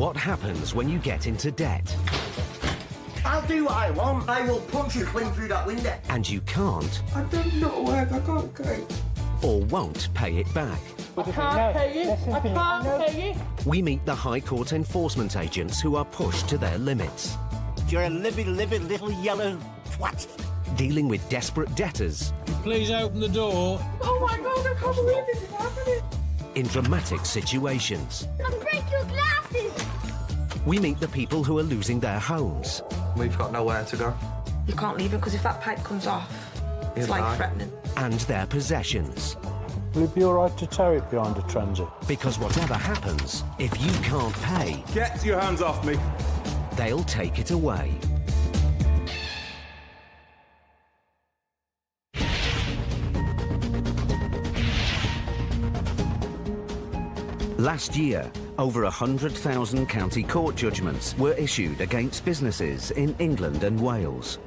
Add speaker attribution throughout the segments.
Speaker 1: What happens when you get into debt
Speaker 2: I'll do what I want. I will punch you clean through that window.
Speaker 1: and you can't
Speaker 2: I don't know where I can't go.
Speaker 1: or won't pay it back?
Speaker 3: I can't pay you. I can't pay you.
Speaker 1: We meet the High Court enforcement agents who are pushed to their limits,
Speaker 2: You're a living little yellow twat.
Speaker 1: dealing with desperate debtors
Speaker 4: Please open the door.
Speaker 3: Oh my God, I can't believe this is happening.
Speaker 1: in dramatic situations.
Speaker 5: I'll break your glasses!
Speaker 1: We meet the people who are losing their homes
Speaker 6: We've got nowhere to go.
Speaker 7: You can't leave it because if that pipe comes off, it's
Speaker 6: You'll die.
Speaker 7: life-threatening.
Speaker 1: and their possessions.
Speaker 4: Will it be all right to tow it behind a transit?
Speaker 1: Because whatever happens, if you can't pay,
Speaker 8: Get your hands off me.
Speaker 1: they'll take it away. Last year, over 100,000 county court judgments were issued against businesses in England and Wales.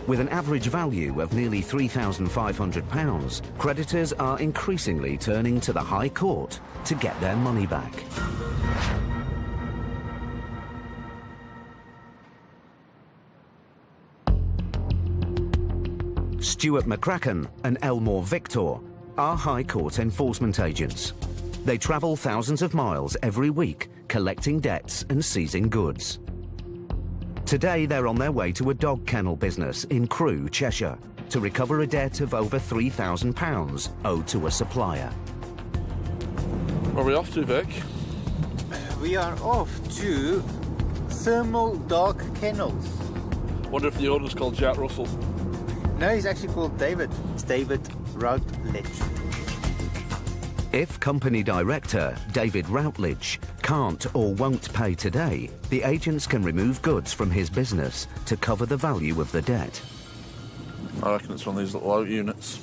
Speaker 1: With an average value of nearly £3,500, creditors are increasingly turning to the High Court to get their money back. Stuart McCracken and Elmore Victor are High Court enforcement agents. They travel thousands of miles every week, collecting debts and seizing goods. Today, they're on their way to a dog kennel business in Crewe, Cheshire, to recover a debt of over £3,000 owed to a supplier.
Speaker 8: Where are we off to, Vic?
Speaker 9: We are off to Thermal Dog Kennels.
Speaker 8: Wonder if the owner's called Jack Russell.
Speaker 9: No, he's actually called David. It's David Routledge.
Speaker 1: If company director David Routledge can't or won't pay today, the agents can remove goods from his business to cover the value of the debt.
Speaker 8: I reckon it's one of these little out units.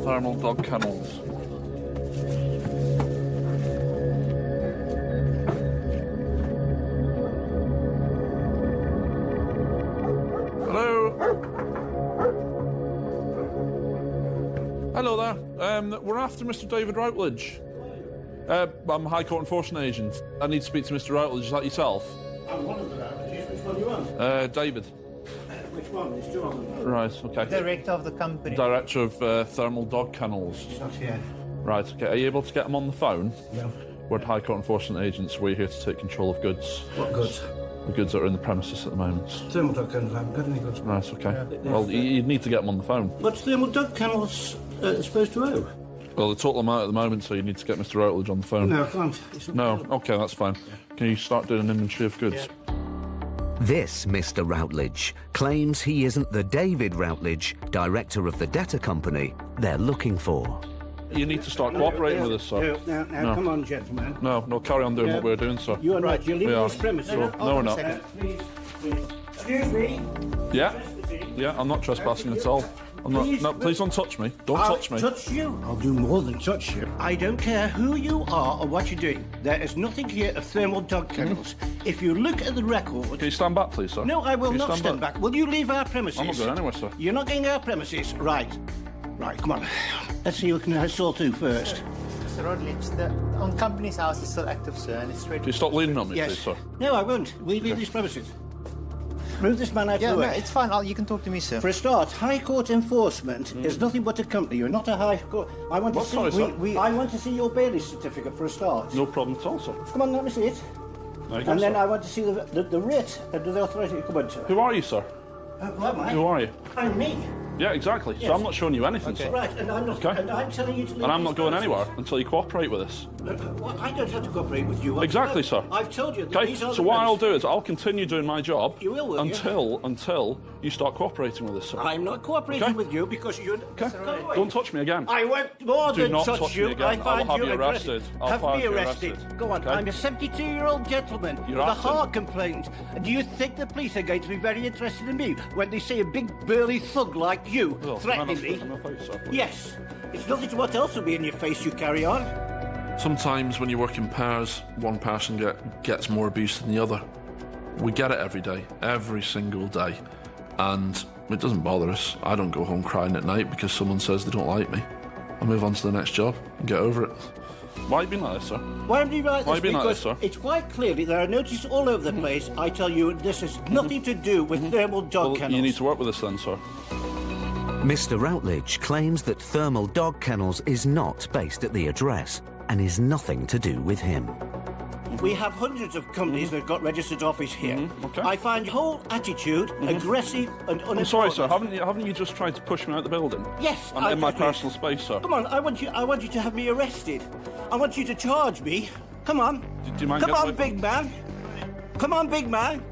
Speaker 8: Thermal Dog Kennels. Hello? Hello there. We're after Mr. David Routledge. I'm a High Court enforcement agent. I need to speak to Mr. Routledge. Is that yourself?
Speaker 2: I'm one of the Routledges. Which one do you want?
Speaker 8: David.
Speaker 2: Which one? There's two of them.
Speaker 8: Right, okay.
Speaker 9: Director of the company.
Speaker 8: Director of Thermal Dog Kennels.
Speaker 2: He's not here.
Speaker 8: Right, okay. Are you able to get him on the phone?
Speaker 2: No.
Speaker 8: We're High Court enforcement agents. We're here to take control of goods.
Speaker 2: What goods?
Speaker 8: The goods that are in the premises at the moment.
Speaker 2: Thermal dog kennels. I haven't got any goods.
Speaker 8: Right, okay. Well, you'd need to get him on the phone.
Speaker 2: What's thermal dog kennels supposed to owe?
Speaker 8: Well, the total amount at the moment, so you need to get Mr. Routledge on the phone.
Speaker 2: No, I can't. It's not
Speaker 8: No,
Speaker 2: possible.
Speaker 8: okay, that's fine. Can you start doing an inventory of goods?
Speaker 1: This Mr. Routledge claims he isn't the David Routledge, director of the debtor company they're looking for.
Speaker 8: You need to start cooperating with us, sir.
Speaker 2: No, come on, gentlemen.
Speaker 8: No, carry on doing
Speaker 2: No.
Speaker 8: what we're doing, sir.
Speaker 2: You are not. You're leaving
Speaker 8: We are.
Speaker 2: this premises.
Speaker 8: No, we're not.
Speaker 2: Please. Excuse me.
Speaker 8: Yeah, I'm not trespassing at all. I'm not.
Speaker 2: Please.
Speaker 8: No, please don't touch me. Don't
Speaker 2: I'll
Speaker 8: touch me.
Speaker 2: touch you. I'll do more than touch you. I don't care who you are or what you're doing. There is nothing here of thermal dog kennels. If you look at the record...
Speaker 8: Can you stand back, please, sir?
Speaker 2: No, I will
Speaker 8: Can you
Speaker 2: not stand back. Will you leave our premises?
Speaker 8: I'm not going anywhere, sir.
Speaker 2: You're not going our premises? Right. Right, come on. Let's see who can saw through first.
Speaker 9: Mr. Routledge, on company's house is still active, sir, and it's ready.
Speaker 8: Can you stop leaning on me,
Speaker 2: Yes.
Speaker 8: please, sir?
Speaker 2: No, I won't. We leave these premises. Move this man out
Speaker 9: Yeah,
Speaker 2: of the
Speaker 9: no,
Speaker 2: way.
Speaker 9: it's fine. You can talk to me, sir.
Speaker 2: For a start, High Court enforcement is nothing but a company. You're not a High Court. I want
Speaker 8: What?
Speaker 2: to see.
Speaker 8: Sorry, sir.
Speaker 2: I want to see your Bailey certificate for a start.
Speaker 8: No problem at all, sir.
Speaker 2: Come on, let me see it.
Speaker 8: There you go,
Speaker 2: And then
Speaker 8: sir.
Speaker 2: I want to see the writ under the authority to come into.
Speaker 8: Who are you, sir?
Speaker 2: What am I?
Speaker 8: Who are you?
Speaker 2: I'm me.
Speaker 8: Yeah, exactly.
Speaker 2: Yes.
Speaker 8: So I'm not showing you anything, sir.
Speaker 2: Right, and I'm not.
Speaker 8: Okay.
Speaker 2: And I'm telling you to leave.
Speaker 8: And I'm
Speaker 2: these
Speaker 8: not going
Speaker 2: premises.
Speaker 8: anywhere until you cooperate with us.
Speaker 2: Well, I don't have to cooperate with you.
Speaker 8: Exactly, sir.
Speaker 2: I've told you. That
Speaker 8: Okay,
Speaker 2: these are
Speaker 8: so
Speaker 2: the
Speaker 8: what I'll
Speaker 2: premises.
Speaker 8: do is I'll continue doing my job
Speaker 2: You will you?
Speaker 8: until you start cooperating with us, sir.
Speaker 2: I'm not cooperating
Speaker 8: Okay.
Speaker 2: with you because you're.
Speaker 8: Okay? Don't touch me again.
Speaker 2: I won't more
Speaker 8: Do
Speaker 2: than
Speaker 8: not
Speaker 2: touch
Speaker 8: touch
Speaker 2: you.
Speaker 8: me again.
Speaker 2: I
Speaker 8: I will
Speaker 2: find
Speaker 8: have
Speaker 2: you
Speaker 8: you arrested. I'll
Speaker 2: Have
Speaker 8: find
Speaker 2: me
Speaker 8: you
Speaker 2: arrested.
Speaker 8: arrested.
Speaker 2: Go on.
Speaker 8: Okay?
Speaker 2: I'm a 72-year-old gentleman with a
Speaker 8: acting.
Speaker 2: heart complaint. And do you think the police are going to be very interested in me when they see a big burly thug like you
Speaker 8: Well,
Speaker 2: threatening
Speaker 8: can I
Speaker 2: me?
Speaker 8: not spit in my face, sir, please?
Speaker 2: Yes. It's nothing to what else will be in your face. You carry on.
Speaker 8: Sometimes when you work in pairs, one person gets more abuse than the other. We get it every day, every single day. And it doesn't bother us. I don't go home crying at night because someone says they don't like me. I'll move on to the next job and get over it. Why are you being like this, sir?
Speaker 2: Why am I like
Speaker 8: Why
Speaker 2: this?
Speaker 8: are you being like
Speaker 2: Because
Speaker 8: this, sir?
Speaker 2: it's quite clearly there are notices all over the place. I tell you, this has nothing to do with thermal dog
Speaker 8: Well,
Speaker 2: kennels.
Speaker 8: you need to work with us then, sir.
Speaker 1: Mr. Routledge claims that Thermal Dog Kennels is not based at the address and is nothing to do with him.
Speaker 2: We have hundreds of companies that have got registered office here.
Speaker 8: okay.
Speaker 2: I find your whole attitude aggressive and unimportant.
Speaker 8: I'm sorry, sir. Haven't you just tried to push me out the building?
Speaker 2: Yes,
Speaker 8: And
Speaker 2: I
Speaker 8: in my
Speaker 2: just mean-
Speaker 8: personal space, sir.
Speaker 2: Come on, I want you to have me arrested. I want you to charge me. Come on.
Speaker 8: Do you mind
Speaker 2: Come
Speaker 8: getting
Speaker 2: on,
Speaker 8: away from-
Speaker 2: big man. Come on, big man.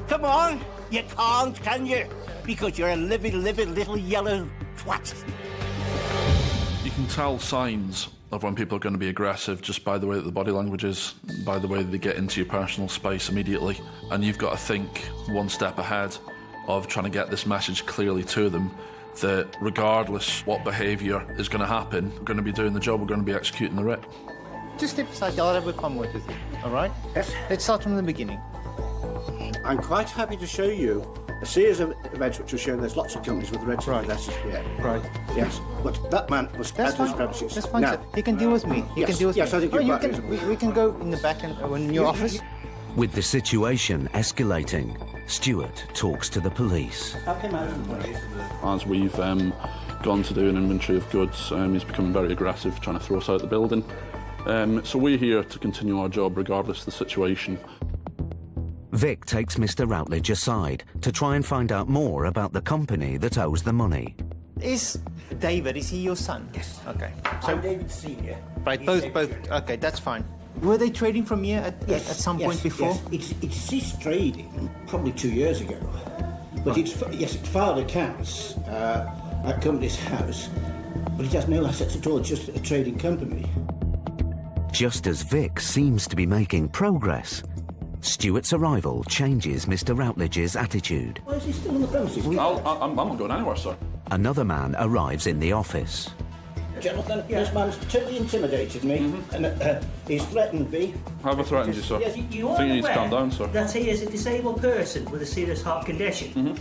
Speaker 2: Come on. You can't, can you? Because you're a livid little yellow twat.
Speaker 8: You can tell signs of when people are going to be aggressive just by the way that the body language is, by the way that they get into your personal space immediately. And you've got to think one step ahead of trying to get this message clearly to them that regardless what behaviour is going to happen, we're going to be doing the job, we're going to be executing the writ.
Speaker 9: Just step aside, I'll have a convo with you, all right?
Speaker 2: Yes.
Speaker 9: Let's start from the beginning.
Speaker 2: I'm quite happy to show you a series of events which will show there's lots of companies with registered
Speaker 9: Right.
Speaker 2: addresses here.
Speaker 9: Right.
Speaker 2: Yes, but that man was
Speaker 9: That's
Speaker 2: at his
Speaker 9: fine.
Speaker 2: premises.
Speaker 9: That's fine,
Speaker 2: Now,
Speaker 9: sir. He can deal with me. He
Speaker 2: Yes,
Speaker 9: can deal with
Speaker 2: yes,
Speaker 9: me.
Speaker 2: I think
Speaker 9: Oh,
Speaker 2: you're
Speaker 9: you
Speaker 2: quite
Speaker 9: can.
Speaker 2: reasonable.
Speaker 9: We can go in the back and in your office.
Speaker 1: With the situation escalating, Stuart talks to the police.
Speaker 8: As we've gone to do an inventory of goods, he's becoming very aggressive, trying to throw us out the building. So we're here to continue our job regardless of the situation.
Speaker 1: Vic takes Mr. Routledge aside to try and find out more about the company that owes the money.
Speaker 9: Is David, is he your son?
Speaker 2: Yes.
Speaker 9: Okay.
Speaker 2: I'm David Senior.
Speaker 9: Right,
Speaker 2: He's
Speaker 9: both.
Speaker 2: David.
Speaker 9: Okay, that's fine. Were they trading from here at some point before?
Speaker 2: Yes. It ceased trading probably 2 years ago. But it filed accounts at company's house, but it has no assets at all, just a trading company.
Speaker 1: Just as Vic seems to be making progress, Stuart's arrival changes Mr. Routledge's attitude.
Speaker 2: Why is he still on the premises?
Speaker 8: I'm not going anywhere, sir.
Speaker 1: Another man arrives in the office.
Speaker 2: Jonathan, this man's totally intimidated me, and he's threatened me.
Speaker 8: Have I threatened you, sir?
Speaker 6: Yes,
Speaker 8: I think you need to calm down, sir.
Speaker 6: That he is a disabled person with a serious heart condition,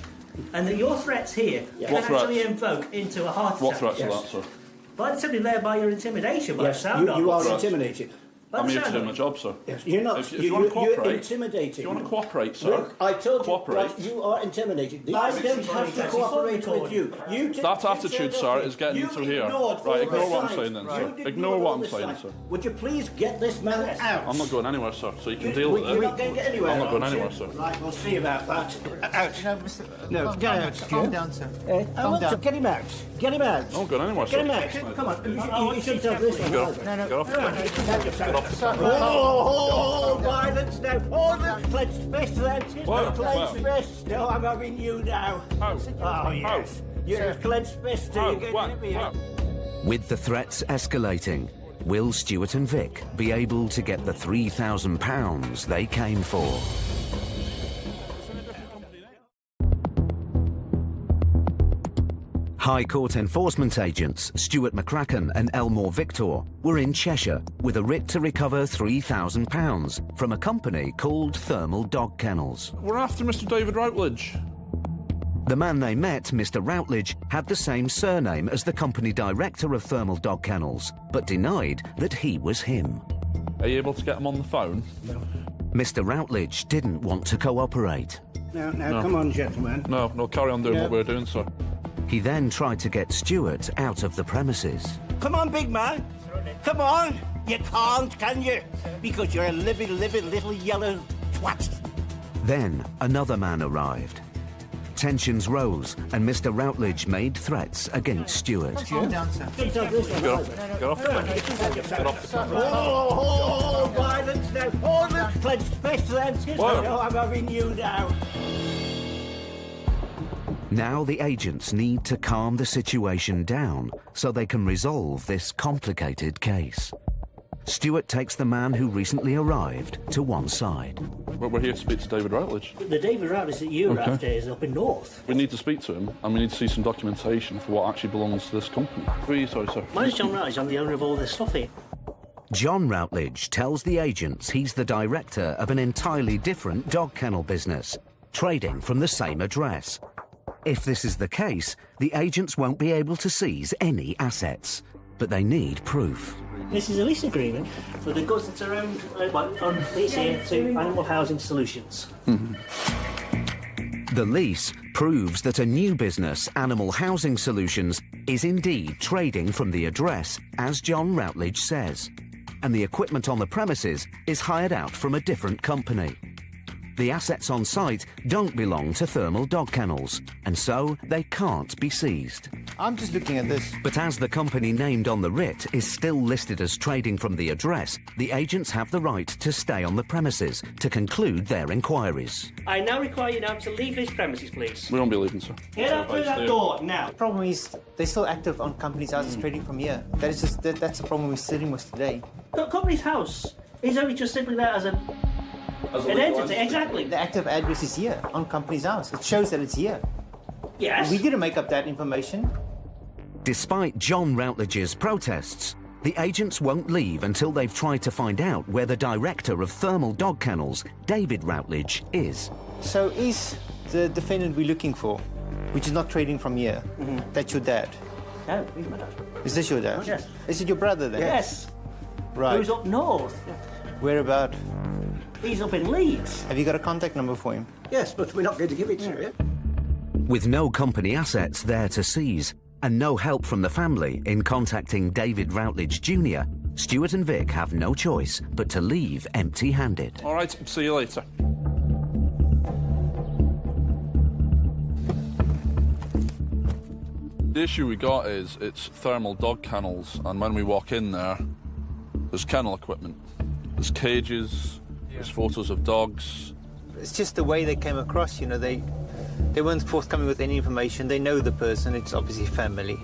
Speaker 6: and that your threats here can
Speaker 8: What threats?
Speaker 6: actually invoke into a heart attack.
Speaker 8: What threats
Speaker 2: Yes.
Speaker 8: are that, sir?
Speaker 6: Well, it's simply led by your intimidation, by the
Speaker 2: Yes,
Speaker 6: sound of
Speaker 2: you
Speaker 6: it.
Speaker 2: are
Speaker 8: Right.
Speaker 2: intimidated.
Speaker 6: By
Speaker 8: I'm
Speaker 6: the
Speaker 8: here to
Speaker 6: sound
Speaker 8: do
Speaker 6: of
Speaker 8: my
Speaker 6: it.
Speaker 8: job, sir.
Speaker 2: Yes, you're not.
Speaker 8: If you want to cooperate,
Speaker 2: You're intimidating.
Speaker 8: if you want to cooperate, sir,
Speaker 2: Look, I told you,
Speaker 8: cooperate.
Speaker 2: right, you are intimidated. I don't have to cooperate with you.
Speaker 8: That attitude, sir, is getting you through here. Right, ignore what I'm saying then, sir. Ignore what I'm saying, sir.
Speaker 2: Would you please get this man out?
Speaker 8: I'm not going anywhere, sir, so you can deal with
Speaker 2: You're
Speaker 8: it.
Speaker 2: not going to get anywhere.
Speaker 8: I'm not going
Speaker 2: are you?
Speaker 8: anywhere, sir.
Speaker 2: Right, we'll see about that. Out.
Speaker 9: No, Mr.
Speaker 2: No,
Speaker 9: calm
Speaker 2: get
Speaker 9: down,
Speaker 2: out,
Speaker 9: calm
Speaker 2: Stuart.
Speaker 9: down, sir.
Speaker 2: I
Speaker 9: Calm
Speaker 2: want to
Speaker 9: down.
Speaker 2: get him out. Get him out.
Speaker 8: I'm not going anywhere,
Speaker 2: Get
Speaker 8: sir.
Speaker 2: him out. Come on. You shouldn't have this one.
Speaker 8: Go.
Speaker 2: either.
Speaker 9: No, no.
Speaker 8: Get off the bench.
Speaker 2: Oh, violence now. Oh, the clenched fist then.
Speaker 8: What?
Speaker 2: Clenched
Speaker 8: What?
Speaker 2: fist. No, I'm having you now.
Speaker 8: How?
Speaker 2: Oh, yes. You're a clenched fist.
Speaker 8: How?
Speaker 2: You're going to
Speaker 8: What?
Speaker 2: hit me.
Speaker 8: What?
Speaker 1: With the threats escalating, will Stuart and Vic be able to get the £3,000 they came for? High Court enforcement agents Stuart McCracken and Elmore Victor were in Cheshire with a writ to recover £3,000 from a company called Thermal Dog Kennels.
Speaker 8: We're after Mr. David Routledge.
Speaker 1: The man they met, Mr. Routledge, had the same surname as the company director of Thermal Dog Kennels, but denied that he was him.
Speaker 8: Are you able to get him on the phone?
Speaker 1: Mr. Routledge didn't want to cooperate.
Speaker 2: Now, come on, gentlemen.
Speaker 8: No, carry on doing what we're doing, sir.
Speaker 1: He then tried to get Stuart out of the premises.
Speaker 2: Come on, big man. Come on. You can't, can you? Because you're a livid little yellow twat.
Speaker 1: Then another man arrived. Tensions rose and Mr. Routledge made threats against Stuart.
Speaker 9: Calm down, sir.
Speaker 8: Get off the bench. Get off the bench.
Speaker 2: Oh, violence now. Oh, the clenched fist then.
Speaker 8: What?
Speaker 2: No, I'm having you now.
Speaker 1: Now the agents need to calm the situation down so they can resolve this complicated case. Stuart takes the man who recently arrived to one side.
Speaker 8: But we're here to speak to David Routledge.
Speaker 6: The David Routledge that you're
Speaker 8: Okay.
Speaker 6: after is up in North.
Speaker 8: We need to speak to him, and we need to see some documentation for what actually belongs to this company. Who are you, sorry, sir?
Speaker 6: My name's John Routledge, I'm the owner of all this stuff here.
Speaker 1: John Routledge tells the agents he's the director of an entirely different dog kennel business, trading from the same address. If this is the case, the agents won't be able to seize any assets. but they need proof.
Speaker 6: This is a lease agreement for the goods that are owned on lease here to Animal Housing Solutions.
Speaker 1: The lease proves that a new business, Animal Housing Solutions, is indeed trading from the address, as John Routledge says. And the equipment on the premises is hired out from a different company. The assets on site don't belong to Thermal Dog Kennels, and so they can't be seized.
Speaker 9: I'm just looking at this.
Speaker 1: But as the company named on the writ is still listed as trading from the address, the agents have the right to stay on the premises to conclude their inquiries.
Speaker 6: I now require you now to leave these premises, please.
Speaker 8: We won't be leaving, sir.
Speaker 6: Get out through that door now.
Speaker 9: The problem is they're still active on companies' houses trading from here. That is just that's the problem we're sitting with today.
Speaker 6: The company's house is only just simply there as an entity, exactly.
Speaker 9: The active address is here on company's house. It shows that it's here.
Speaker 6: Yes.
Speaker 9: We didn't make up that information.
Speaker 1: Despite John Routledge's protests, the agents won't leave until they've tried to find out where the director of Thermal Dog Kennels, David Routledge, is.
Speaker 9: So is the defendant we're looking for, which is not trading from here, that's your dad?
Speaker 6: No, he's my dad.
Speaker 9: Is this your dad?
Speaker 6: Oh, yes.
Speaker 9: Is it your brother then?
Speaker 6: Yes.
Speaker 9: Right.
Speaker 6: Who's up north?
Speaker 9: Where about?
Speaker 6: He's up in Leeds.
Speaker 9: Have you got a contact number for him?
Speaker 2: Yes, but we're not going to give it to you.
Speaker 1: With no company assets there to seize, and no help from the family in contacting David Routledge Jr., Stuart and Vic have no choice but to leave empty-handed.
Speaker 8: All right, see you later. The issue we got is it's Thermal Dog Kennels, and when we walk in there, there's kennel equipment. There's cages, there's photos of dogs.
Speaker 9: It's just the way they came across, you know, they weren't forthcoming with any information. They know the person, it's obviously family.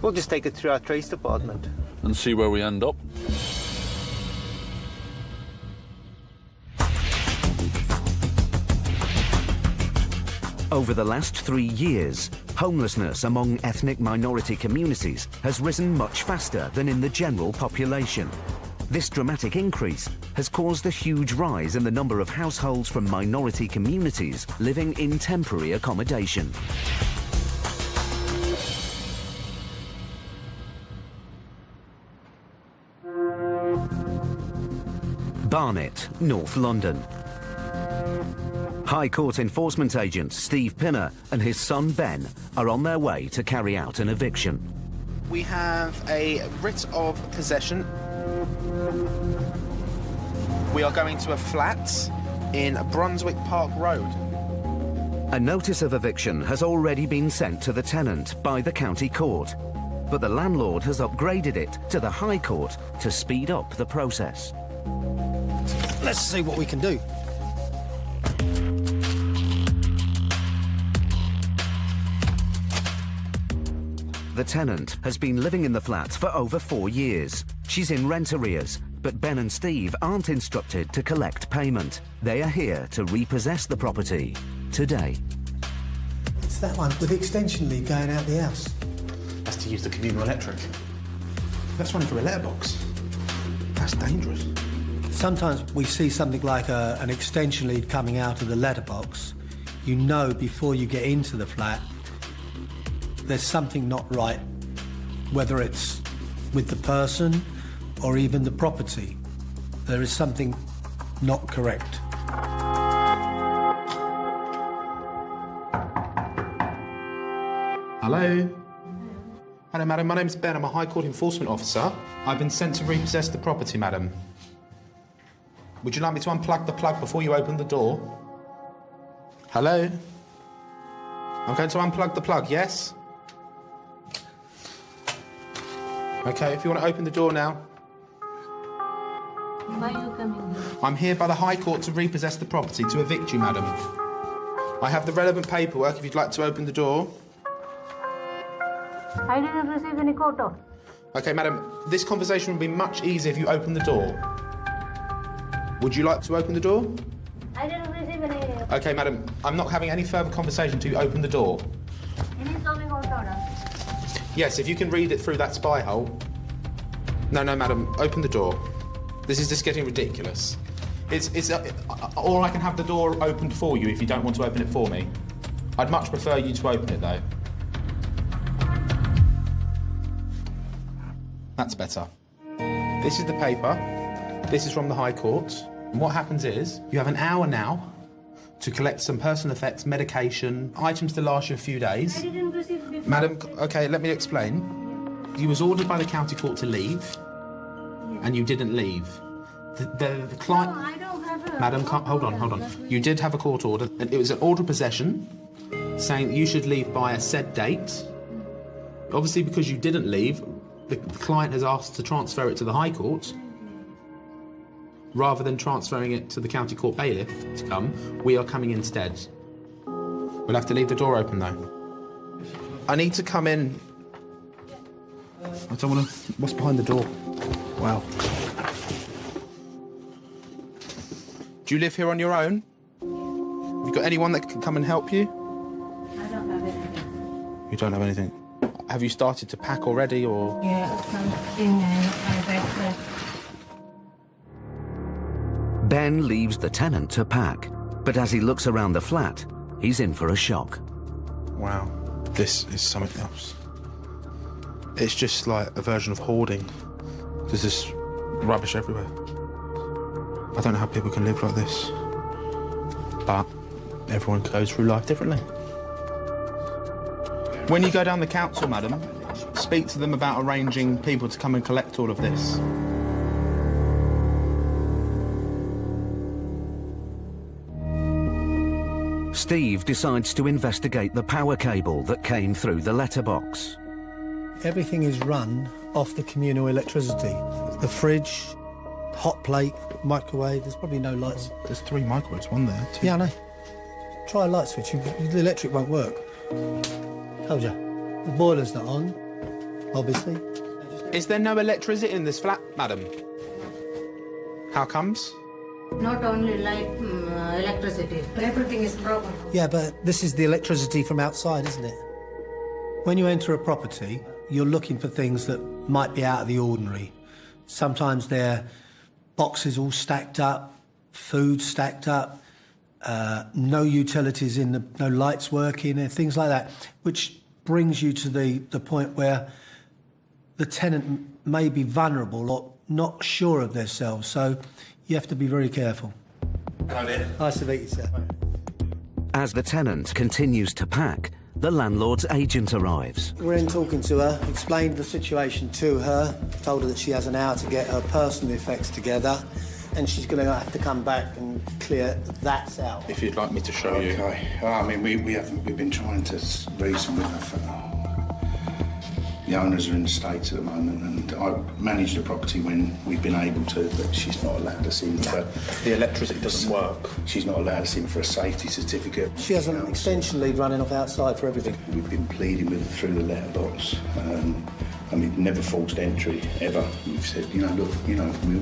Speaker 9: We'll just take it through our trace department.
Speaker 8: And see where we end up.
Speaker 1: Over the last 3 years, homelessness among ethnic minority communities has risen much faster than in the general population. This dramatic increase has caused a huge rise in the number of households from minority communities living in temporary accommodation. Barnet, North London. High Court enforcement agent Steve Pinner and his son Ben are on their way to carry out an eviction.
Speaker 10: We have a writ of possession. We are going to a flat in Brunswick Park Road.
Speaker 1: A notice of eviction has already been sent to the tenant by the county court, but the landlord has upgraded it to the High Court to speed up the process.
Speaker 11: Let's see what we can do.
Speaker 1: The tenant has been living in the flat for over 4 years. She's in rent arrears, but Ben and Steve aren't instructed to collect payment. They are here to repossess the property today.
Speaker 11: It's that one with the extension lead going out the house.
Speaker 10: That's to use the communal electric. That's running through a letterbox. That's dangerous.
Speaker 11: Sometimes we see something like an extension lead coming out of the letterbox. You know before you get into the flat there's something not right, whether it's with the person or even the property. There is something not correct.
Speaker 10: Hello? Hello, madam. My name's Ben. I'm a High Court enforcement officer. I've been sent to repossess the property, madam. Would you like me to unplug the plug before you open the door? Hello? I'm going to unplug the plug, yes? Okay, if you want to open the door now.
Speaker 5: Why are you coming?
Speaker 10: I'm here by the High Court to repossess the property, to evict you, madam. I have the relevant paperwork if you'd like to open the door.
Speaker 5: I didn't receive any photo.
Speaker 10: Okay, madam, this conversation will be much easier if you open the door. Would you like to open the door?
Speaker 5: I didn't receive any.
Speaker 10: Okay, madam, I'm not having any further conversation until you open the door.
Speaker 5: Any zoning order?
Speaker 10: Yes, if you can read it through that spy hole. No, madam, open the door. This is just getting ridiculous. Or I can have the door opened for you if you don't want to open it for me. I'd much prefer you to open it, though. That's better. This is the paper. This is from the High Court. And what happens is, you have an hour now to collect some personal effects, medication, items to last you a few days.
Speaker 5: I didn't receive before.
Speaker 10: Madam, okay, let me explain. You was ordered by the county court to leave, and you didn't leave. The client...
Speaker 5: No, I don't have a...
Speaker 10: Madam, hold on. You did have a court order, and it was an order of possession saying that you should leave by a said date. Obviously, because you didn't leave, the client has asked to transfer it to the High Court. Rather than transferring it to the county court bailiff to come, we are coming instead. We'll have to leave the door open, though. I need to come in. I don't want to... What's behind the door? Wow. Do you live here on your own? Have you got anyone that can come and help you?
Speaker 5: I don't have anything.
Speaker 10: You don't have anything? Have you started to pack already, or...?
Speaker 5: Yeah, something I read.
Speaker 1: Ben leaves the tenant to pack, but as he looks around the flat, he's in for a shock.
Speaker 10: Wow, this is something else. It's just like a version of hoarding. There's this rubbish everywhere. I don't know how people can live like this. But everyone goes through life differently. When you go down the council, madam, speak to them about arranging people to come and collect all of this.
Speaker 1: Steve decides to investigate the power cable that came through the letterbox.
Speaker 11: Everything is run off the communal electricity. The fridge, hot plate, microwave, there's probably no lights.
Speaker 10: There's 3 microwaves, one there, 2.
Speaker 11: Yeah, I know. Try a light switch, the electric won't work. Told ya. The boiler's not on, obviously.
Speaker 10: Is there no electricity in this flat, madam? How comes?
Speaker 5: Not only light, electricity. Everything is broken.
Speaker 11: Yeah, but this is the electricity from outside, isn't it? When you enter a property, you're looking for things that might be out of the ordinary. Sometimes they're boxes all stacked up, food stacked up, no utilities no lights working, and things like that, which brings you to the point where the tenant may be vulnerable or not sure of themselves. So you have to be very careful.
Speaker 10: Hello there.
Speaker 11: Nice to meet you, sir.
Speaker 1: As the tenant continues to pack, the landlord's agent arrives.
Speaker 11: We're in talking to her, explained the situation to her, told her that she has an hour to get her personal effects together, and she's going to have to come back and clear that out.
Speaker 10: If you'd like me to show you.
Speaker 2: Okay. I mean, we've been trying to reason with her for... The owners are in the States at the moment, and I managed the property when we've been able to, but she's not allowed us in for...
Speaker 10: The electricity doesn't work.
Speaker 2: She's not allowed us in for a safety certificate.
Speaker 11: She has an extension lead running off outside for everything.
Speaker 2: We've been pleading with her through the letterbox. I mean, never forced entry, ever. We've said, look,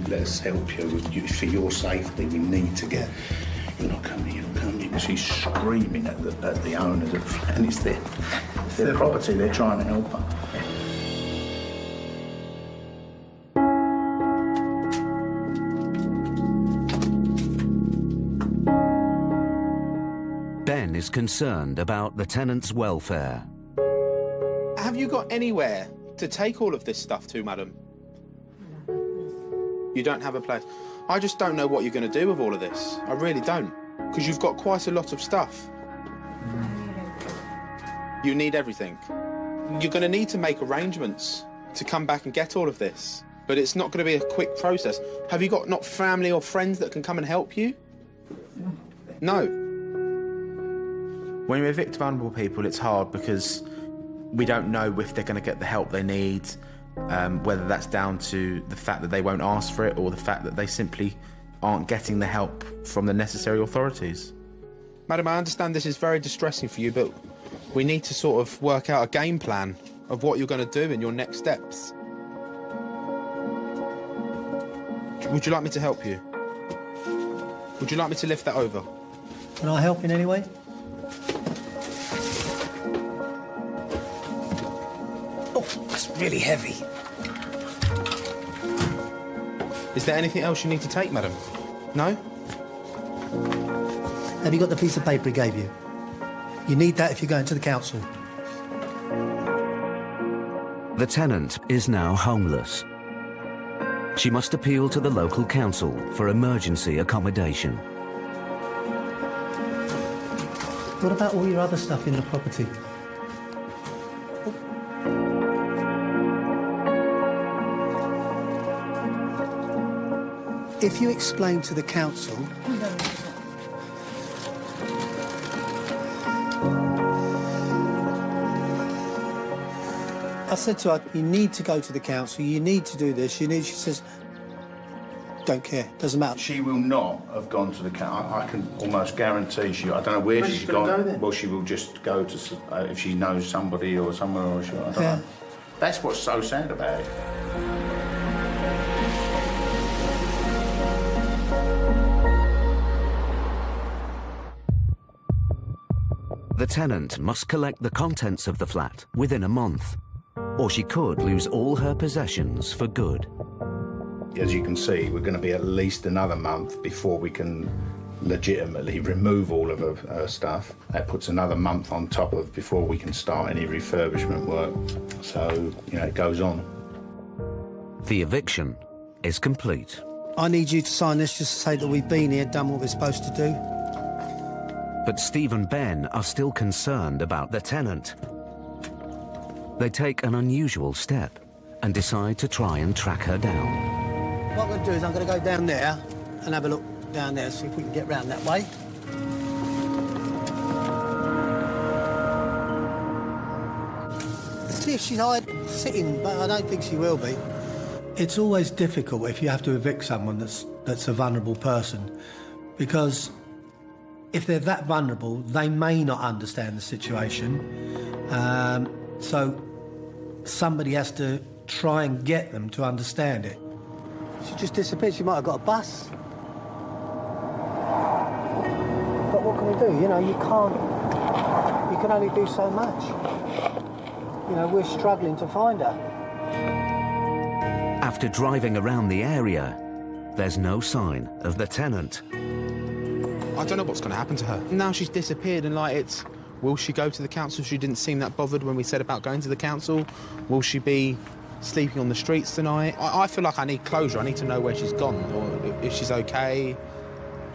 Speaker 2: let us help you. For your safety, we need to get... You're not coming here. She's screaming at the owners of the flat, and it's their property. They're trying to help her.
Speaker 1: Ben is concerned about the tenant's welfare.
Speaker 10: Have you got anywhere to take all of this stuff to, madam? You don't have a place. I just don't know what you're going to do with all of this. I really don't. Because you've got quite a lot of stuff. You need everything. You're going to need to make arrangements to come back and get all of this. But it's not going to be a quick process. Have you got not family or friends that can come and help you? No. When you evict vulnerable people, it's hard because we don't know if they're going to get the help they need, whether that's down to the fact that they won't ask for it or the fact that they simply aren't getting the help from the necessary authorities. Madam, I understand this is very distressing for you, but we need to sort of work out a game plan of what you're going to do in your next steps. Would you like me to help you? Would you like me to lift that over?
Speaker 11: Can I help in any way? Oh, that's really heavy.
Speaker 10: Is there anything else you need to take, madam? No?
Speaker 11: Have you got the piece of paper he gave you? You need that if you're going to the council.
Speaker 1: The The tenant is now homeless. She must appeal to the local council for emergency accommodation.
Speaker 11: What about all your other stuff in the property? If you explain to the council... I said to her, you need to go to the council, you need to do this, you need... She says, don't care, doesn't matter.
Speaker 2: She will not have gone to the council. I can almost guarantee I don't know where she's gone.
Speaker 11: Go then?
Speaker 2: Well, she will just go to, if she knows somebody or somewhere, or I don't know. That's what's so sad about it.
Speaker 1: The tenant must collect the contents of the flat within a month, or she could lose all her possessions for good.
Speaker 2: As you can see, we're going to be at least another month before we can legitimately remove all of her stuff. That puts another month on top of before we can start any refurbishment work. So, you know, it goes on.
Speaker 1: The eviction is complete.
Speaker 11: I need you to sign this just to say that we've been here, done what we're supposed to do.
Speaker 1: But Steve and Ben are still concerned about the tenant. They take an unusual step and decide to try and track her down.
Speaker 11: What I'm going to do is I'm going to go down there and have a look down there, see if we can get round that way. See if she's sitting, but I don't think she will be. It's always difficult if you have to evict someone that's a vulnerable person, because if they're that vulnerable, they may not understand the situation. So somebody has to try and get them to understand it. She just disappeared. She might have got a bus. But what can we do? You know, you can only do so much. You know, we're struggling to find her.
Speaker 1: After driving around the area, there's no sign of the tenant.
Speaker 10: I don't know what's going to happen to her. Now she's disappeared and, like, it's... Will she go to the council? She didn't seem that bothered when we said about going to the council. Will she be sleeping on the streets tonight? I feel like I need closure. I need to know where she's gone or if she's OK.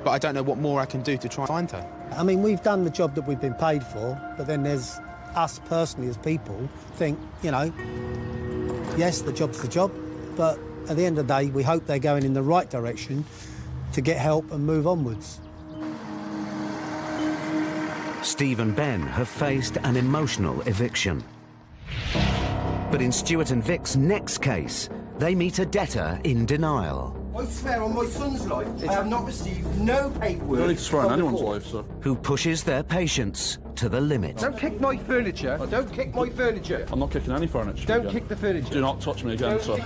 Speaker 10: But I don't know what more I can do to try and find her.
Speaker 11: I mean, we've done the job that we've been paid for, but then there's us personally as people think, you know, yes, the job's the job, but at the end of the day, we hope they're going in the right direction to get help and move onwards.
Speaker 1: Steve and Ben have faced an emotional eviction. But in Stuart and Vic's next case, they meet a debtor in denial.
Speaker 12: I swear on my son's life, I have not received no paperwork.
Speaker 8: You don't need to swear on anyone's life, sir.
Speaker 1: Who pushes their patience to the limit.
Speaker 12: Don't kick my furniture. Don't kick my furniture.
Speaker 8: I'm not kicking any furniture.
Speaker 12: Don't
Speaker 8: again.
Speaker 12: kick the furniture.
Speaker 8: Do not touch me again, sir.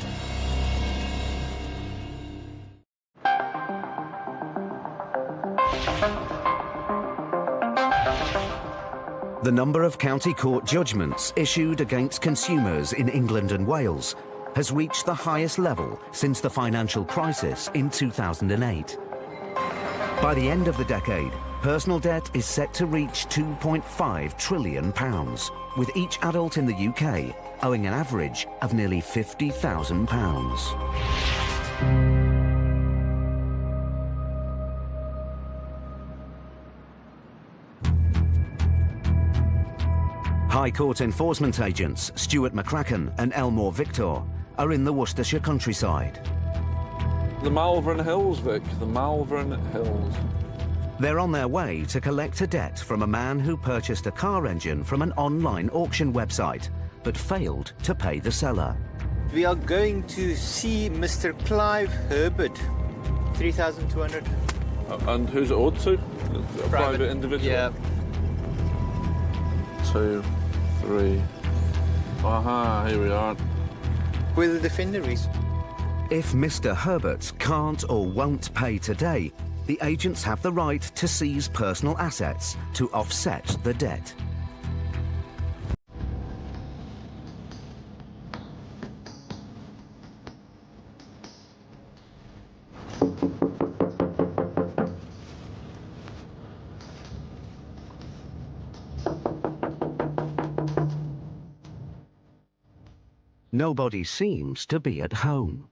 Speaker 1: The number of county court judgments issued against consumers in England and Wales has reached the highest level since the financial crisis in 2008. By the end of the decade, personal debt is set to reach £2.5 trillion, with each adult in the UK owing an average of nearly £50,000. High Court enforcement agents Stuart McCracken and Elmore Victor are in the Worcestershire countryside.
Speaker 8: The Malvern Hills, Vic. The Malvern Hills.
Speaker 1: They're on their way to collect a debt from a man who purchased a car engine from an online auction website, but failed to pay the seller.
Speaker 9: We are going to see Mr. Clive Herbert, 3,200.
Speaker 8: And who's it owed to? A private individual?
Speaker 9: Yeah.
Speaker 8: 2, 3. Aha, here we are.
Speaker 9: Where the defender is.
Speaker 1: If Mr. Herbert can't or won't pay today, the agents have the right to seize personal assets to offset the debt. Nobody seems to be at home.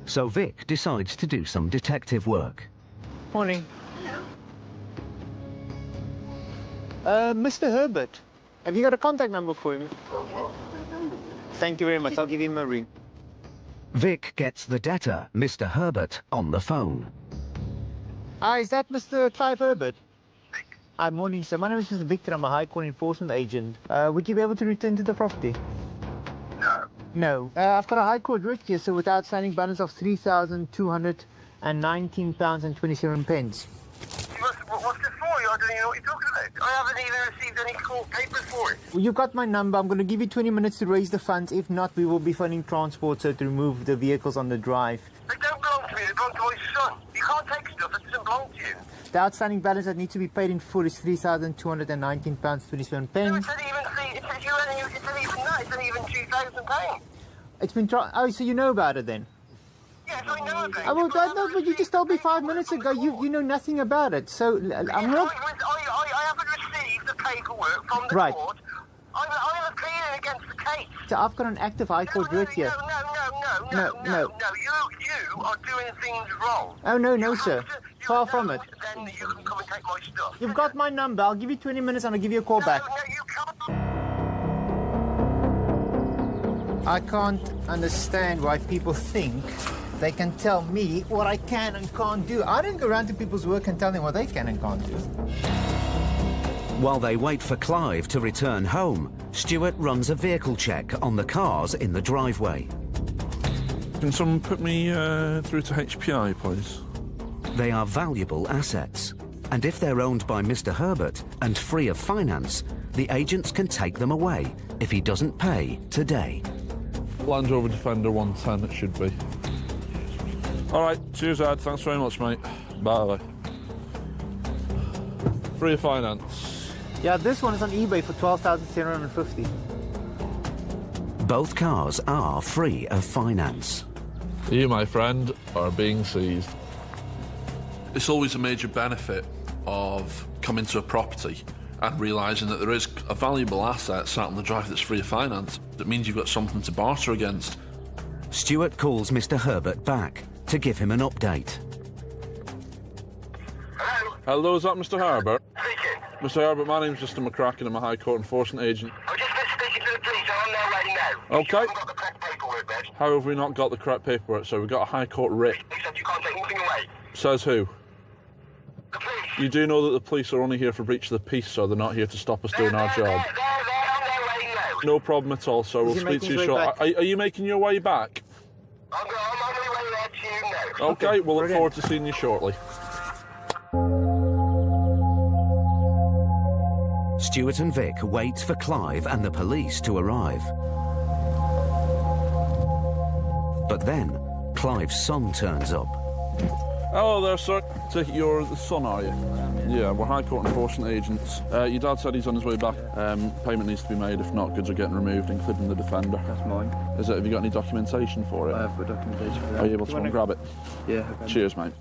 Speaker 1: So Vic decides to do some detective work.
Speaker 9: Morning. Mr. Herbert, have you got a contact number for him? Thank you very much. I'll give him a ring.
Speaker 1: Vic gets the debtor, Mr. Herbert, on the phone.
Speaker 9: Hi, is that Mr. Clive Herbert? Hi, morning, sir. My name is Mr. Victor. I'm a High Court enforcement agent. Would you be able to return to the property? No. I've got a High Court writ here, so with outstanding balance of £3,219.27.
Speaker 12: What's this for? I don't even know what you're talking about. I haven't even received any court papers for it.
Speaker 9: Well, you've got my number. I'm going to give you 20 minutes to raise the funds. If not, we will be funding transport to remove the vehicles on the drive.
Speaker 12: They don't belong to me, they belong to my son. You can't take stuff that doesn't belong to you.
Speaker 9: The outstanding balance that needs to be paid in full is £3,219.27.
Speaker 12: No, it doesn't even that. It's only even £2,000.
Speaker 9: It's been oh, so you know about it then?
Speaker 12: Yes, I know about it.
Speaker 9: Well, but you just told me 5 minutes ago you know nothing about it. So I'm not.
Speaker 12: I haven't received the paperwork from the court. I'm appealing against the case.
Speaker 9: So I've got an active High Court writ here.
Speaker 12: No. You are doing things wrong.
Speaker 9: Oh, no, sir. Far from it.
Speaker 12: Then you can come and take my stuff.
Speaker 9: You've got my number. I'll give you 20 minutes and I'll give you a call back.
Speaker 12: No, you can't.
Speaker 9: I can't understand why people think they can tell me what I can and can't do. I don't go around to people's work and tell them what they can and can't do.
Speaker 1: While they wait for Clive to return home, Stuart runs a vehicle check on the cars in the driveway.
Speaker 8: Can someone put me through to HPI, please?
Speaker 1: They are valuable assets, and if they're owned by Mr. Herbert and free of finance, the agents can take them away if he doesn't pay today.
Speaker 8: Land Rover Defender 110, it should be. All right, cheers, Ed. Thanks very much, mate. Bye. Free of finance.
Speaker 9: Yeah, this one is on eBay for $12,750.
Speaker 1: Both cars are free of finance.
Speaker 8: You, my friend, are being seized. It's always a major benefit of coming to a property and realising that there is a valuable asset sat on the drive that's free of finance. That means you've got something to barter against.
Speaker 1: Stuart calls Mr. Herbert back to give him an update.
Speaker 8: Hello, is that Mr. Herbert?
Speaker 12: Speaking.
Speaker 8: Mr. Herbert, my name's Mr. McCracken. I'm a High Court enforcement agent.
Speaker 12: I've just been speaking to the police. I'm on their way now.
Speaker 8: Okay.
Speaker 12: You haven't got the correct paperwork, Dad.
Speaker 8: How have we not got the correct paperwork? So we've got a High Court writ.
Speaker 12: They said you can't take nothing away.
Speaker 8: Says who?
Speaker 12: The police.
Speaker 8: You do know that the police are only here for breach of the peace, so they're not here to stop us doing our job.
Speaker 12: They're on their way now.
Speaker 8: No problem at all, so we'll speak to you shortly. Are you making your way back?
Speaker 12: I'm on my way there to you now.
Speaker 8: Okay, we'll look forward to seeing you shortly.
Speaker 1: Stuart and Vic wait for Clive and the police to arrive. But then, Clive's son turns up.
Speaker 8: Hello there, sir. Take it you're the son, are you? Yeah, we're High Court enforcement agents. Your dad said he's on his way back. Payment needs to be made. If not, goods are getting removed, including the Defender.
Speaker 13: That's mine.
Speaker 8: Is it? Have you got any documentation for it?
Speaker 13: I have got documentation for that.
Speaker 8: Are you able to go and grab it?
Speaker 13: Yeah.
Speaker 8: Cheers, mate.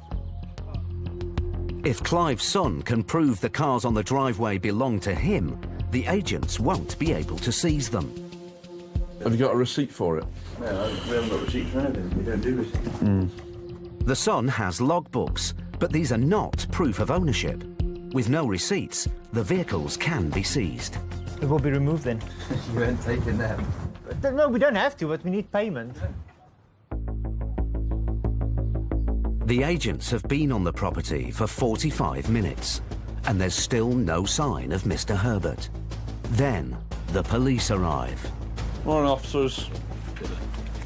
Speaker 1: If Clive's son can prove the cars on the driveway belong to him, the agents won't be able to seize them.
Speaker 8: Have you got a receipt for it?
Speaker 13: No, we haven't got receipts for anything. We don't do receipts.
Speaker 1: The son has logbooks, but these are not proof of ownership. With no receipts, the vehicles can be seized.
Speaker 9: It will be removed then.
Speaker 13: You ain't taking them.
Speaker 9: No, we don't have to, but we need payment.
Speaker 1: The agents have been on the property for 45 minutes, and there's still no sign of Mr. Herbert. Then, the police arrive.
Speaker 8: Morning, officers.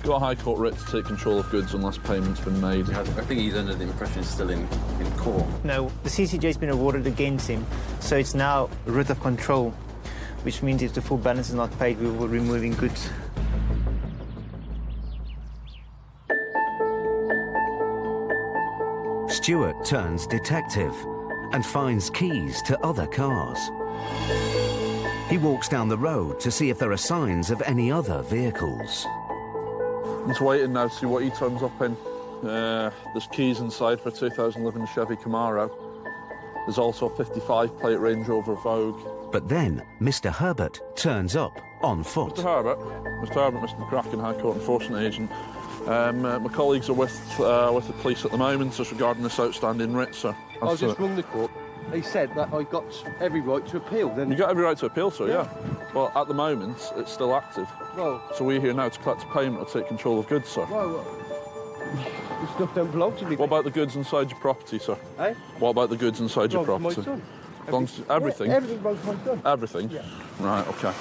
Speaker 8: Got a High Court writ to take control of goods unless payment's been made.
Speaker 13: I think he's under the impression he's still in court.
Speaker 9: No, the CCJ's been awarded against him, so it's now a writ of control, which means if the full balance is not paid, we will be removing goods.
Speaker 1: Stuart turns detective and finds keys to other cars. He walks down the road to see if there are signs of any other vehicles.
Speaker 8: Just waiting now to see what he turns up in. There's keys inside for a 2011 Chevy Camaro. There's also a 55 plate Range Rover Vogue.
Speaker 1: But then Mr. Herbert turns up on foot.
Speaker 8: Mr. Herbert, Mr. McCracken, High Court Enforcement Agent. My colleagues are with the police at the moment just regarding this outstanding writ, sir.
Speaker 14: I just rung the court. They said that I got every right to appeal. Then
Speaker 8: you got every right to appeal, sir, yeah. But at the moment, it's still active.
Speaker 14: Well,
Speaker 8: so we're here now to collect a payment or take control of goods, sir.
Speaker 14: Well, the stuff don't belong to me.
Speaker 8: What about the goods inside your property, sir?
Speaker 14: Eh?
Speaker 8: What about the goods inside your
Speaker 14: Belongs
Speaker 8: property?
Speaker 14: to my son.
Speaker 8: Belongs to everything?
Speaker 14: Yeah, everything belongs to my son.
Speaker 8: Everything?
Speaker 14: Yeah.
Speaker 8: Right, OK.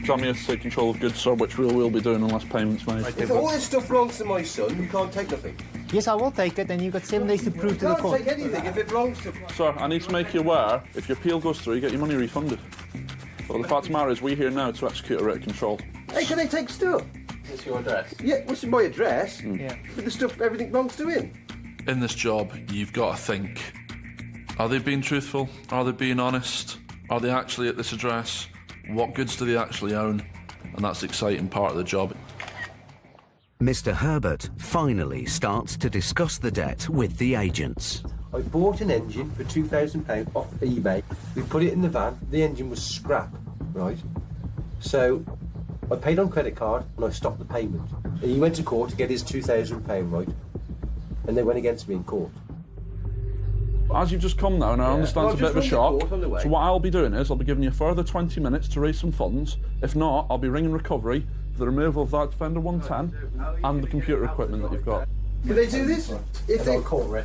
Speaker 8: So I'm here to take control of goods, sir, which we will be doing unless payment's made.
Speaker 14: If all this stuff belongs to my son, you can't take nothing.
Speaker 9: Yes, I will take it, and you've got 7 days to prove to the court.
Speaker 14: You can't take anything if it belongs to...
Speaker 8: Sir, I need to make you aware, if your appeal goes through, you get your money refunded. But the fact of the matter is, we're here now to execute a writ of control.
Speaker 14: Hey, can they take stuff?
Speaker 13: What's your address?
Speaker 14: Yeah, what's my address?
Speaker 9: Yeah.
Speaker 14: But the stuff, everything belongs to him.
Speaker 8: In this job, you've got to think, are they being truthful? Are they being honest? Are they actually at this address? What goods do they actually own? And that's the exciting part of the job.
Speaker 1: Mr. Herbert finally starts to discuss the debt with the agents.
Speaker 15: I bought an engine for £2,000 off eBay. We put it in the van. The engine was scrap, right? So I paid on credit card and I stopped the payment. And he went to court to get his £2,000, right? And they went against me in court.
Speaker 8: As you've just come now, and I understand it's a bit of a shock, so what I'll be doing is I'll be giving you a further 20 minutes to raise some funds. If not, I'll be ringing recovery for the removal of that Defender 110 and the computer equipment that you've got.
Speaker 14: Can they do this? If they
Speaker 15: court writ.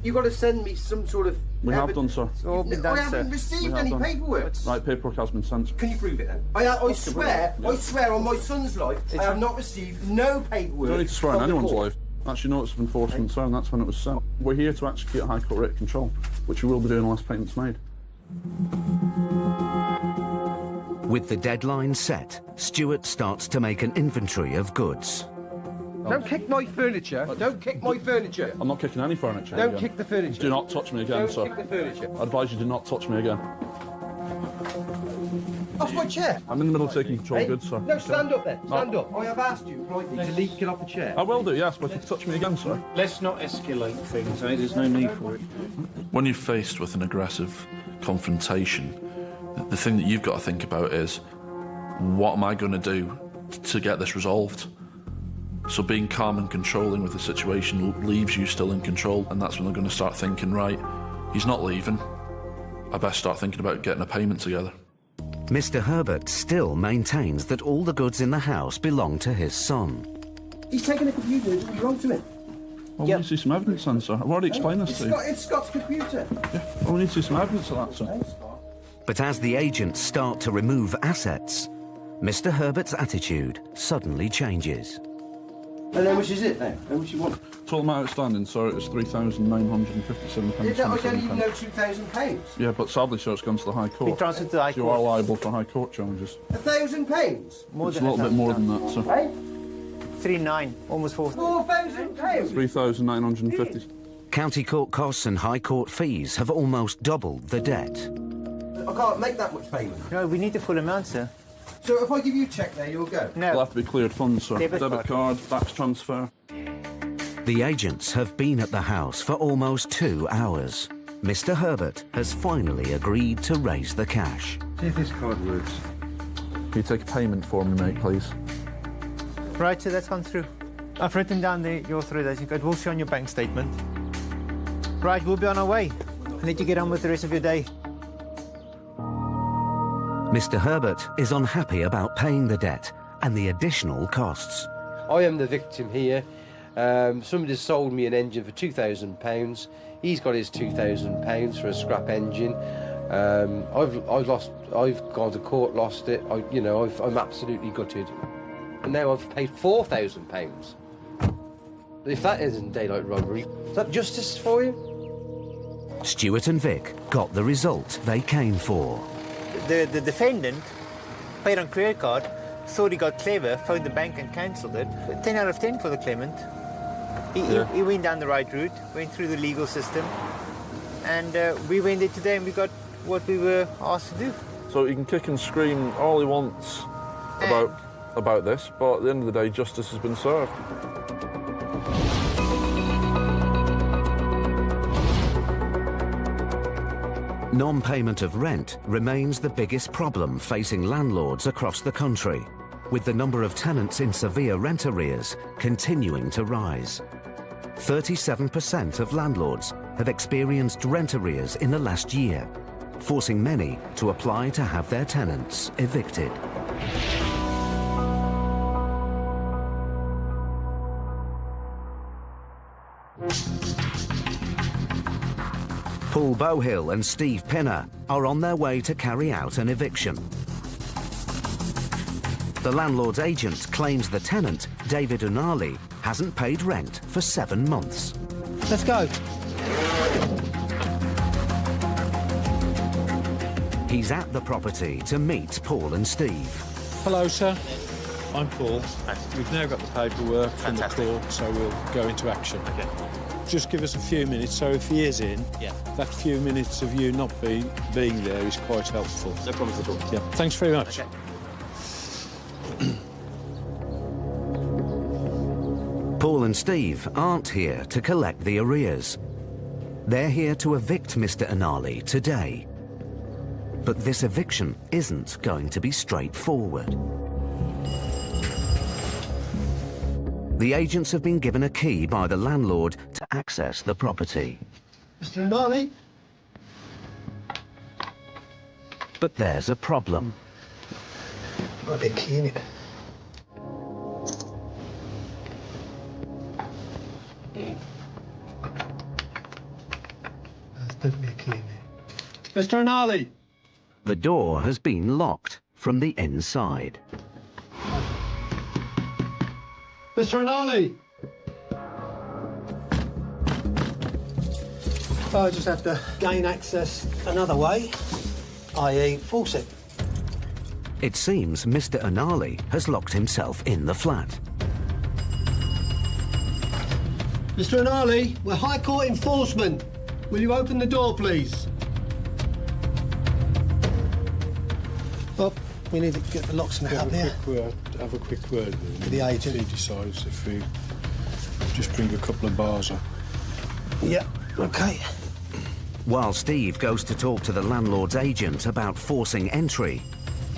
Speaker 14: You've got to send me some sort of...
Speaker 8: We have done, sir.
Speaker 14: It's all been done, I haven't received any paperwork.
Speaker 8: Right, paperwork has been sent.
Speaker 14: Can you prove it then? I swear on my son's life, I have not received no paperwork.
Speaker 8: You don't need to swear on
Speaker 14: from the
Speaker 8: anyone's
Speaker 14: court.
Speaker 8: life. That's your notice of enforcement, sir, and that's when it was sent. We're here to execute a High Court writ of control, which we will be doing unless payment's made.
Speaker 1: With the deadline set, Stuart starts to make an inventory of goods.
Speaker 14: Don't kick my furniture. Don't kick my furniture.
Speaker 8: I'm not kicking any furniture.
Speaker 14: Don't
Speaker 8: again.
Speaker 14: kick the furniture.
Speaker 8: Do not touch me again,
Speaker 14: Don't
Speaker 8: sir.
Speaker 14: kick the furniture.
Speaker 8: I advise you do not touch me again.
Speaker 14: Off my chair.
Speaker 8: I'm in the middle of taking control of goods, sir.
Speaker 14: No, stand up then. Stand up. I have asked you politely to get off the chair.
Speaker 8: I will do, yes, but if you touch me again, sir.
Speaker 6: Let's not escalate things, eh? There's no need for it.
Speaker 8: When you're faced with an aggressive confrontation, the thing that you've got to think about is, what am I going to do to get this resolved? So being calm and controlling with the situation leaves you still in control, and that's when they're going to start thinking, right, he's not leaving. I best start thinking about getting a payment together.
Speaker 1: Mr. Herbert still maintains that all the goods in the house belong to his son.
Speaker 14: He's taken a computer. It doesn't belong to him.
Speaker 8: Well, we need to see some evidence then, sir. I've already explained this to you.
Speaker 14: It's Scott's computer.
Speaker 8: Yeah, well, we need to see some evidence of that, sir.
Speaker 1: But as the agents start to remove assets, Mr. Herbert's attitude suddenly changes.
Speaker 14: And how much is it then? How much you want?
Speaker 8: Total amount outstanding, sir, is £3,957.
Speaker 14: I don't even know £2,000.
Speaker 8: Yeah, but sadly, sir, it's gone to the High Court.
Speaker 9: Been transferred to the High
Speaker 8: So you are
Speaker 9: Court.
Speaker 8: liable for High Court charges.
Speaker 14: £1,000?
Speaker 8: It's a little bit more than that, sir.
Speaker 14: Hey?
Speaker 9: 3,900, almost 4,000.
Speaker 14: £4,000?
Speaker 8: £3,950.
Speaker 1: County court costs and High Court fees have almost doubled the debt.
Speaker 14: I can't make that much payment.
Speaker 9: No, we need the full amount, sir.
Speaker 14: So if I give you a cheque there, you'll go?
Speaker 9: No.
Speaker 8: It'll have to be cleared funds, sir.
Speaker 9: Debit
Speaker 8: card, fax transfer.
Speaker 1: The agents have been at the house for almost 2 hours. Mr. Herbert has finally agreed to raise the cash.
Speaker 13: See if this card works.
Speaker 8: Can you take a payment for me, mate, please?
Speaker 9: Right, so that's gone through. I've written down your authorization code. We'll show on your bank statement. Right, we'll be on our way. I'll let you get on with the rest of your day.
Speaker 1: Mr. Herbert is unhappy about paying the debt and the additional costs.
Speaker 15: I am the victim here. Somebody sold me an engine for £2,000. He's got his £2,000 for a scrap engine. I've gone to court, lost it. I'm absolutely gutted. And now I've paid £4,000. If that isn't daylight robbery, is that justice for you?
Speaker 1: Stuart and Vic got the result they came for.
Speaker 9: The defendant paid on credit card, thought he got clever, phoned the bank and cancelled it. 10 out of 10 for the claimant. He went down the right route, went through the legal system, and we went there today and we got what we were asked to do.
Speaker 8: So he can kick and scream all he wants about this, but at the end of the day, justice has been served.
Speaker 1: Non-payment of rent remains the biggest problem facing landlords across the country, with the number of tenants in severe rent arrears continuing to rise. 37% of landlords have experienced rent arrears in the last year, forcing many to apply to have their tenants evicted. Paul Bohill and Steve Pinner are on their way to carry out an eviction. The landlord's agent claims the tenant, David Unali, hasn't paid rent for 7 months.
Speaker 11: Let's go.
Speaker 1: He's at the property to meet Paul and Steve.
Speaker 4: Hello, sir. I'm Paul. We've now got the paperwork from the court, so we'll go into action. Okay. Just give us a few minutes, so if he is in, that few minutes of you not being there is quite helpful.
Speaker 6: No problems at all.
Speaker 4: Yeah, thanks very much.
Speaker 6: Okay.
Speaker 1: Paul and Steve aren't here to collect the arrears. They're here to evict Mr. Unali today. But this eviction isn't going to be straightforward. The agents have been given a key by the landlord to access the property.
Speaker 11: Mr. Unali?
Speaker 1: But there's a problem.
Speaker 11: Might be a key in it. There's definitely a key in it. Mr. Unali!
Speaker 1: The door has been locked from the inside.
Speaker 11: Mr. Unali! I just have to gain access another way, i.e. force it.
Speaker 1: It seems Mr. Unali has locked himself in the flat.
Speaker 11: Mr. Unali, we're High Court enforcement. Will you open the door, please? Well, we need to get the locks and up here.
Speaker 4: Have a quick word with
Speaker 11: the agent.
Speaker 4: He decides if we just bring a couple of bars up.
Speaker 11: Yeah, OK.
Speaker 1: While Steve goes to talk to the landlord's agent about forcing entry,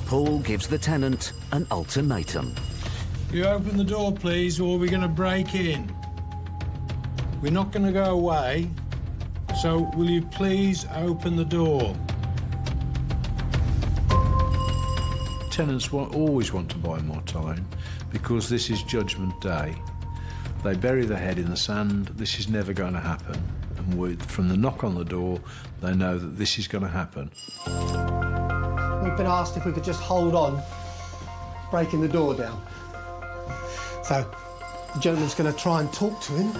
Speaker 1: Paul gives the tenant an ultimatum.
Speaker 4: You open the door, please, or we're going to break in. We're not going to go away, so will you please open the door? Tenants always want to buy more time because this is Judgment Day. They bury their head in the sand. This is never going to happen. And from the knock on the door, they know that this is going to happen.
Speaker 11: We've been asked if we could just hold on, breaking the door down. So, the gentleman's going to try and talk to him.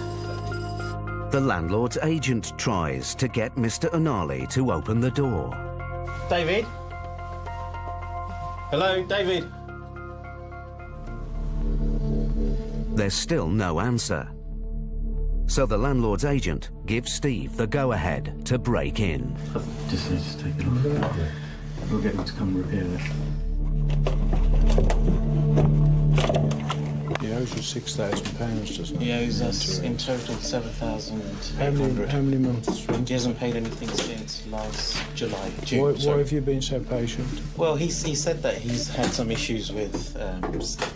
Speaker 1: The landlord's agent tries to get Mr. Unali to open the door.
Speaker 6: David? Hello, David?
Speaker 1: There's still no answer. So the landlord's agent gives Steve the go-ahead to break in.
Speaker 13: Just need to take it off. We'll get him to come repair it.
Speaker 4: He owes you £6,000, doesn't he?
Speaker 16: He owes us in total $7,800.
Speaker 4: How many months rent?
Speaker 16: He hasn't paid anything since last July, June.
Speaker 4: Why have you been so patient?
Speaker 16: Well, he said that he's had some issues with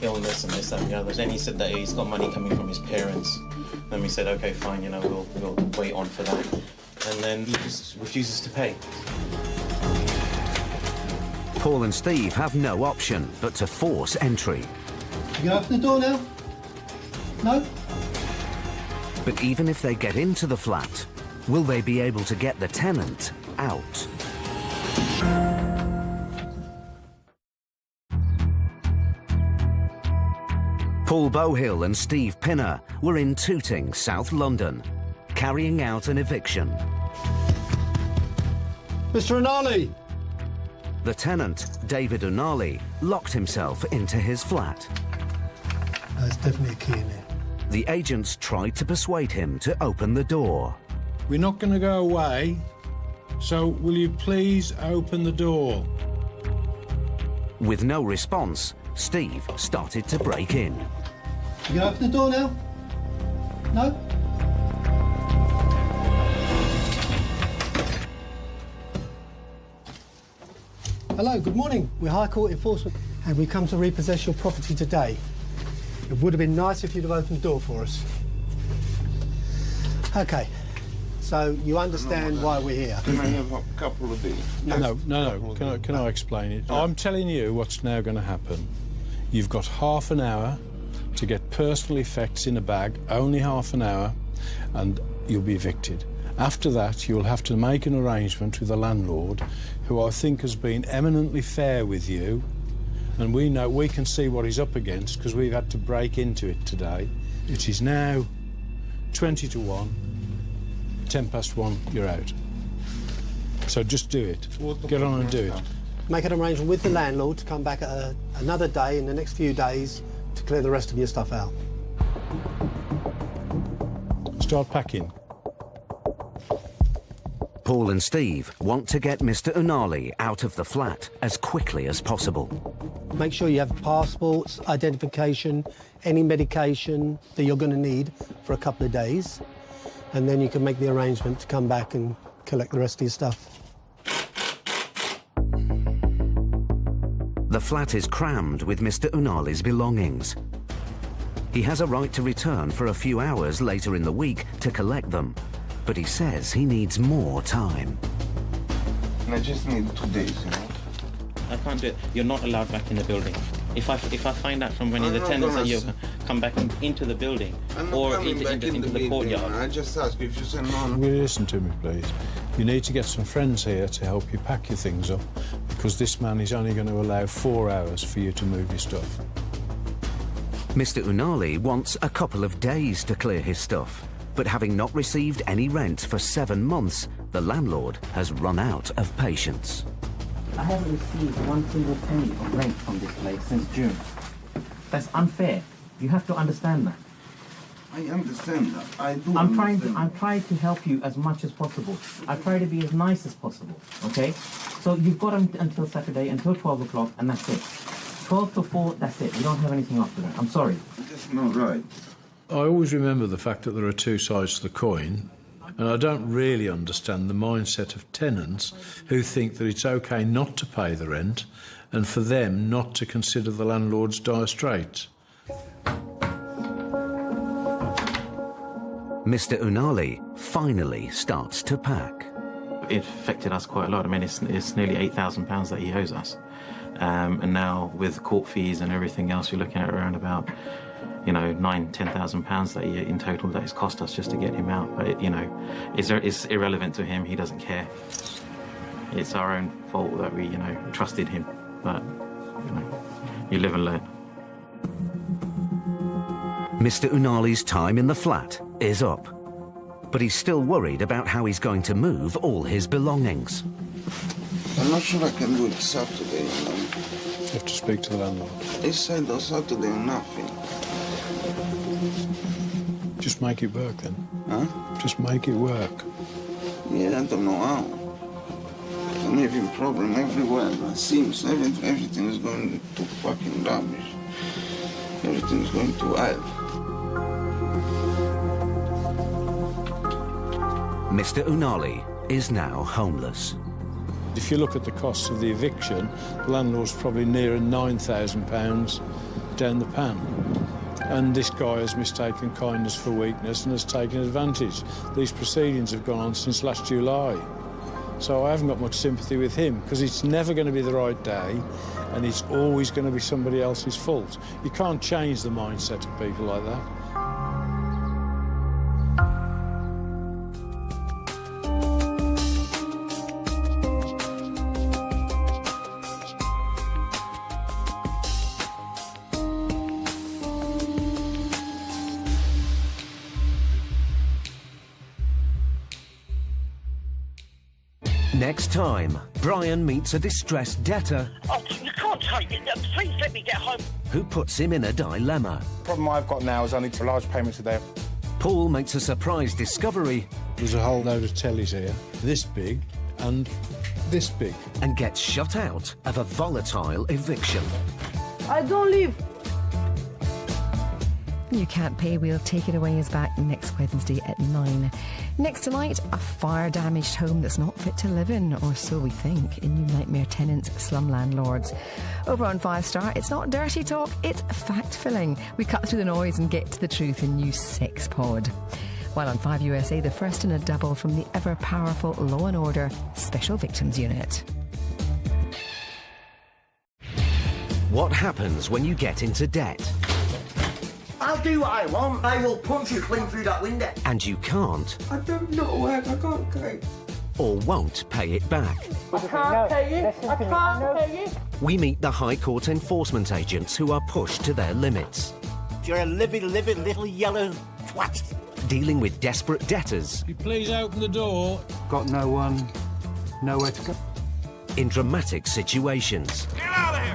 Speaker 16: illness and this, that and the other. Then he said that he's got money coming from his parents. Then we said, OK, fine, you know, we'll wait on for that. And then he just refuses to pay.
Speaker 1: Paul and Steve have no option but to force entry.
Speaker 11: You gonna open the door now? No?
Speaker 1: But even if they get into the flat, will they be able to get the tenant out? Paul Bohill and Steve Pinner were in Tooting, South London, carrying out an eviction.
Speaker 11: Mr. Unali!
Speaker 1: The tenant, David Unali, locked himself into his flat.
Speaker 11: There's definitely a key in there.
Speaker 1: The agents tried to persuade him to open the door.
Speaker 4: We're not going to go away, so will you please open the door?
Speaker 1: With no response, Steve started to break in.
Speaker 11: You gonna open the door now? No? Hello, good morning. We're High Court Enforcement and we come to repossess your property today. It would have been nice if you'd have opened the door for us. OK, so you understand why we're here?
Speaker 17: Can I have a couple of these?
Speaker 4: No. Can I explain it? I'm telling you what's now going to happen. You've got half an hour to get personal effects in a bag, only half an hour, and you'll be evicted. After that, you'll have to make an arrangement with the landlord, who I think has been eminently fair with you, and we can see what he's up against because we've had to break into it today. It is now 20 to 1, 10 past 1, you're out. So just do it. Get on and do it.
Speaker 11: Make an arrangement with the landlord to come back at another day in the next few days to clear the rest of your stuff out.
Speaker 4: Start packing.
Speaker 1: Paul and Steve want to get Mr. Unali out of the flat as quickly as possible.
Speaker 11: Make sure you have passports, identification, any medication that you're going to need for a couple of days, and then you can make the arrangement to come back and collect the rest of your stuff.
Speaker 1: The flat is crammed with Mr. Unali's belongings. He has a right to return for a few hours later in the week to collect them, but he says he needs more time.
Speaker 17: I just need 2 days, you know?
Speaker 16: I can't do it. You're not allowed back in the building. If I find out from any of the tenants that you come back into the building or into the courtyard.
Speaker 17: I just ask if you say no.
Speaker 4: Will you listen to me, please? You need to get some friends here to help you pack your things up, because this man is only going to allow 4 hours for you to move your stuff.
Speaker 1: Mr. Unali wants a couple of days to clear his stuff, but having not received any rent for 7 months, the landlord has run out of patience.
Speaker 16: I haven't received one single penny of rent from this place since June. That's unfair. You have to understand that.
Speaker 17: I understand that. I do.
Speaker 16: I'm trying to help you as much as possible. I try to be as nice as possible. Okay? So you've got until Saturday, until 12 o'clock, and that's it. 12 to 4, that's it. You don't have anything after that. I'm sorry.
Speaker 17: That's not right.
Speaker 4: I always remember the fact that there are two sides to the coin, and I don't really understand the mindset of tenants who think that it's OK not to pay the rent and for them not to consider the landlord's dire straits.
Speaker 1: Mr. Unali finally starts to pack.
Speaker 16: It affected us quite a lot. I mean, it's nearly £8,000 that he owes us. And now with court fees and everything else, you're looking at around about, £9,000-10,000 that in total that it's cost us just to get him out. But, it's irrelevant to him. He doesn't care. It's our own fault that we, trusted him. But, you live and learn.
Speaker 1: Mr. Unali's time in the flat is up, but he's still worried about how he's going to move all his belongings.
Speaker 17: I'm not sure I can do it Saturday,
Speaker 4: You have to speak to the landlord.
Speaker 17: They said on Saturday nothing.
Speaker 4: Just make it work then.
Speaker 17: Huh?
Speaker 4: Just make it work.
Speaker 17: Yeah, I don't know how. I'm having problem everywhere. It seems everything is going to fucking rubbish. Everything is going to hell.
Speaker 1: Mr. Unali is now homeless.
Speaker 4: If you look at the costs of the eviction, the landlord's probably nearer £9,000 down the pan. And this guy has mistaken kindness for weakness and has taken advantage. These proceedings have gone on since last July. So I haven't got much sympathy with him, because it's never going to be the right day and it's always going to be somebody else's fault. You can't change the mindset of people like that.
Speaker 1: Next time, Brian meets a distressed debtor.
Speaker 12: Oh, you can't take it. Please let me get home.
Speaker 1: Who puts him in a dilemma.
Speaker 10: The problem I've got now is I need a large payment today.
Speaker 1: Paul makes a surprise discovery.
Speaker 4: There's a whole load of tellies here, this big and this big.
Speaker 1: And gets shut out of a volatile eviction.
Speaker 3: I don't leave.
Speaker 18: You Can't Pay, We'll Take It Away is back next Wednesday at 9. Next tonight, a fire-damaged home that's not fit to live in, or so we think, in New Nightmare Tenants, Slum Landlords. Over on 5 Star, it's not dirty talk, it's fact-filling. We cut through the noise and get to the truth in New Sex Pod. While on 5 USA, the first in a double from the ever-powerful Law & Order Special Victims Unit.
Speaker 1: What happens when you get into debt
Speaker 14: I'll do what I want. I will punch you clean through that window.
Speaker 1: and you can't
Speaker 3: I don't know where I can't go.
Speaker 1: or won't pay it back?
Speaker 3: I can't pay it. I can't pay it.
Speaker 1: We meet the High Court enforcement agents who are pushed to their limits,
Speaker 14: You're a living little yellow twat.
Speaker 1: dealing with desperate debtors
Speaker 4: You please open the door.
Speaker 19: Got no one, nowhere to go.
Speaker 1: in dramatic situations.
Speaker 12: Get out of here!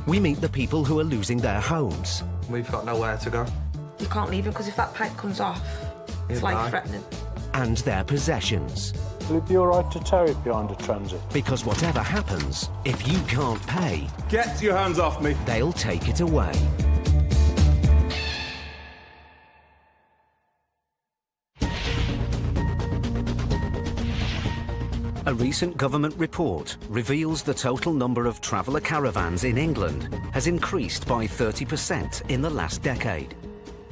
Speaker 1: We meet the people who are losing their homes
Speaker 19: We've got nowhere to go.
Speaker 7: You can't leave him because if that pipe comes off, it's
Speaker 19: He'll die.
Speaker 7: life-threatening.
Speaker 1: and their possessions.
Speaker 4: Will it be all right to tow it behind a transit?
Speaker 1: Because whatever happens, if you can't pay,
Speaker 19: Get your hands off me.
Speaker 1: they'll take it away. A recent government report reveals the total number of traveller caravans in England has increased by 30% in the last decade.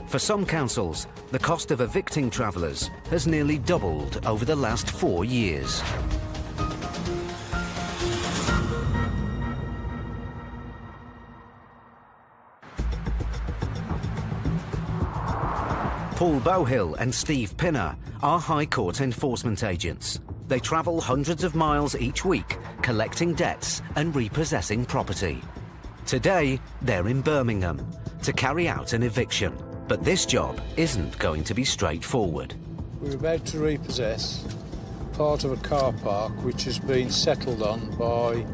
Speaker 1: For some councils, the cost of evicting travellers has nearly doubled over the last 4 years. Paul Bowhill and Steve Pinner are High Court enforcement agents. They travel hundreds of miles each week, collecting debts and repossessing property. Today, they're in Birmingham to carry out an eviction. But this job isn't going to be straightforward.
Speaker 4: We're about to repossess part of a car park which has been settled on by,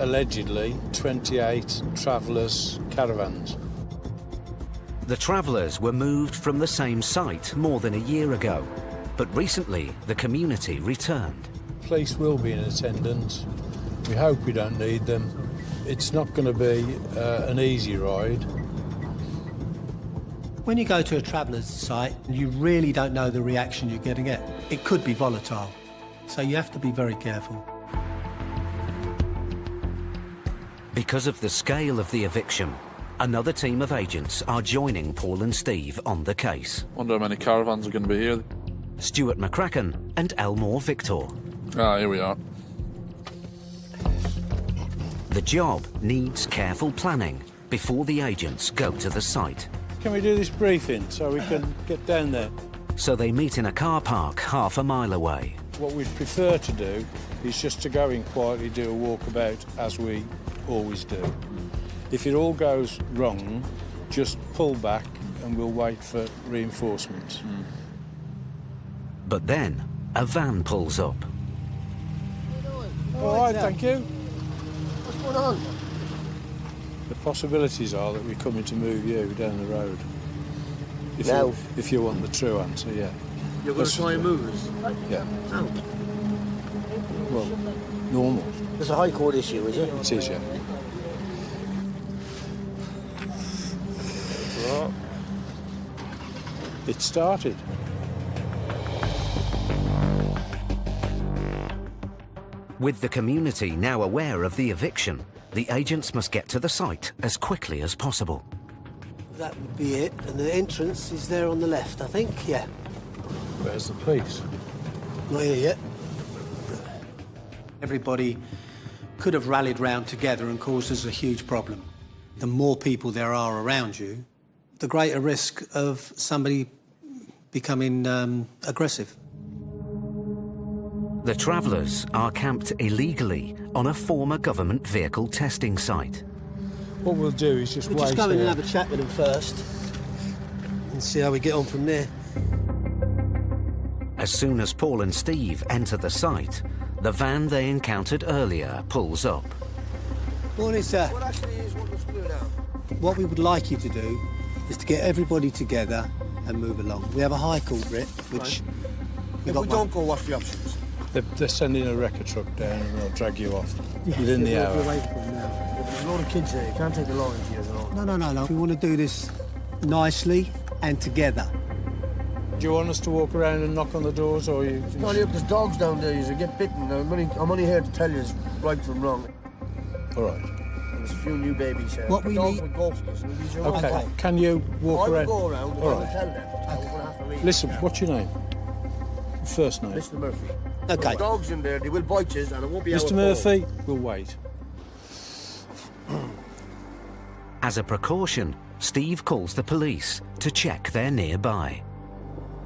Speaker 4: allegedly, 28 travellers' caravans.
Speaker 1: The travellers were moved from the same site more than a year ago, but recently the community returned.
Speaker 4: Police will be in attendance. We hope we don't need them. It's not going to be an easy ride.
Speaker 11: When you go to a traveller's site, you really don't know the reaction you're going to get. It could be volatile, so you have to be very careful.
Speaker 1: Because of the scale of the eviction, another team of agents are joining Paul and Steve on the case.
Speaker 8: Wonder how many caravans are going to be here.
Speaker 1: Stuart McCracken and Elmore Victor.
Speaker 8: Ah, here we are.
Speaker 1: The job needs careful planning before the agents go to the site.
Speaker 4: Can we do this briefing so we can get down there?
Speaker 1: So they meet in a car park half a mile away.
Speaker 4: What we'd prefer to do is just to go in quietly, do a walkabout as we always do. If it all goes wrong, just pull back and we'll wait for reinforcements.
Speaker 1: But then a van pulls up.
Speaker 4: All right, thank you.
Speaker 14: What's going on?
Speaker 4: The possibilities are that we're coming to move you down the road.
Speaker 14: No.
Speaker 4: If you want the true answer, yeah.
Speaker 14: You're going to try and move us?
Speaker 4: Yeah.
Speaker 14: No.
Speaker 4: Well, normal.
Speaker 14: There's a High Court issue, is it?
Speaker 4: It is, yeah. Right. It started.
Speaker 1: With the community now aware of the eviction, the agents must get to the site as quickly as possible.
Speaker 11: That would be it, and the entrance is there on the left, I think, yeah.
Speaker 4: Where's the police?
Speaker 11: Not here yet. Everybody could have rallied round together and caused us a huge problem. The more people there are around you, the greater risk of somebody becoming aggressive.
Speaker 1: The travellers are camped illegally on a former government vehicle testing site.
Speaker 4: What we'll do is just
Speaker 11: We'll
Speaker 4: wait
Speaker 11: just go in
Speaker 4: here.
Speaker 11: and have a chat with them first and see how we get on from there.
Speaker 1: As soon as Paul and Steve enter the site, the van they encountered earlier pulls up.
Speaker 11: Morning, sir.
Speaker 14: What actually is what we're doing now?
Speaker 11: What we would like you to do is to get everybody together and move along. We have a High Court writ, which...
Speaker 14: If we don't go, what's the options?
Speaker 4: They're sending a wrecker truck down and they'll drag you off within the hour.
Speaker 11: We're waiting for them now.
Speaker 20: a lot of kids here. You can't take the law into yours at all.
Speaker 11: No. We want to do this nicely and together.
Speaker 4: Do you want us to walk around and knock on the doors, or you?
Speaker 20: No, there's dogs down there. You get bitten. I'm only here to tell you right from wrong.
Speaker 4: All right.
Speaker 20: There's a few new babies here.
Speaker 11: What we
Speaker 20: dogs
Speaker 11: need-
Speaker 20: will go for this.
Speaker 4: Okay. Can you walk
Speaker 20: I will
Speaker 4: around?
Speaker 20: go around and
Speaker 4: All
Speaker 20: I will
Speaker 4: right.
Speaker 20: tell them. We're gonna have to leave.
Speaker 4: Listen, what's your name? First name.
Speaker 20: Mr. Murphy.
Speaker 11: Okay.
Speaker 20: There's dogs in there. They will bite you, and it won't be
Speaker 4: Mr.
Speaker 20: our
Speaker 4: Murphy, we'll wait.
Speaker 1: As a precaution, Steve calls the police to check they're nearby.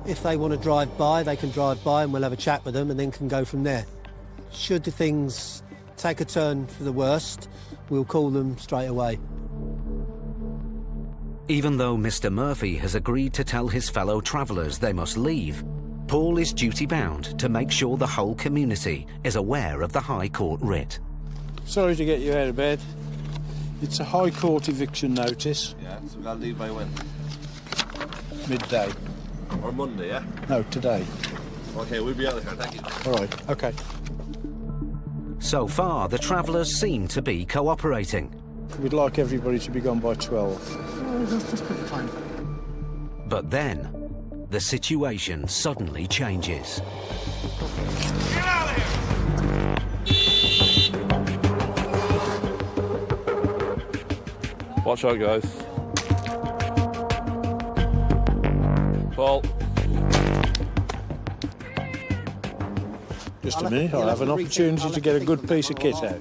Speaker 11: If they want to drive by, they can drive by and we'll have a chat with them and then can go from there. Should the things take a turn for the worst, we'll call them straight away.
Speaker 1: Even though Mr. Murphy has agreed to tell his fellow travellers they must leave, Paul is duty-bound to make sure the whole community is aware of the High Court writ.
Speaker 4: Sorry to get you out of bed. It's a High Court eviction notice.
Speaker 19: Yeah, so we gotta leave by when?
Speaker 4: Midday.
Speaker 19: Or Monday, yeah?
Speaker 4: No, today.
Speaker 19: Okay, we'll be out of here, thank you.
Speaker 4: All right, okay.
Speaker 1: So far, the travellers seem to be cooperating.
Speaker 4: We'd like everybody to be gone by 12.
Speaker 20: That's pretty fine.
Speaker 1: But then, the situation suddenly changes.
Speaker 8: Watch out, guys. Paul.
Speaker 4: Just a minute, I'll have an opportunity to get a good piece of kit out.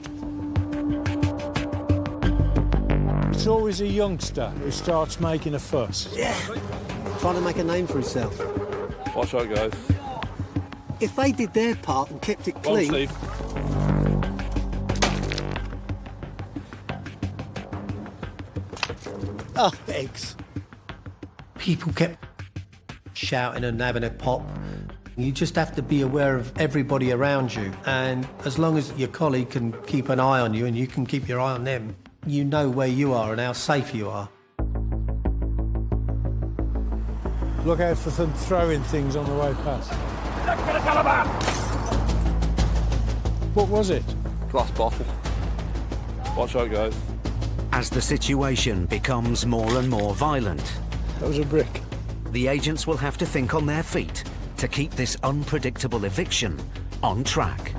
Speaker 4: It's always a youngster who starts making a fuss.
Speaker 11: Yeah. Trying to make a name for himself.
Speaker 8: Watch out, guys.
Speaker 11: If they did their part and kept it
Speaker 8: Go on,
Speaker 11: clean...
Speaker 8: Steve.
Speaker 11: Oh, eggs. People kept shouting and having a pop. You just have to be aware of everybody around you. And as long as your colleague can keep an eye on you and you can keep your eye on them, you know where you are and how safe you are.
Speaker 4: Look out for them throwing things on the way past. What was it?
Speaker 8: Glass bottle. Watch out, guys.
Speaker 1: As the situation becomes more and more violent,
Speaker 4: That was a brick.
Speaker 1: the agents will have to think on their feet to keep this unpredictable eviction on track.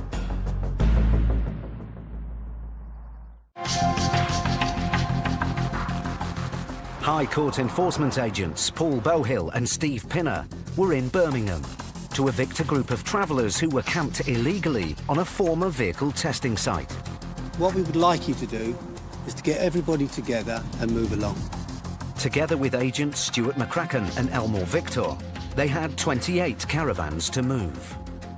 Speaker 1: High Court enforcement agents Paul Bowhill and Steve Pinner were in Birmingham to evict a group of travellers who were camped illegally on a former vehicle testing site.
Speaker 11: What we would like you to do is to get everybody together and move along.
Speaker 1: Together with agents Stuart McCracken and Elmore Victor, they had 28 caravans to move.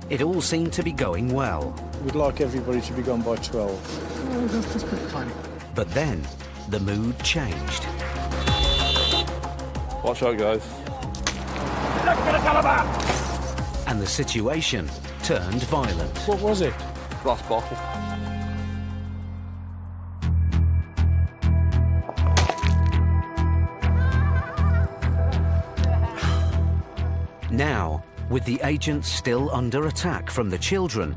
Speaker 1: It all seemed to be going well.
Speaker 4: We'd like everybody to be gone by 12.
Speaker 20: That's pretty tiny.
Speaker 1: But then, the mood changed.
Speaker 8: Watch out, guys.
Speaker 1: And the situation turned violent.
Speaker 4: What was it?
Speaker 8: Glass bottle.
Speaker 1: Now, with the agents still under attack from the children,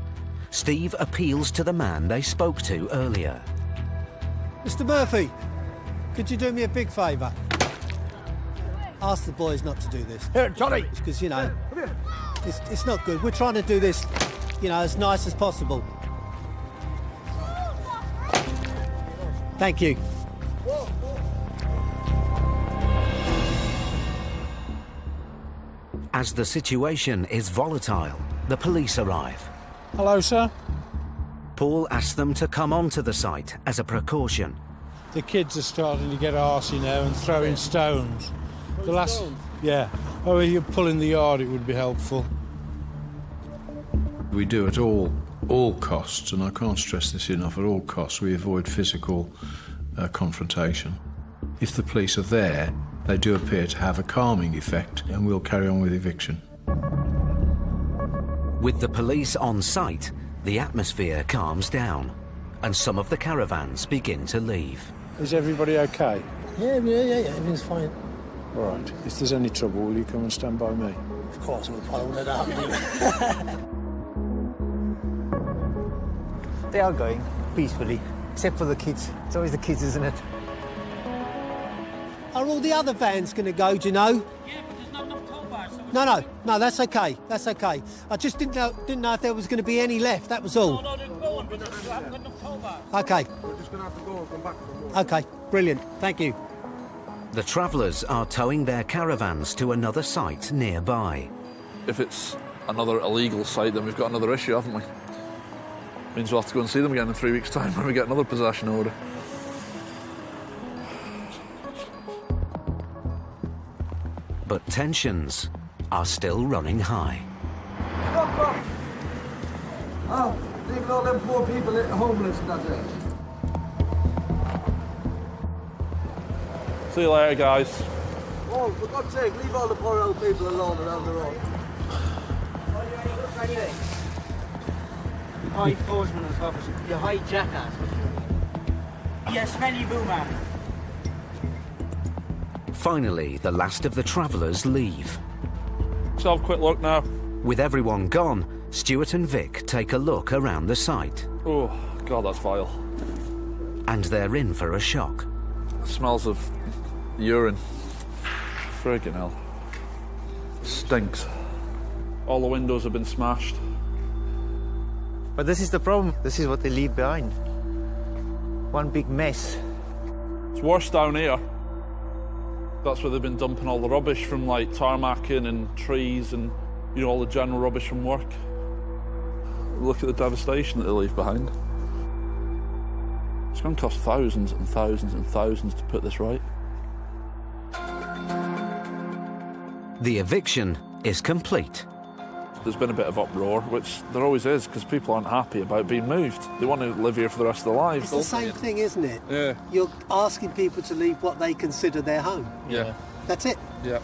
Speaker 1: Steve appeals to the man they spoke to earlier.
Speaker 11: Mr. Murphy, could you do me a big favour? Ask the boys not to do this.
Speaker 20: Here, Johnny!
Speaker 11: Because, you know, it's not good. We're trying to do this, you know, as nice as possible. Thank you.
Speaker 1: As the situation is volatile, the police arrive.
Speaker 4: Hello, sir.
Speaker 1: Paul asks them to come onto the site as a precaution.
Speaker 4: The kids are starting to get arsey now and throwing stones. The last... Yeah. Oh, if you're pulling the yard, it would be helpful. We do at all costs, and I can't stress this enough, at all costs we avoid physical confrontation. If the police are there, they do appear to have a calming effect, and we'll carry on with eviction.
Speaker 1: With the police on site, the atmosphere calms down, and some of the caravans begin to leave.
Speaker 4: Is everybody okay?
Speaker 20: Yeah, everything's fine.
Speaker 4: All right. If there's any trouble, will you come and stand by me?
Speaker 20: Of course, we'll probably let that happen.
Speaker 9: They are going peacefully. Except for the kids. It's always the kids, isn't it?
Speaker 11: Are all the other vans going to go, do you know?
Speaker 6: Yeah, but there's not enough tow bars.
Speaker 11: No, that's okay. That's okay. I just didn't know if there was going to be any left, that was all.
Speaker 6: No, they're going, but we haven't got enough tow bars.
Speaker 11: Okay.
Speaker 20: We're just going to have to go and come back.
Speaker 11: Okay, brilliant. Thank you.
Speaker 1: The travellers are towing their caravans to another site nearby.
Speaker 8: If it's another illegal site, then we've got another issue, haven't we? Means we'll have to go and see them again in 3 weeks' time when we get another possession order.
Speaker 1: But tensions are still running high.
Speaker 20: Oh, leave all them poor people homeless, that's it.
Speaker 8: See you later, guys.
Speaker 20: Oh, for God's sake, leave all the poor old people alone around the road.
Speaker 6: High enforcement officer, you high jackass. You smelly boomer.
Speaker 1: Finally, the last of the travellers leave.
Speaker 8: Let's have a quick look now.
Speaker 1: With everyone gone, Stuart and Vic take a look around the site.
Speaker 8: Oh, God, that's vile.
Speaker 1: And they're in for a shock.
Speaker 8: It smells of urine. Friggin' hell. Stinks. All the windows have been smashed.
Speaker 9: But this is the problem. This is what they leave behind. One big mess.
Speaker 8: It's worse down here. That's where they've been dumping all the rubbish from, like, tarmacking and trees and, you know, all the general rubbish from work. Look at the devastation that they leave behind. It's going to cost thousands and thousands and thousands to put this right.
Speaker 1: The eviction is complete.
Speaker 8: There's been a bit of uproar, which there always is, because people aren't happy about being moved. They want to live here for the rest of their lives.
Speaker 11: It's the same thing, isn't it?
Speaker 8: Yeah.
Speaker 11: You're asking people to leave what they consider their home.
Speaker 8: Yeah.
Speaker 11: That's it.
Speaker 8: Yeah.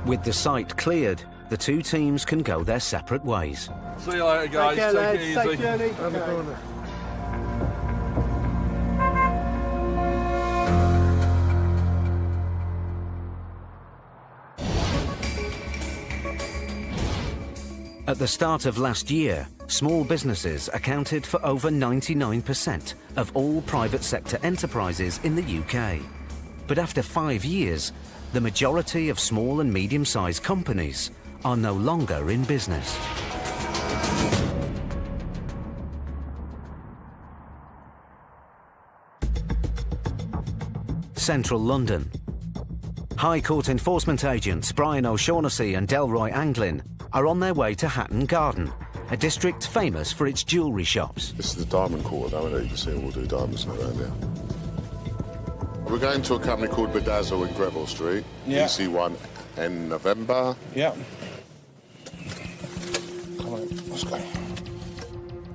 Speaker 1: With the site cleared, the two teams can go their separate ways.
Speaker 8: See you later, guys.
Speaker 11: Take care, lads.
Speaker 8: it easy.
Speaker 11: Safe journey.
Speaker 1: At the start of last year, small businesses accounted for over 99% of all private sector enterprises in the UK. But after 5 years, the majority of small and medium-sized companies are no longer in business. Central London. High Court enforcement agents Brian O'Shaughnessy and Delroy Anglin are on their way to Hatton Garden, a district famous for its jewellery shops.
Speaker 21: This is the diamond quarter now, you can see all the diamonds around here. We're going to a company called Bedazzle in Greville Street, EC1, in November.
Speaker 10: Yeah. Come on, let's go.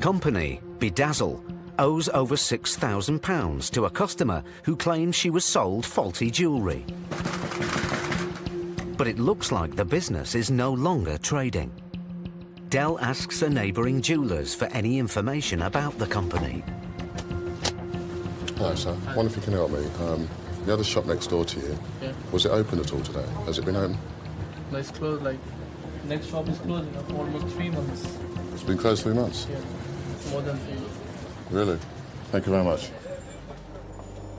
Speaker 1: Company Bedazzle owes over £6,000 to a customer who claims she was sold faulty jewellery. But it looks like the business is no longer trading. Dell asks a neighbouring jewellers for any information about the company.
Speaker 21: Hi, sir. I wonder if you can help me. The other shop next door to you, was it open at all today? Has it been open?
Speaker 22: No, it's closed, like, next shop is closed for almost 3 months.
Speaker 21: It's been closed 3 months?
Speaker 22: Yeah, more than 3 months.
Speaker 21: Really? Thank you very much.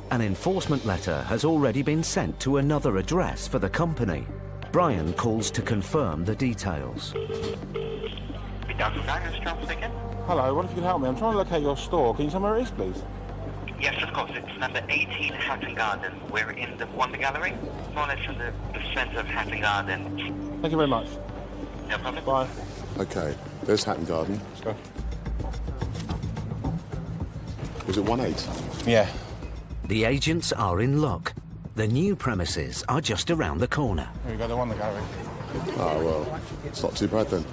Speaker 1: An enforcement letter has already been sent to another address for the company. Brian calls to confirm the details.
Speaker 10: Hello, what if you can help me? I'm trying to locate your store. Can you tell me where it is, please?
Speaker 23: Yes, of course. It's number 18 Hatton Garden. We're in the Wonder Gallery, more or less in the centre of Hatton Garden.
Speaker 10: Thank you very much.
Speaker 23: No problem.
Speaker 10: Bye.
Speaker 21: OK, there's Hatton Garden.
Speaker 10: Let's go.
Speaker 21: Was it 1-8?
Speaker 10: Yeah.
Speaker 1: The agents are in luck. The new premises are just around the corner.
Speaker 10: Here we go, the Wonder Gallery.
Speaker 21: Oh, well, it's not too bad then.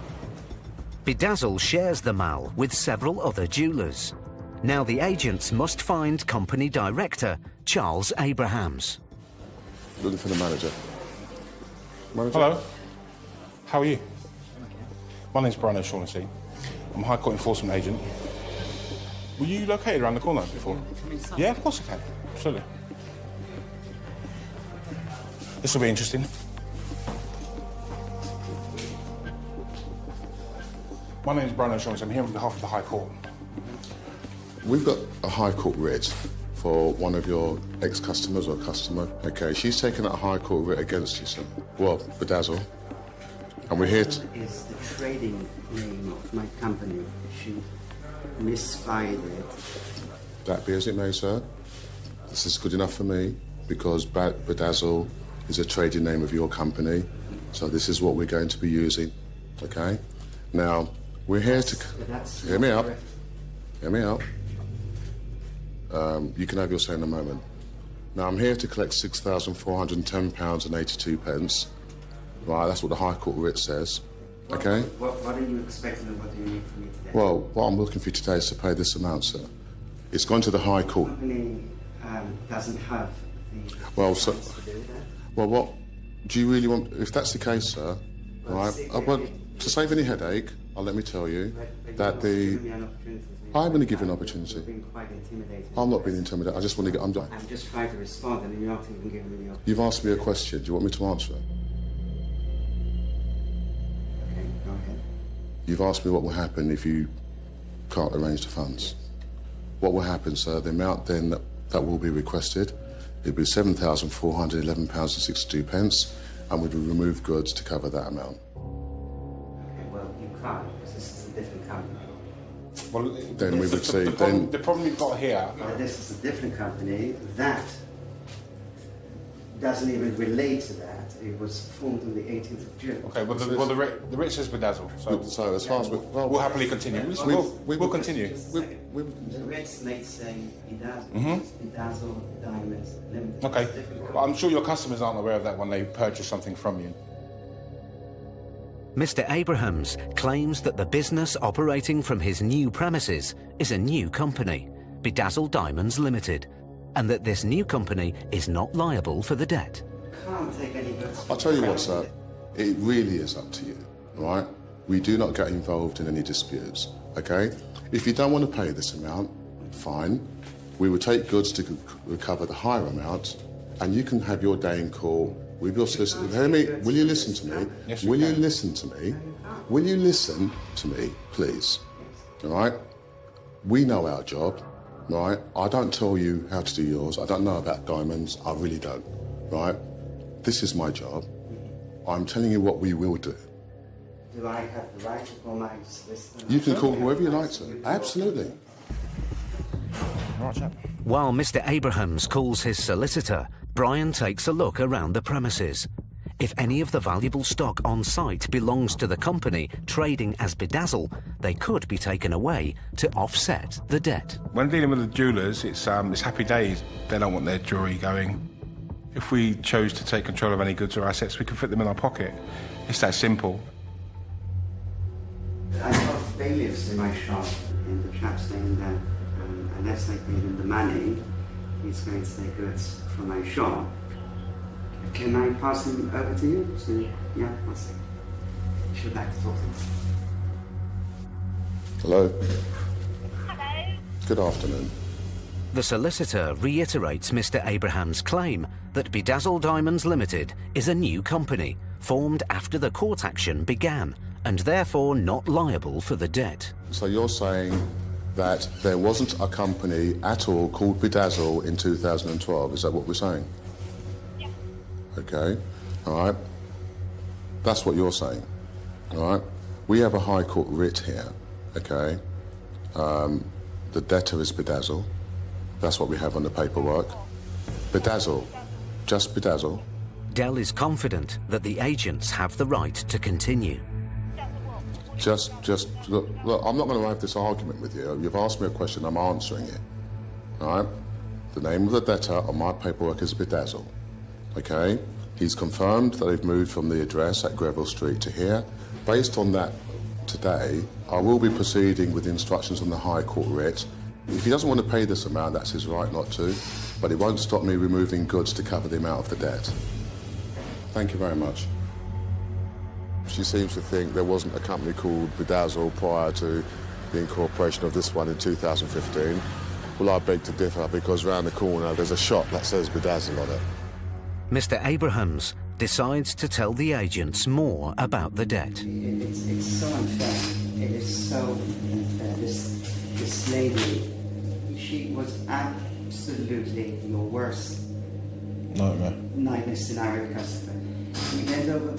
Speaker 1: Bedazzle shares the mall with several other jewellers. Now the agents must find company director Charles Abrahams.
Speaker 21: Looking for the manager.
Speaker 10: Hello. How are you? My name's Brian O'Shaughnessy. I'm a High Court enforcement agent. Were you located around the corner before? Yeah, of course I can. Absolutely. This will be interesting. My name's Brian O'Shaughnessy. I'm here on behalf of the High Court.
Speaker 21: we've got a High Court writ for one of your ex-customers or customer. Okay, she's taken a High Court writ against you, sir. Well, Bedazzle. And we're here to...
Speaker 2: Is the trading name of my company. She misfired it.
Speaker 21: That be as it may, sir. This is good enough for me because Bedazzle is a trading name of your company. So this is what we're going to be using, okay? Now, we're here to... Hear me out. Hear me out. You can have your say in a moment. Now, I'm here to collect £6,410.82. Right, that's what the High Court writ says, okay?
Speaker 2: What are you expecting and what do you need from me today?
Speaker 21: Well, what I'm looking for you today is to pay this amount, sir. It's gone to the High Court.
Speaker 2: The company doesn't have the...
Speaker 21: Well, sir... Well, what... Do you really want... If that's the case, sir, right, well, to save any headache, let me tell you that the... I'm going to give you an opportunity. I'm not being intimidated. I just want to get... I'm
Speaker 2: just trying to respond and you're not even giving me the opportunity.
Speaker 21: You've asked me a question. Do you want me to answer it?
Speaker 2: Okay, go ahead.
Speaker 21: You've asked me what will happen if you can't arrange the funds. What will happen, sir, the amount then that will be requested, it'll be £7,411.62, and we will remove goods to cover that amount.
Speaker 2: Okay, well, you can't, because this is a different company.
Speaker 21: Well, then we would say... The
Speaker 10: problem you've got here...
Speaker 2: This is a different company. That doesn't even relate to that. It was formed on the 18th of June.
Speaker 10: Okay, well, the writ says Bedazzle.
Speaker 21: So as far as
Speaker 10: we'll happily continue. We'll continue.
Speaker 2: The writ may say Bedazzle. Bedazzle Diamonds Limited.
Speaker 10: Okay, well, I'm sure your customers aren't aware of that when they purchase something from you.
Speaker 1: Mr. Abrahams claims that the business operating from his new premises is a new company, Bedazzle Diamonds Limited, and that this new company is not liable for the debt.
Speaker 2: Can't take any goods.
Speaker 21: I'll tell you what, sir, it really is up to you, all right? We do not get involved in any disputes, okay? If you don't want to pay this amount, fine. We will take goods to recover the higher amount, and you can have your day in court with your solicitor. Hear me? Will you listen to me?
Speaker 10: Yes,
Speaker 21: will you listen to me? Will you listen to me, please? All right? We know our job, right? I don't tell you how to do yours. I don't know about diamonds. I really don't, right? This is my job. I'm telling you what we will do.
Speaker 2: Do I have the right to call my solicitor?
Speaker 21: You can call whoever you like, sir. Absolutely.
Speaker 1: While Mr. Abrahams calls his solicitor, Brian takes a look around the premises. If any of the valuable stock on site belongs to the company trading as Bedazzle, they could be taken away to offset the debt.
Speaker 10: When dealing with the jewellers, it's happy days. They don't want their jewellery going. If we chose to take control of any goods or assets, we can fit them in our pocket. It's that simple.
Speaker 2: I got bailiffs in my shop, and the chap saying that unless I pay him the money, he's going to take goods from my shop. Can I pass him over to you? So, yeah, one second. She would like to talk to him.
Speaker 21: Hello? Hello? Good afternoon.
Speaker 1: The solicitor reiterates Mr. Abrahams' claim that Bedazzle Diamonds Limited is a new company formed after the court action began and therefore not liable for the debt.
Speaker 21: So you're saying that there wasn't a company at all called Bedazzle in 2012, is that what we're saying? Yeah. Okay, all right. That's what you're saying, all right? We have a High Court writ here, okay? The debtor is Bedazzle. That's what we have on the paperwork. Bedazzle. Just Bedazzle.
Speaker 1: Dell is confident that the agents have the right to continue.
Speaker 21: Look, I'm not going to have this argument with you. You've asked me a question, I'm answering it. All right? The name of the debtor on my paperwork is Bedazzle. Okay? He's confirmed that they've moved from the address at Greville Street to here. Based on that, today, I will be proceeding with instructions on the High Court writ. If he doesn't want to pay this amount, that's his right not to, but it won't stop me removing goods to cover the amount of the debt. Thank you very much. She seems to think there wasn't a company called Bedazzle prior to the incorporation of this one in 2015. Well, I beg to differ, because round the corner there's a shop that says Bedazzle on it.
Speaker 1: Mr. Abrahams decides to tell the agents more about the debt.
Speaker 2: It's so unfair. It is so unfair. This lady she was absolutely your worst
Speaker 5: Nightmare
Speaker 2: scenario customer. We bent over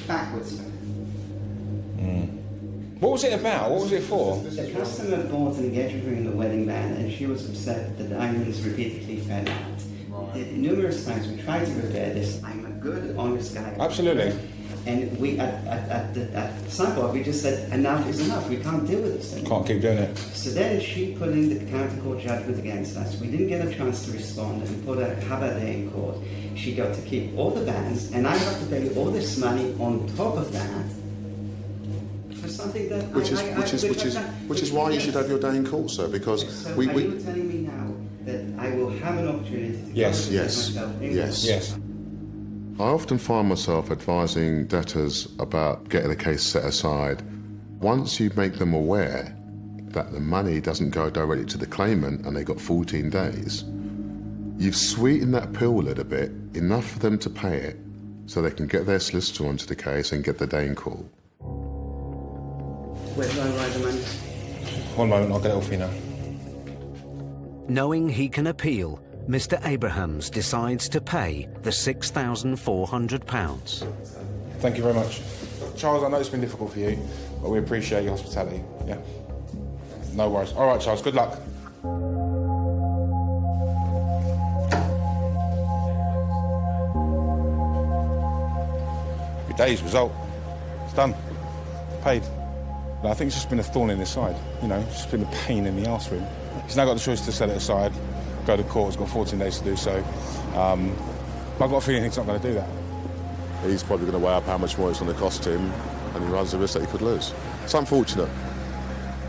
Speaker 2: backwards for her.
Speaker 5: What was it about? What was it for?
Speaker 2: The customer bought an engagement ring in the wedding band, and she was upset that the diamonds repeatedly fell out. Numerous times we tried to repair this. I'm a good, honest guy.
Speaker 5: Absolutely.
Speaker 2: And we, at the sideboard, we just said, enough is enough. We can't deal with this anymore.
Speaker 5: Can't keep doing it.
Speaker 2: So then she put in the counter court judgment against us. We didn't get a chance to respond, and we put a habit there in court. She got to keep all the bands, and I got to pay all this money on top of that for something that
Speaker 21: Which is why you should have your day in court, sir, because
Speaker 2: so are you telling me now that I will have an opportunity to go and defend myself in court?
Speaker 21: Yes. I often find myself advising debtors about getting a case set aside. Once you make them aware that the money doesn't go directly to the claimant and they've got 14 days, you've sweetened that pill a little bit, enough for them to pay it, so they can get their solicitor onto the case and get the day in court.
Speaker 2: Where do I write the money?
Speaker 5: One moment, I'll get it all for you now.
Speaker 1: Knowing he can appeal, Mr. Abrahams decides to pay the £6,400.
Speaker 5: Thank you very much. Charles, I know it's been difficult for you, but we appreciate your hospitality, yeah? No worries. All right, Charles, good luck. Your day's result. It's done. Paid. But I think it's just been a thorn in his side, you know, it's just been a pain in the arse for him. He's now got the choice to set it aside, go to court, he's got 14 days to do so. But I've got a feeling he's not going to do that.
Speaker 21: He's probably going to weigh up how much more it's going to cost him, and he runs the risk that he could lose. It's unfortunate.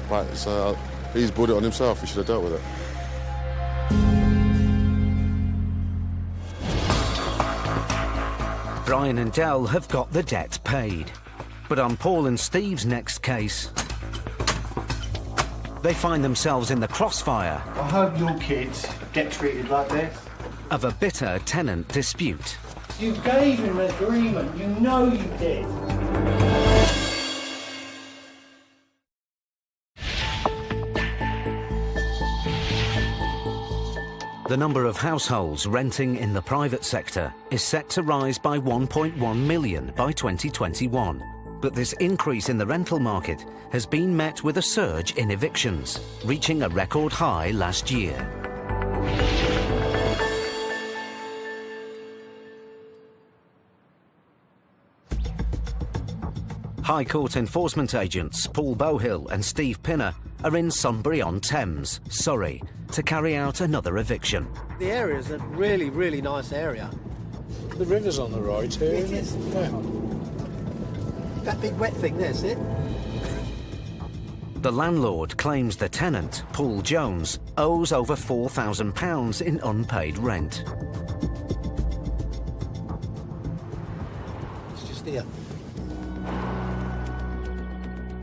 Speaker 21: Right, so he's brought it on himself, he should have dealt with it.
Speaker 1: Brian and Dell have got the debt paid. But on Paul and Steve's next case, they find themselves in the crossfire
Speaker 9: I hope your kids get treated like this.
Speaker 1: of a bitter tenant dispute.
Speaker 9: You gave him an agreement, you know you did.
Speaker 1: The number of households renting in the private sector is set to rise by 1.1 million by 2021. But this increase in the rental market has been met with a surge in evictions, reaching a record high last year. High Court enforcement agents Paul Bowhill and Steve Pinner are in Sunbury-on-Thames, Surrey, to carry out another eviction.
Speaker 11: The area's a really, really nice area.
Speaker 4: The river's on the right here,
Speaker 11: It is.
Speaker 4: Yeah.
Speaker 11: That big wet thing there, see it?
Speaker 1: The landlord claims the tenant, Paul Jones, owes over £4,000 in unpaid rent.
Speaker 11: It's just here.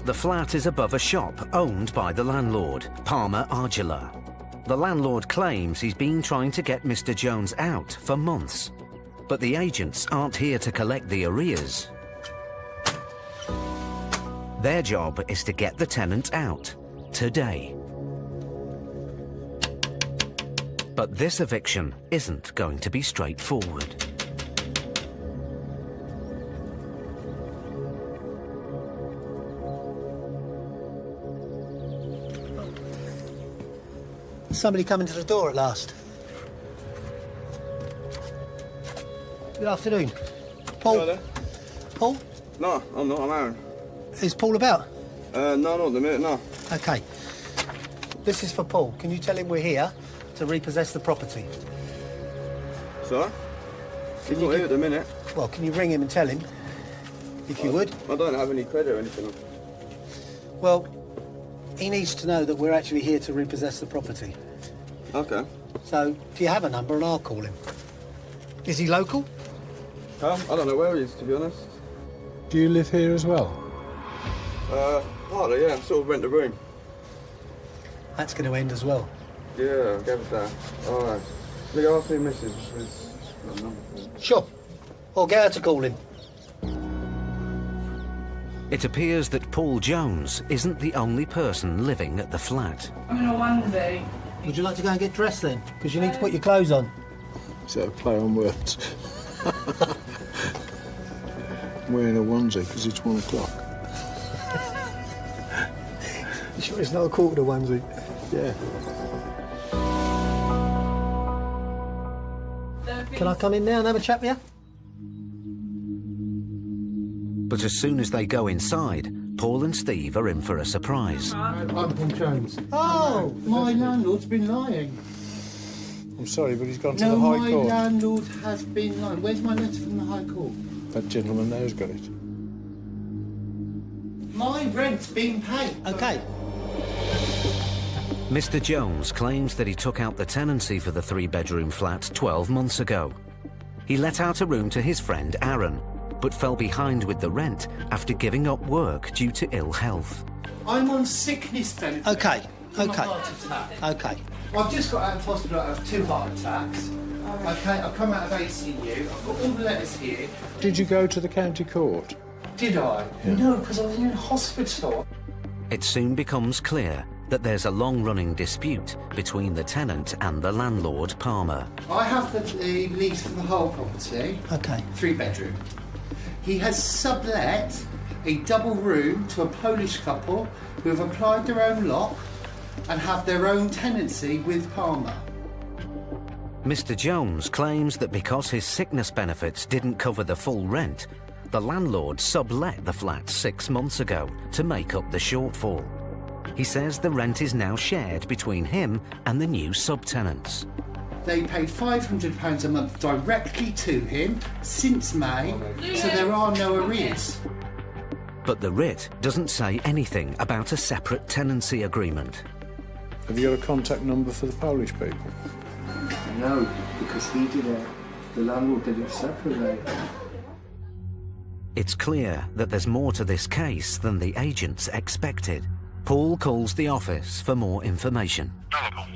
Speaker 1: The flat is above a shop owned by the landlord, Palmer Argila. The landlord claims he's been trying to get Mr. Jones out for months, but the agents aren't here to collect the arrears. Their job is to get the tenant out, today. But this eviction isn't going to be straightforward.
Speaker 11: Somebody coming to the door at last. Good afternoon. Paul?
Speaker 19: Hello there.
Speaker 11: Paul?
Speaker 19: No, I'm not, I'm Aaron.
Speaker 11: Is Paul about?
Speaker 19: No, not at the minute, no.
Speaker 11: OK. This is for Paul. Can you tell him we're here to repossess the property?
Speaker 19: Sorry? He's not here at the minute.
Speaker 11: Well, can you ring him and tell him, if you would?
Speaker 19: I don't have any credit or anything.
Speaker 11: Well, he needs to know that we're actually here to repossess the property.
Speaker 19: Okay.
Speaker 11: So, do you have a number and I'll call him? Is he local?
Speaker 19: I don't know where he is, to be honest.
Speaker 4: Do you live here as well?
Speaker 19: Partly, yeah. Sort of rent a room.
Speaker 11: That's going to end as well.
Speaker 19: Yeah, I'll give it that. All right. Look, I'll see Mrs.
Speaker 11: Sure. Or get her to call him.
Speaker 1: It appears that Paul Jones isn't the only person living at the flat.
Speaker 3: I mean, on one day,
Speaker 11: Would you like to go and get dressed then? Because you need to put your clothes on.
Speaker 4: Is that a play on words? I'm wearing a onesie because it's 1 o'clock.
Speaker 11: You sure it's not a quarter onesie?
Speaker 4: Yeah.
Speaker 11: Can I come in now and have a chat with you?
Speaker 1: But as soon as they go inside, Paul and Steve are in for a surprise.
Speaker 9: I'm Paul Jones. Oh, my landlord's been lying.
Speaker 4: I'm sorry, but he's gone to the High Court.
Speaker 9: No, my landlord has been lying. Where's my letter from the High Court?
Speaker 4: That gentleman there's got it.
Speaker 9: My rent's been paid.
Speaker 11: OK.
Speaker 1: Mr. Jones claims that he took out the tenancy for the 3-bedroom flat 12 months ago. He let out a room to his friend Aaron, but fell behind with the rent after giving up work due to ill health.
Speaker 9: I'm on sickness benefit.
Speaker 11: OK.
Speaker 9: from a
Speaker 11: OK.
Speaker 9: heart attack.
Speaker 11: OK.
Speaker 9: I've just got out of hospital out of 2 heart attacks. OK, I've come out of ACU. I've got all the letters here.
Speaker 4: Did you go to the county court?
Speaker 9: Did I?
Speaker 4: Yeah.
Speaker 9: No, because I was in hospital.
Speaker 1: It soon becomes clear that there's a long-running dispute between the tenant and the landlord, Palmer.
Speaker 9: I have the lease for the whole property.
Speaker 11: OK.
Speaker 9: 3-bedroom. He has sublet a double room to a Polish couple who have applied their own lock and have their own tenancy with Palmer.
Speaker 1: Mr. Jones claims that because his sickness benefits didn't cover the full rent, the landlord sublet the flat 6 months ago to make up the shortfall. He says the rent is now shared between him and the new subtenants.
Speaker 9: They paid £500 a month directly to him since May, so there are no arrears.
Speaker 1: But the writ doesn't say anything about a separate tenancy agreement.
Speaker 4: Have you got a contact number for the Polish people?
Speaker 9: No, because he did it. The landlord did it separately.
Speaker 1: It's clear that there's more to this case than the agents expected. Paul calls the office for more information.
Speaker 13: Hello, Paul.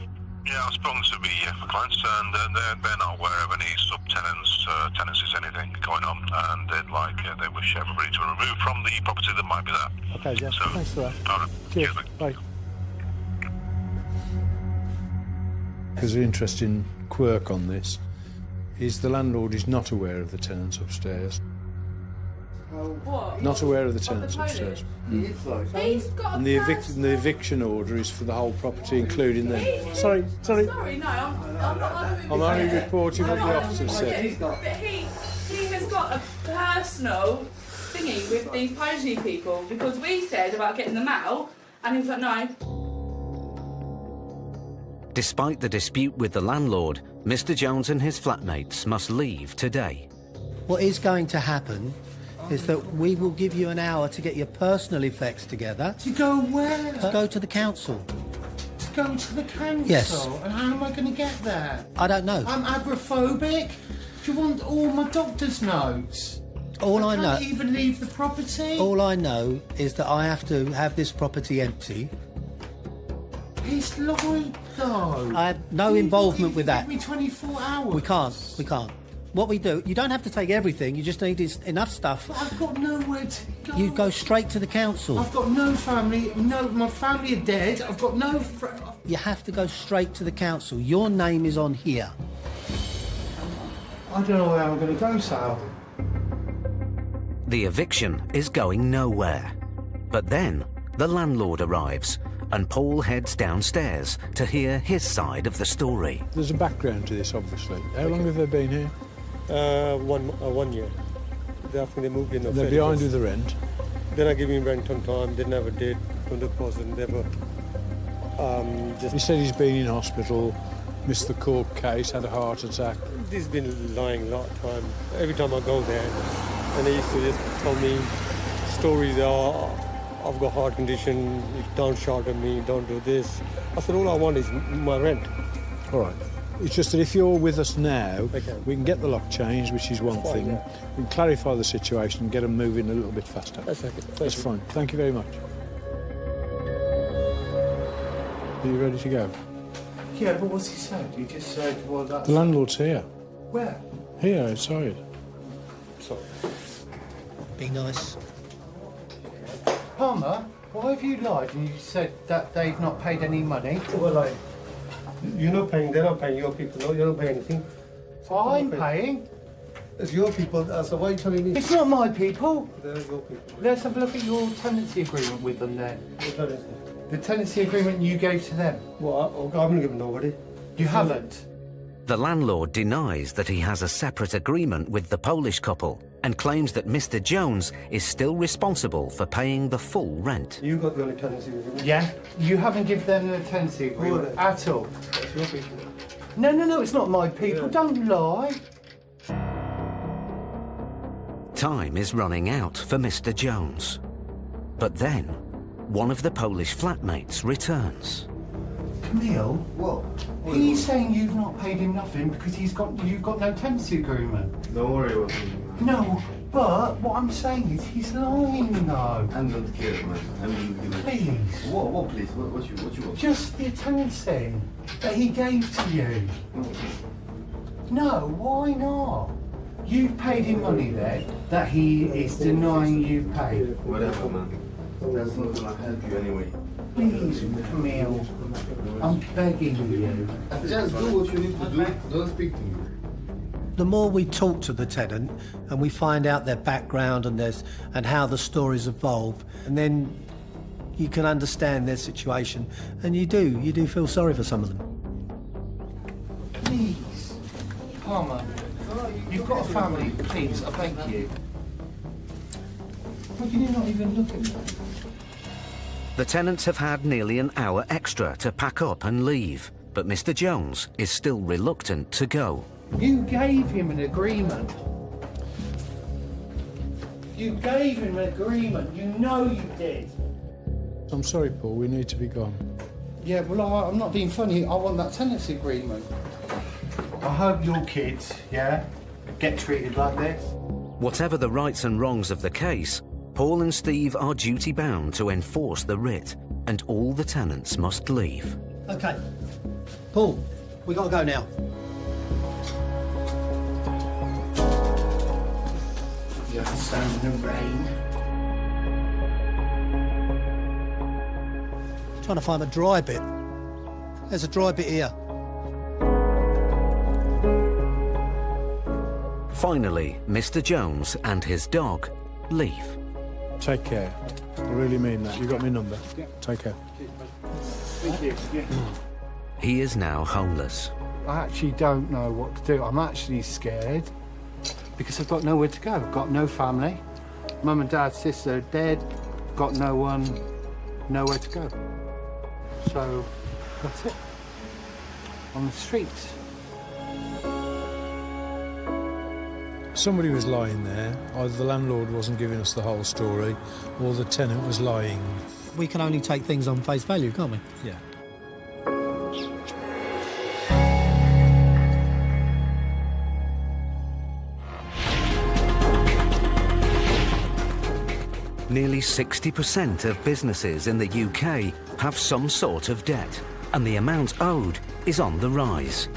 Speaker 13: Yeah, I've spoken to the clients, and they're not aware of any subtenants, tenancies, anything going on, and they'd like they wish everybody to remove from the property that might be there.
Speaker 4: Okay, Jeff.
Speaker 13: So,
Speaker 4: Thanks for that.
Speaker 13: All right.
Speaker 4: Cheers. Bye. There's an interesting quirk on this. Is the landlord is not aware of the tenants upstairs.
Speaker 3: What?
Speaker 4: Not aware of the tenants upstairs.
Speaker 3: He's got
Speaker 4: And the eviction order is for the whole property, including them. Sorry.
Speaker 3: Sorry, no, I'm not.
Speaker 4: I'm only reporting what the officer said.
Speaker 3: But he has got a personal thingy with these Polish people because we said about getting them out, and he was like, no.
Speaker 1: Despite the dispute with the landlord, Mr. Jones and his flatmates must leave today.
Speaker 11: What is going to happen is that we will give you an hour to get your personal effects together.
Speaker 9: To go where?
Speaker 11: To go to the council.
Speaker 9: To go to the council?
Speaker 11: Yes.
Speaker 9: And how am I going to get there?
Speaker 11: I don't know.
Speaker 9: I'm agoraphobic. Do you want all my doctor's notes?
Speaker 11: All I know.
Speaker 9: Can't even leave the property.
Speaker 11: All I know is that I have to have this property empty.
Speaker 9: It's lied, though.
Speaker 11: I have no involvement with that.
Speaker 9: Give me 24 hours.
Speaker 11: We can't. What we do, you don't have to take everything, you just need enough stuff.
Speaker 9: But I've got nowhere to go.
Speaker 11: You go straight to the council.
Speaker 9: I've got no family, my family are dead, I've got no
Speaker 11: You have to go straight to the council. Your name is on here.
Speaker 9: I don't know where I'm going to go, Sal.
Speaker 1: The eviction is going nowhere. But then, the landlord arrives, and Paul heads downstairs to hear his side of the story.
Speaker 4: There's a background to this, obviously. How long have they been here?
Speaker 15: 1 year. I think they moved in.
Speaker 4: They're behind with the rent.
Speaker 15: They're not giving rent on time. They never did. 100%. Never.
Speaker 4: He said he's been in hospital, missed the court case, had a heart attack.
Speaker 15: He's been lying a lot of time. Every time I go there, and they used to just tell me stories. I've got heart condition. Don't shout at me. Don't do this. I said all I want is my rent.
Speaker 4: All right. It's just that if you're with us now,
Speaker 15: Okay.
Speaker 4: we can get the lock changed, which is one
Speaker 15: Fine,
Speaker 4: thing.
Speaker 15: yeah.
Speaker 4: We can clarify the situation and get them moving a little bit faster.
Speaker 15: That's okay.
Speaker 4: That's fine. Thank you very much. Are you ready to go?
Speaker 9: Yeah, but what's he said? He just said, well, that's...
Speaker 4: The landlord's here.
Speaker 9: Where?
Speaker 4: Here, outside.
Speaker 9: Sorry.
Speaker 11: Be nice.
Speaker 9: Palmer, why have you lied and you said that they've not paid any money?
Speaker 15: Well,
Speaker 16: You're not paying, they're not paying your people, no, you're not paying anything.
Speaker 9: I'm paying.
Speaker 16: It's your people, so why are you telling me?
Speaker 9: It's not my people.
Speaker 16: They're your people.
Speaker 9: Let's have a look at your tenancy agreement with them then.
Speaker 16: What tenancy?
Speaker 9: The tenancy agreement you gave to them.
Speaker 16: What? I haven't given nobody.
Speaker 9: You haven't?
Speaker 1: The landlord denies that he has a separate agreement with the Polish couple and claims that Mr. Jones is still responsible for paying the full rent.
Speaker 16: You got the only tenancy agreement.
Speaker 9: Yeah? You haven't given them the tenancy agreement at all.
Speaker 16: It's your people.
Speaker 9: No, it's not my people.
Speaker 16: Yeah.
Speaker 9: Don't lie.
Speaker 1: Time is running out for Mr. Jones. But then, one of the Polish flatmates returns.
Speaker 9: Camille?
Speaker 16: What?
Speaker 9: He's saying you've not paid him nothing because you've got no tenancy agreement.
Speaker 16: Don't worry about him.
Speaker 9: No, but what I'm saying is he's lying though.
Speaker 16: I don't care, man.
Speaker 9: Please.
Speaker 16: What please? What you want?
Speaker 9: Just the tenancy that he gave to you. No, why not? You've paid him money there that he is denying you've paid.
Speaker 16: Whatever, man. That's not gonna help you anyway.
Speaker 9: Please, Camille. I'm begging you.
Speaker 16: Just do what you need to do. Don't speak to me.
Speaker 11: The more we talk to the tenant and we find out their background and how the stories evolve, and then you can understand their situation, and you do feel sorry for some of them.
Speaker 9: Please. Palmer, you've got a family. Please, I beg you. Why can you not even look at me?
Speaker 1: The tenants have had nearly an hour extra to pack up and leave, but Mr. Jones is still reluctant to go.
Speaker 9: You gave him an agreement. You gave him an agreement. You know you did.
Speaker 4: I'm sorry, Paul, we need to be gone.
Speaker 9: Yeah, well, I'm not being funny. I want that tenancy agreement. I hope your kids, yeah, get treated like this.
Speaker 1: Whatever the rights and wrongs of the case, Paul and Steve are duty-bound to enforce the writ, and all the tenants must leave.
Speaker 11: OK. Paul, we got to go now.
Speaker 9: You have to stand in the rain.
Speaker 11: Trying to find a dry bit. There's a dry bit here.
Speaker 1: Finally, Mr. Jones and his dog leave.
Speaker 4: Take care. I really mean that. You got my number. Yeah. Take care.
Speaker 9: Thank you. Yeah.
Speaker 1: He is now homeless.
Speaker 9: I actually don't know what to do. I'm actually scared because I've got nowhere to go. I've got no family. Mum and Dad, sister are dead. Got no one, nowhere to go. So that's it. On the streets.
Speaker 4: Somebody was lying there. Either the landlord wasn't giving us the whole story, or the tenant was lying.
Speaker 11: We can only take things on face value, can't we?
Speaker 4: Yeah.
Speaker 1: Nearly 60% of businesses in the UK have some sort of debt, and the amount owed is on the rise.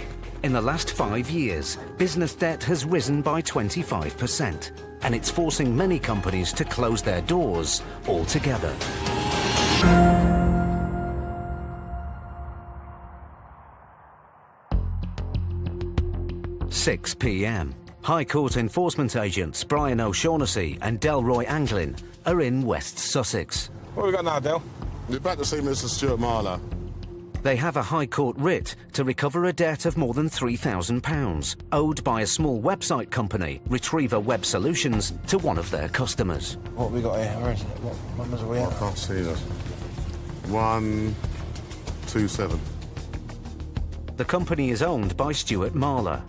Speaker 1: In the last 5 years, business debt has risen by 25%, and it's forcing many companies to close their doors altogether. (6 p.m). High Court enforcement agents Brian O'Shaughnessy and Delroy Anglin are in West Sussex.
Speaker 5: What have we got now, Del?
Speaker 21: You're back to see Mr. Stuart Marler.
Speaker 1: They have a High Court writ to recover a debt of more than £3,000 owed by a small website company, Retriever Web Solutions, to one of their customers.
Speaker 20: What have we got here? Where is it? What numbers are we at?
Speaker 21: I can't see that. 127.
Speaker 1: The company is owned by Stuart Marler.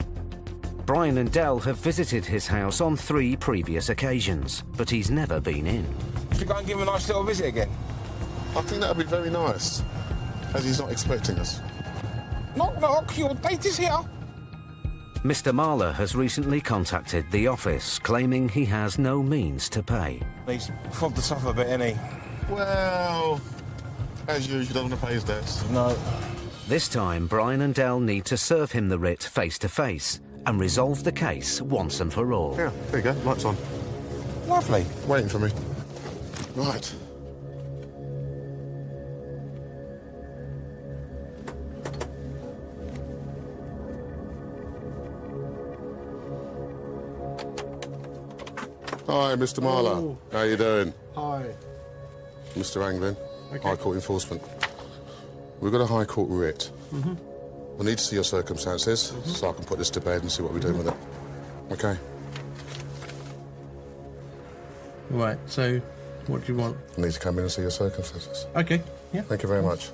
Speaker 1: Brian and Del have visited his house on 3 previous occasions, but he's never been in.
Speaker 5: Should we go and give him a nice little visit again?
Speaker 21: I think that would be very nice, as he's not expecting us.
Speaker 5: Knock, knock, your date is here.
Speaker 1: Mr. Marler has recently contacted the office, claiming he has no means to pay.
Speaker 5: He's fobbed us off a bit, ain't he?
Speaker 21: Well, as usual, he doesn't want to pay his debts.
Speaker 5: No.
Speaker 1: This time, Brian and Del need to serve him the writ face-to-face and resolve the case once and for all.
Speaker 21: Yeah, there you go, lights on.
Speaker 5: Lovely.
Speaker 21: Waiting for me. Right. Hi, Mr. Marler.
Speaker 20: Oh.
Speaker 21: How you doing?
Speaker 20: Hi.
Speaker 21: Mr. Anglin,
Speaker 20: Okay.
Speaker 21: High Court Enforcement. We've got a High Court writ.
Speaker 20: Mm-hmm.
Speaker 21: We need to see your circumstances so I can put this to bed and see what we're doing with it. Okay?
Speaker 20: Right, so what do you want?
Speaker 21: I need to come in and see your circumstances.
Speaker 20: Okay, yeah.
Speaker 21: Thank you very much.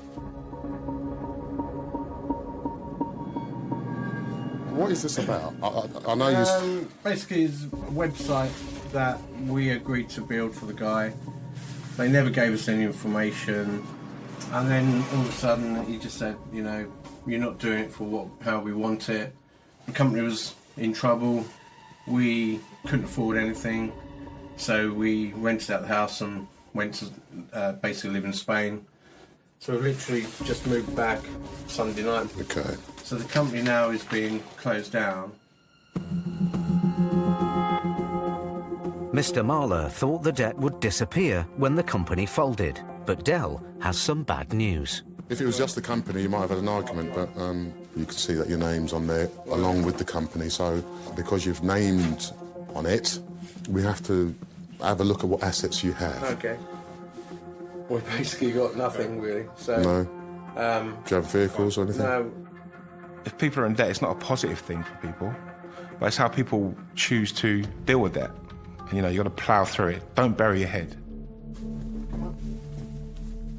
Speaker 21: What is this about? I know you...
Speaker 20: Basically, it's a website that we agreed to build for the guy. They never gave us any information. And then all of a sudden, he just said, you know, you're not doing it for how we want it. The company was in trouble. We couldn't afford anything. So we rented out the house and went to basically live in Spain. So we literally just moved back Sunday night.
Speaker 21: Okay.
Speaker 20: So the company now is being closed down.
Speaker 1: Mr. Marler thought the debt would disappear when the company folded, but Dell has some bad news.
Speaker 21: If it was just the company, you might have had an argument, but you can see that your name's on there along with the company. So because you've named on it, we have to have a look at what assets you have.
Speaker 20: Okay. We've basically got nothing really. So.
Speaker 21: No. Do you have vehicles or anything?
Speaker 20: No.
Speaker 5: If people are in debt, it's not a positive thing for people, but it's how people choose to deal with debt. And, you know, you've got to plough through it. Don't bury your head.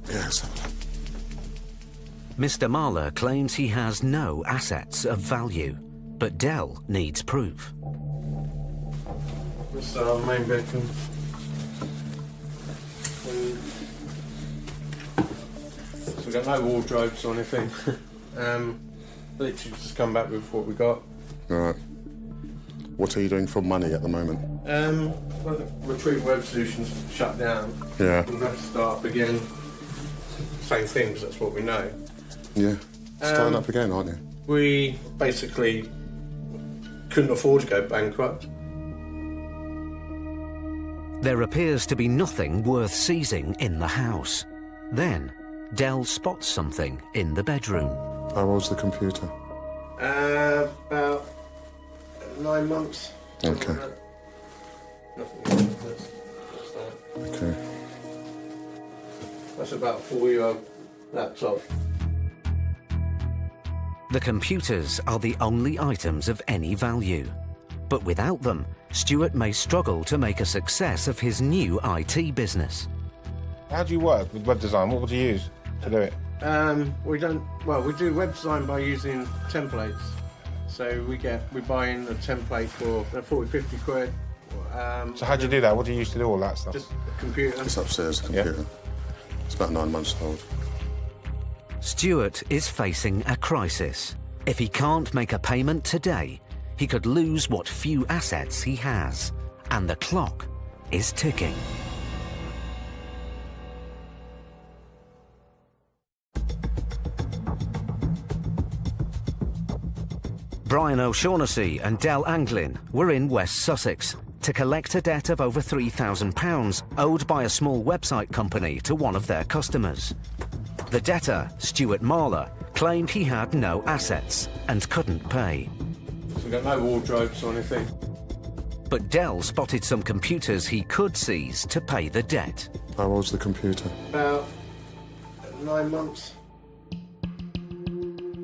Speaker 21: Yes.
Speaker 1: Mr. Marler claims he has no assets of value, but Dell needs proof.
Speaker 20: This is our main bedroom. So we've got no wardrobes or anything. Literally just come back with what we got.
Speaker 21: All right. What are you doing for money at the moment?
Speaker 20: Well, the Retrieve Web Solutions shut down.
Speaker 21: Yeah.
Speaker 20: We'll have to start up again. Same thing, 'cause that's what we know.
Speaker 21: Yeah. Starting up again, aren't you?
Speaker 20: We basically couldn't afford to go bankrupt.
Speaker 1: There appears to be nothing worth seizing in the house. Then, Dell spots something in the bedroom.
Speaker 21: How old's the computer?
Speaker 20: About 9 months.
Speaker 21: Okay.
Speaker 20: Nothing. That's that.
Speaker 21: Okay.
Speaker 20: That's about a 4-year-old laptop.
Speaker 1: The computers are the only items of any value. But without them, Stuart may struggle to make a success of his new IT business.
Speaker 5: How do you work with web design? What would you use to do it?
Speaker 20: We do web design by using templates. So we buy in a template for 40-50 quid.
Speaker 5: So how do you do that? What do you use to do all that stuff?
Speaker 20: Just a computer.
Speaker 21: It's upstairs, computer. Yeah. It's about 9 months old.
Speaker 1: Stuart is facing a crisis. If he can't make a payment today, he could lose what few assets he has. And the clock is ticking. Brian O'Shaughnessy and Dell Anglin were in West Sussex to collect a debt of over £3,000 owed by a small website company to one of their customers. The debtor, Stuart Marler, claimed he had no assets and couldn't pay.
Speaker 20: So we've got no wardrobes or anything.
Speaker 1: But Dell spotted some computers he could seize to pay the debt.
Speaker 21: How old's the computer?
Speaker 20: About 9 months.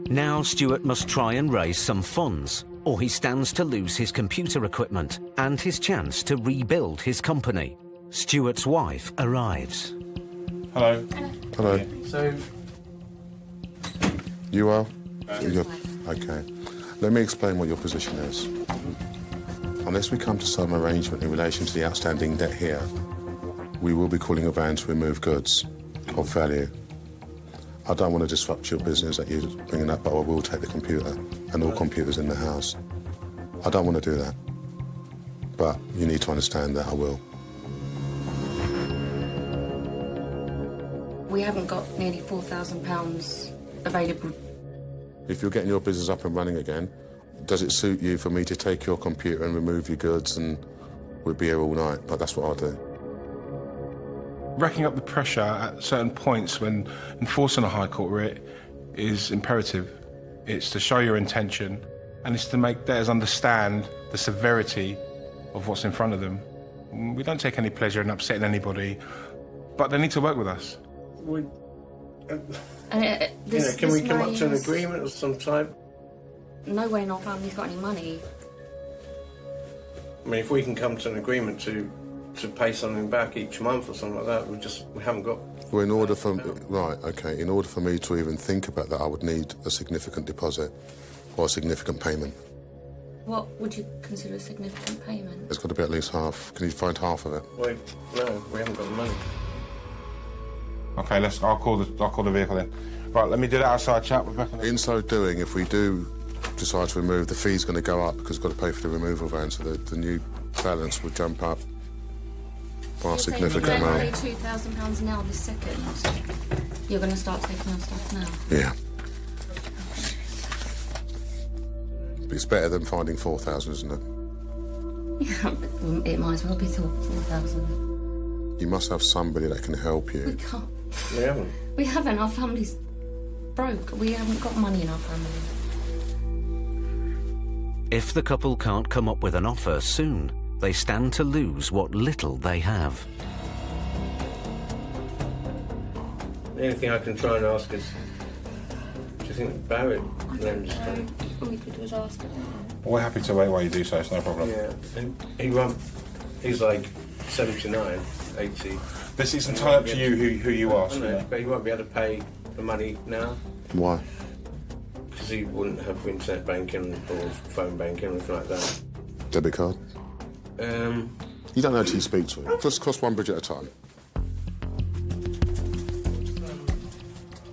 Speaker 1: Now Stuart must try and raise some funds, or he stands to lose his computer equipment and his chance to rebuild his company. Stuart's wife arrives.
Speaker 5: Hello.
Speaker 21: Hello.
Speaker 20: So...
Speaker 21: You are? Okay. Let me explain what your position is. Unless we come to some arrangement in relation to the outstanding debt here, we will be calling a van to remove goods of value. I don't want to disrupt your business that you're bringing up, but I will take the computer and all computers in the house. I don't want to do that. But you need to understand that I will.
Speaker 12: We haven't got nearly £4,000 available.
Speaker 21: If you're getting your business up and running again, does it suit you for me to take your computer and remove your goods and we'll be here all night? But that's what I'll do.
Speaker 5: Racking up the pressure at certain points when enforcing a High Court writ is imperative. It's to show your intention and it's to make debtors understand the severity of what's in front of them We don't take any pleasure in upsetting anybody, but they need to work with us.
Speaker 20: Can we come up to an agreement of some type?
Speaker 12: No way in our family's got any money.
Speaker 20: I mean, if we can come to an agreement to pay something back each month or something like that, we haven't got.
Speaker 21: Well, in order for me to even think about that, I would need a significant deposit or a significant payment.
Speaker 12: What would you consider a significant payment?
Speaker 21: It's got to be at least half. Can you find half of it?
Speaker 20: Wait, no, we haven't got the money.
Speaker 5: Okay, I'll call the vehicle then. Right, let me do that outside, chap. We're back on.
Speaker 21: In so doing, if we do decide to remove, the fee's going to go up because we've got to pay for the removal van, so the new balance would jump up by a significant amount.
Speaker 12: You're saying £2,000 now this second. You're going to start taking our stuff now?
Speaker 21: Yeah. But it's better than finding 4,000, isn't it?
Speaker 12: Yeah, it might as well be 4,000.
Speaker 21: You must have somebody that can help you.
Speaker 12: We can't.
Speaker 20: We haven't.
Speaker 12: We haven't. Our family's broke. We haven't got money in our family.
Speaker 1: If the couple can't come up with an offer soon, they stand to lose what little they have.
Speaker 20: The only thing I can try and ask is, do you think Barrett will understand?
Speaker 12: All we could do is ask him.
Speaker 5: We're happy to wait while you do so, it's no problem.
Speaker 20: Yeah, and he's like 79, 80.
Speaker 5: This is entirely up to you who you ask.
Speaker 20: But he won't be able to pay the money now.
Speaker 21: Why?
Speaker 20: Because he wouldn't have internet banking or phone banking or anything like that.
Speaker 21: Debit card? You don't know till you speak to him. Just cross one bridge at a time.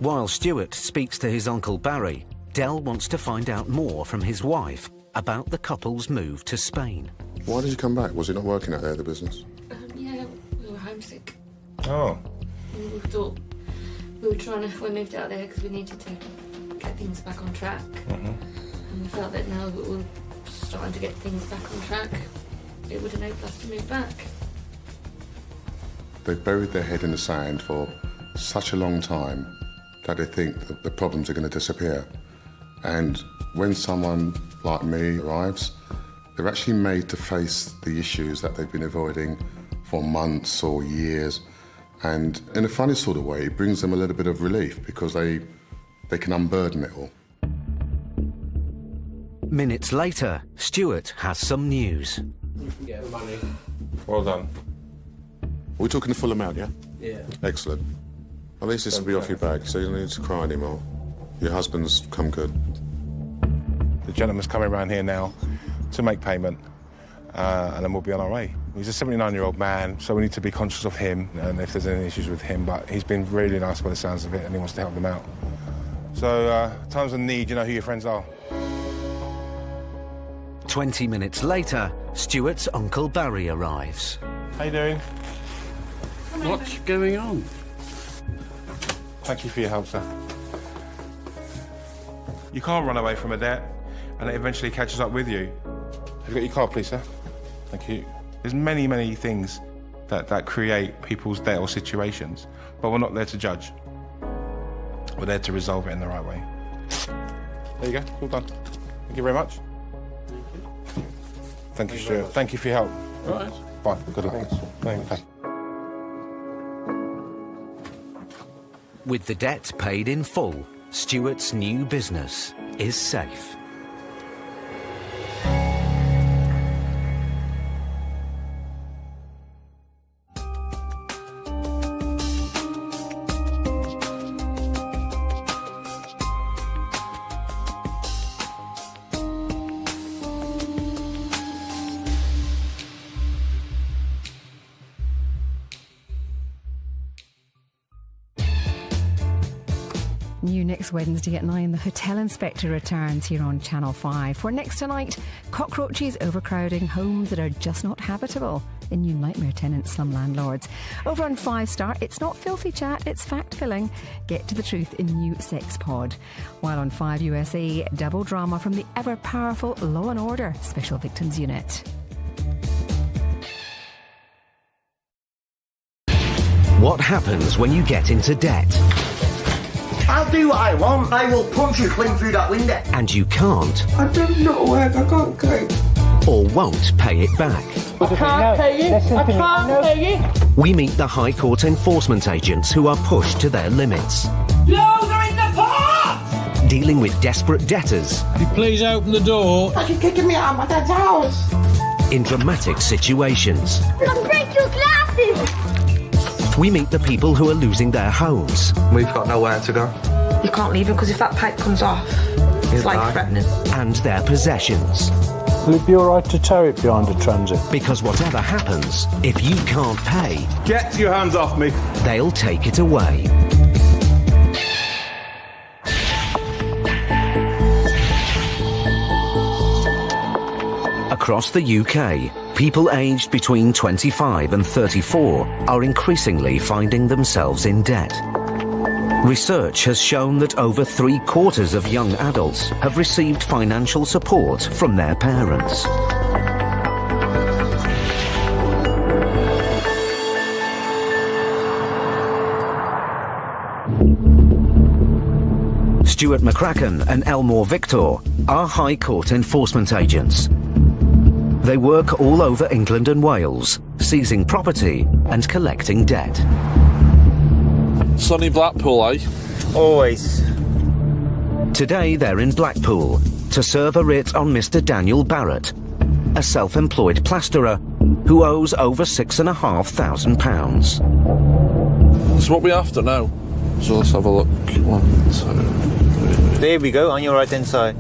Speaker 1: While Stuart speaks to his Uncle Barry, Dell wants to find out more from his wife about the couple's move to Spain.
Speaker 21: Why did you come back? Was it not working out there, the business?
Speaker 12: Yeah, we were homesick.
Speaker 5: Oh.
Speaker 12: We thought we moved out there because we needed to get things back on track. And we felt that now that we're starting to get things back on track, it would enable us to move back.
Speaker 21: They've buried their head in the sand for such a long time that they think that the problems are going to disappear. And when someone like me arrives, they're actually made to face the issues that they've been avoiding for months or years. And in a funny sort of way, it brings them a little bit of relief because they can unburden it all.
Speaker 1: Minutes later, Stuart has some news.
Speaker 20: Yeah, money.
Speaker 5: Well done.
Speaker 21: We're talking the full amount, yeah?
Speaker 20: Yeah.
Speaker 21: Excellent. At least this will be off your back, so you don't need to cry anymore. Your husband's come good.
Speaker 5: The gentleman's coming around here now to make payment, and then we'll be on our way. He's a 79-year-old man, so we need to be conscious of him and if there's any issues with him, but he's been really nice by the sounds of it, and he wants to help them out. So, times of need, you know who your friends are.
Speaker 1: 20 minutes later, Stuart's Uncle Barry arrives.
Speaker 5: How you doing?
Speaker 7: What's going on?
Speaker 5: Thank you for your help, sir. You can't run away from a debt, and it eventually catches up with you. Have you got your card, please, sir? Thank you. There's many, many things that create people's debt or situations, but we're not there to judge. We're there to resolve it in the right way. There you go, all done. Thank you very much. Thank you, Stuart. Thank you for your help.
Speaker 7: All right.
Speaker 5: Bye. Good luck. Thanks. Okay.
Speaker 1: With the debt paid in full, Stuart's new business is safe.
Speaker 17: New next Wednesday at 9, the Hotel Inspector returns here on Channel 5. For next tonight, cockroaches overcrowding homes that are just not habitable in new nightmare tenants, some landlords. Over on 5 Star, it's not filthy chat, it's fact-filling. Get to the truth in new Sex Pod. While on 5 USA, double drama from the ever-powerful Law & Order Special Victims Unit.
Speaker 1: What happens when you get into debt?
Speaker 14: I'll do what I want. I will punch you clean through that window.
Speaker 1: And you can't.
Speaker 14: I don't know where I can't go.
Speaker 1: Or won't pay it back.
Speaker 3: I can't pay you. I can't pay you.
Speaker 1: We meet the High Court enforcement agents who are pushed to their limits,
Speaker 3: No, they're in the pot!
Speaker 1: dealing with desperate debtors
Speaker 4: Could you please open the door?
Speaker 14: You're kicking me out of my dad's house.
Speaker 1: in dramatic situations.
Speaker 6: I'll break your glasses!
Speaker 1: We meet the people who are losing their homes.
Speaker 8: We've got nowhere to go.
Speaker 18: You can't leave him because if that pipe comes off, it's life-threatening.
Speaker 1: And their possessions.
Speaker 4: Will it be all right to tow it behind a transit?
Speaker 1: Because whatever happens, if you can't pay,
Speaker 5: Get your hands off me.
Speaker 1: they'll take it away. Across the UK, people aged between 25 and 34 are increasingly finding themselves in debt. Research has shown that over 3/4 of young adults have received financial support from their parents. Stuart McCracken and Elmore Victor are High Court enforcement agents. They work all over England and Wales, seizing property and collecting debt.
Speaker 24: Sunny Blackpool, eh?
Speaker 9: Always.
Speaker 1: Today they're in Blackpool to serve a writ on Mr. Daniel Barrett, a self-employed plasterer who owes over £6,500.
Speaker 24: It's what we after now. So let's have a look. 1, 2, 3.
Speaker 9: There we go, on your right-hand side.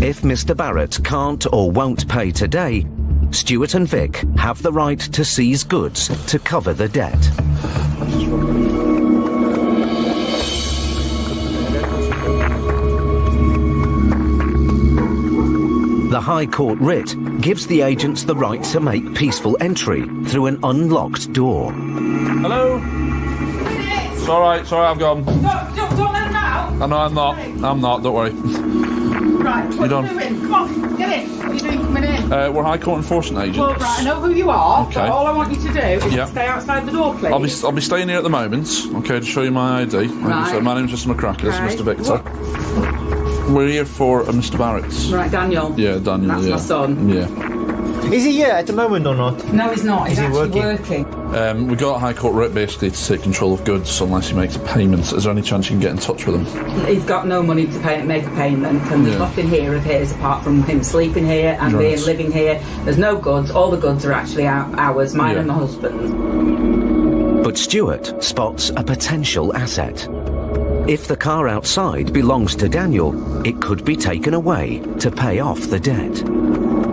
Speaker 1: If Mr. Barrett can't or won't pay today, Stuart and Vic have the right to seize goods to cover the debt. The High Court writ gives the agents the right to make peaceful entry through an unlocked door.
Speaker 24: Hello? It's alright, I've gone.
Speaker 3: Don't let them out.
Speaker 24: I know I'm not, don't worry.
Speaker 3: Right, what are you doing? Come on, get in. What are you doing coming in?
Speaker 24: We're High Court enforcement agents.
Speaker 3: Well, right, I know who you are,
Speaker 24: Okay.
Speaker 3: but all I want you to do is
Speaker 24: Yeah.
Speaker 3: stay outside the door, please.
Speaker 24: I'll be staying here at the moment, okay, to show you my ID.
Speaker 3: Right.
Speaker 24: So my name's Mr. McCracken, this
Speaker 3: Right.
Speaker 24: is Mr. Victor. We're here for Mr. Barrett.
Speaker 3: Right, Daniel.
Speaker 24: Yeah, Daniel,
Speaker 3: That's
Speaker 24: yeah.
Speaker 3: my son.
Speaker 24: Yeah.
Speaker 9: Is he here at the moment or not?
Speaker 3: No, he's not. He's
Speaker 9: Is he
Speaker 3: actually
Speaker 9: working?
Speaker 24: We got a High Court writ basically to take control of goods unless he makes a payment. Is there any chance you can get in touch with him?
Speaker 3: He's got no money to make a payment, and there's
Speaker 24: Yeah.
Speaker 3: nothing here of his apart from him sleeping here and
Speaker 24: Right.
Speaker 3: living here. There's no goods. All the goods are actually ours, mine
Speaker 24: Yeah.
Speaker 3: and my husband's.
Speaker 1: But Stuart spots a potential asset. If the car outside belongs to Daniel, it could be taken away to pay off the debt.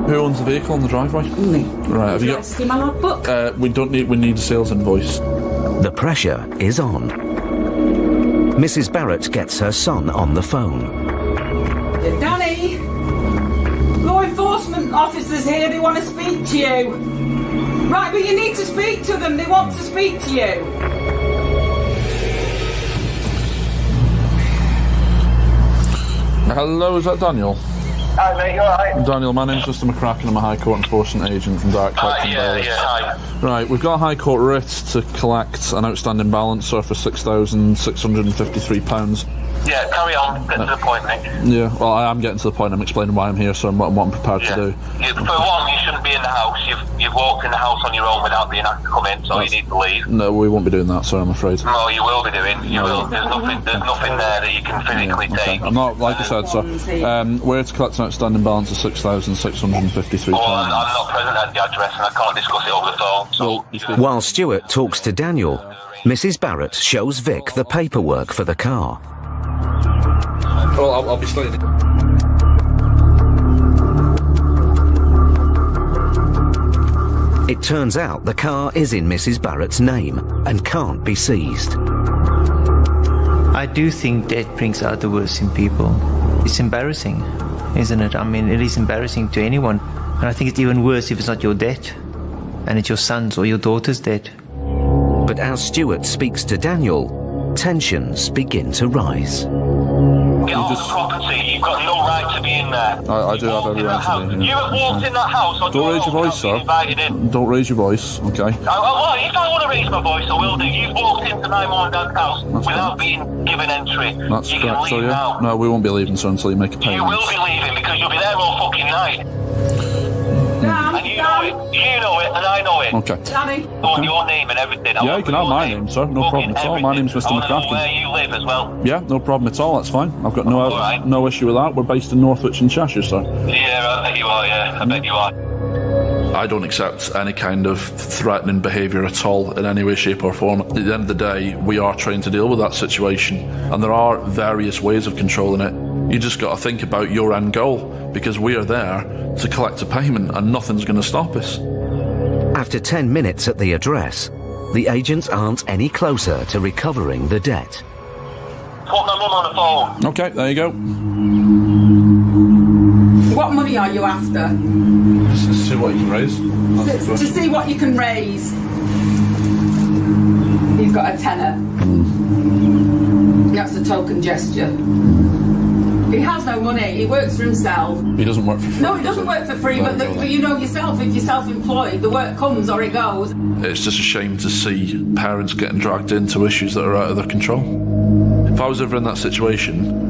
Speaker 24: Who owns the vehicle on the driveway?
Speaker 3: Me.
Speaker 24: Right, have you got...
Speaker 3: See my logbook?
Speaker 24: we need a sales invoice.
Speaker 1: The pressure is on. Mrs. Barrett gets her son on the phone.
Speaker 3: Danny! Law enforcement officers here, they want to speak to you. Right, but you need to speak to them. They want to speak to you.
Speaker 24: Hello, is that Daniel?
Speaker 23: Hi mate, you alright?
Speaker 24: Daniel, my name's Mr. McCracken. I'm a High Court enforcement agent from Direct Collecting Bailiffs.
Speaker 23: hi.
Speaker 24: Right, we've got a High Court writ to collect an outstanding balance, sir, for £6,653.
Speaker 23: Yeah, carry on, get to the point, mate.
Speaker 24: Yeah, well, I am getting to the point. I'm explaining why I'm here, so what I'm prepared to do.
Speaker 23: For one, you shouldn't be in the house. You've walked in the house on your own without being asked to come in, so you need to leave.
Speaker 24: No, we won't be doing that, sir, I'm afraid.
Speaker 23: No, you will be doing. You will. There's nothing there that you can physically take.
Speaker 24: I'm not, like I said, sir, we're here to collect an outstanding balance of £6,653.
Speaker 23: Oh, I'm not present at the address and I can't discuss it over the phone. So,
Speaker 1: While Stuart talks to Daniel, Mrs. Barrett shows Vic the paperwork for the car.
Speaker 24: Well, I'll be staying.
Speaker 1: It turns out the car is in Mrs. Barrett's name and can't be seized.
Speaker 9: I do think debt brings out the worst in people. It's embarrassing, isn't it? I mean, it is embarrassing to anyone. And I think it's even worse if it's not your debt, and it's your son's or your daughter's debt.
Speaker 1: But as Stuart speaks to Daniel, tensions begin to rise.
Speaker 23: get off the property. You've got no right to be in there.
Speaker 24: I do have every right to be here.
Speaker 23: You have walked in that house on
Speaker 24: Don't raise your voice, sir. Don't raise your voice, okay?
Speaker 23: If I want to raise my voice, I will do. You've walked into my mum and dad's house without being given entry.
Speaker 24: That's
Speaker 23: you
Speaker 24: correct,
Speaker 23: can
Speaker 24: so
Speaker 23: leave
Speaker 24: yeah.
Speaker 23: now.
Speaker 24: No, we won't be leaving, sir, until you make a payment.
Speaker 23: You will be leaving because you'll be there all fucking night. And
Speaker 24: Okay.
Speaker 3: Danny.
Speaker 23: On your name and everything.
Speaker 24: Yeah, you can have my name, sir. No problem at all. My name's Mr.
Speaker 23: I want to know
Speaker 24: McCracken.
Speaker 23: where you live as well.
Speaker 24: Yeah, no problem at all. That's fine. I've got no issue with that. We're based in Northwich and Cheshire, sir.
Speaker 23: Yeah, I bet you are, yeah. I bet you are.
Speaker 24: I don't accept any kind of threatening behaviour at all in any way, shape or form. At the end of the day, we are trained to deal with that situation, and there are various ways of controlling it. You just got to think about your end goal, because we are there to collect a payment and nothing's going to stop us.
Speaker 1: After 10 minutes at the address, the agents aren't any closer to recovering the debt.
Speaker 23: Put my mum on the phone.
Speaker 24: Okay, there you go.
Speaker 3: What money are you after?
Speaker 24: To see what you can raise.
Speaker 3: To see what you can raise. He's got a tenner. That's a token gesture. He has no money. He works for himself.
Speaker 24: He doesn't work for free.
Speaker 3: No, he doesn't work for free, but you know yourself, if you're self-employed, the work comes or it goes.
Speaker 24: It's just a shame to see parents getting dragged into issues that are out of their control. If I was ever in that situation,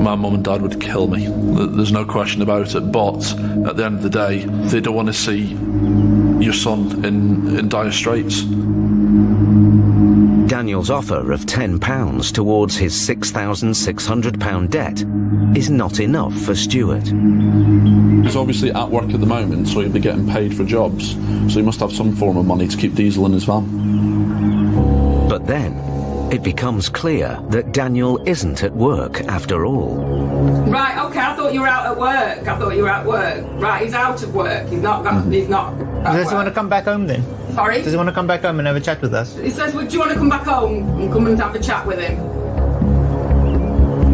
Speaker 24: my mum and dad would kill me. There's no question about it. But at the end of the day, they don't want to see your son in dire straits.
Speaker 1: Daniel's offer of £10 towards his £6,600 debt is not enough for Stuart.
Speaker 24: He's obviously at work at the moment, so he'll be getting paid for jobs. So he must have some form of money to keep diesel in his van.
Speaker 1: But then, it becomes clear that Daniel isn't at work after all.
Speaker 3: Right, okay, I thought you were out at work. Right, he's out of work. He's not at
Speaker 9: Does he
Speaker 3: work.
Speaker 9: want to come back home then?
Speaker 3: Sorry?
Speaker 9: Does he want to come back home and have a chat with us?
Speaker 3: He says, well, do you want to come back home and come and have a chat with him?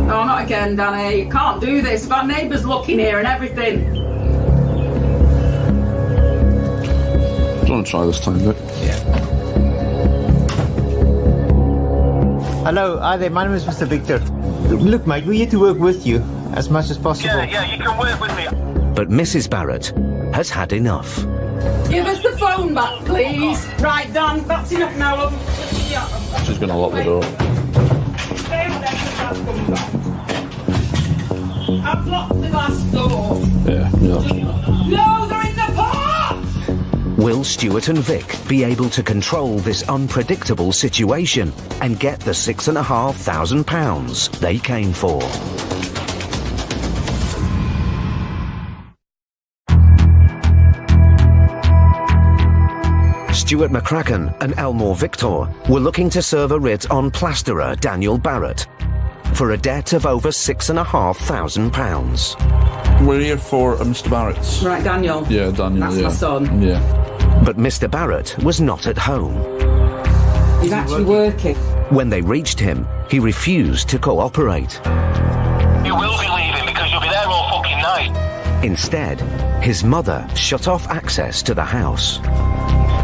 Speaker 3: No, not again, Danny. You can't do this. Our neighbours looking here and everything.
Speaker 24: Do you want to try this time, Vic?
Speaker 9: Yeah. Hello, hi there. My name is Mr. Victor. Look, mate, we're here to work with you as much as possible.
Speaker 23: Yeah, you can work with me.
Speaker 1: But Mrs. Barrett has had enough.
Speaker 3: Give us the phone back, please. Right, Dan, that's enough now, love.
Speaker 24: She's going to lock the door.
Speaker 3: I've locked the glass door.
Speaker 24: Yeah.
Speaker 3: No, they're in the park!
Speaker 1: Will Stuart and Vic be able to control this unpredictable situation and get the £6,500 they came for? Stuart McCracken and Elmore Victor were looking to serve a writ on plasterer Daniel Barrett for a debt of over £6,500.
Speaker 24: We're here for Mr. Barrett's.
Speaker 3: Right, Daniel.
Speaker 24: Yeah, Daniel.
Speaker 3: That's
Speaker 24: yeah.
Speaker 3: my son.
Speaker 24: Yeah.
Speaker 1: But Mr. Barrett was not at home.
Speaker 3: He's actually working.
Speaker 1: When they reached him, he refused to cooperate.
Speaker 23: You will be leaving because you'll be there all fucking night.
Speaker 1: Instead, his mother shut off access to the house.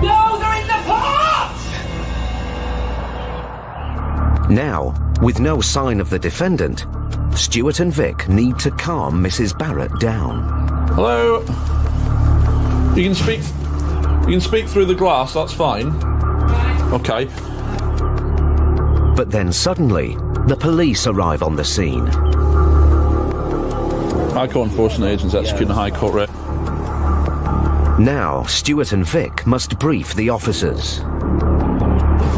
Speaker 3: No, they're in the park!
Speaker 1: Now, with no sign of the defendant, Stuart and Vic need to calm Mrs. Barrett down.
Speaker 24: Hello. You can speak through the glass. That's fine. Okay.
Speaker 1: But then suddenly, the police arrive on the scene.
Speaker 24: High Court enforcement agents executing a High Court writ.
Speaker 1: Now, Stuart and Vic must brief the officers.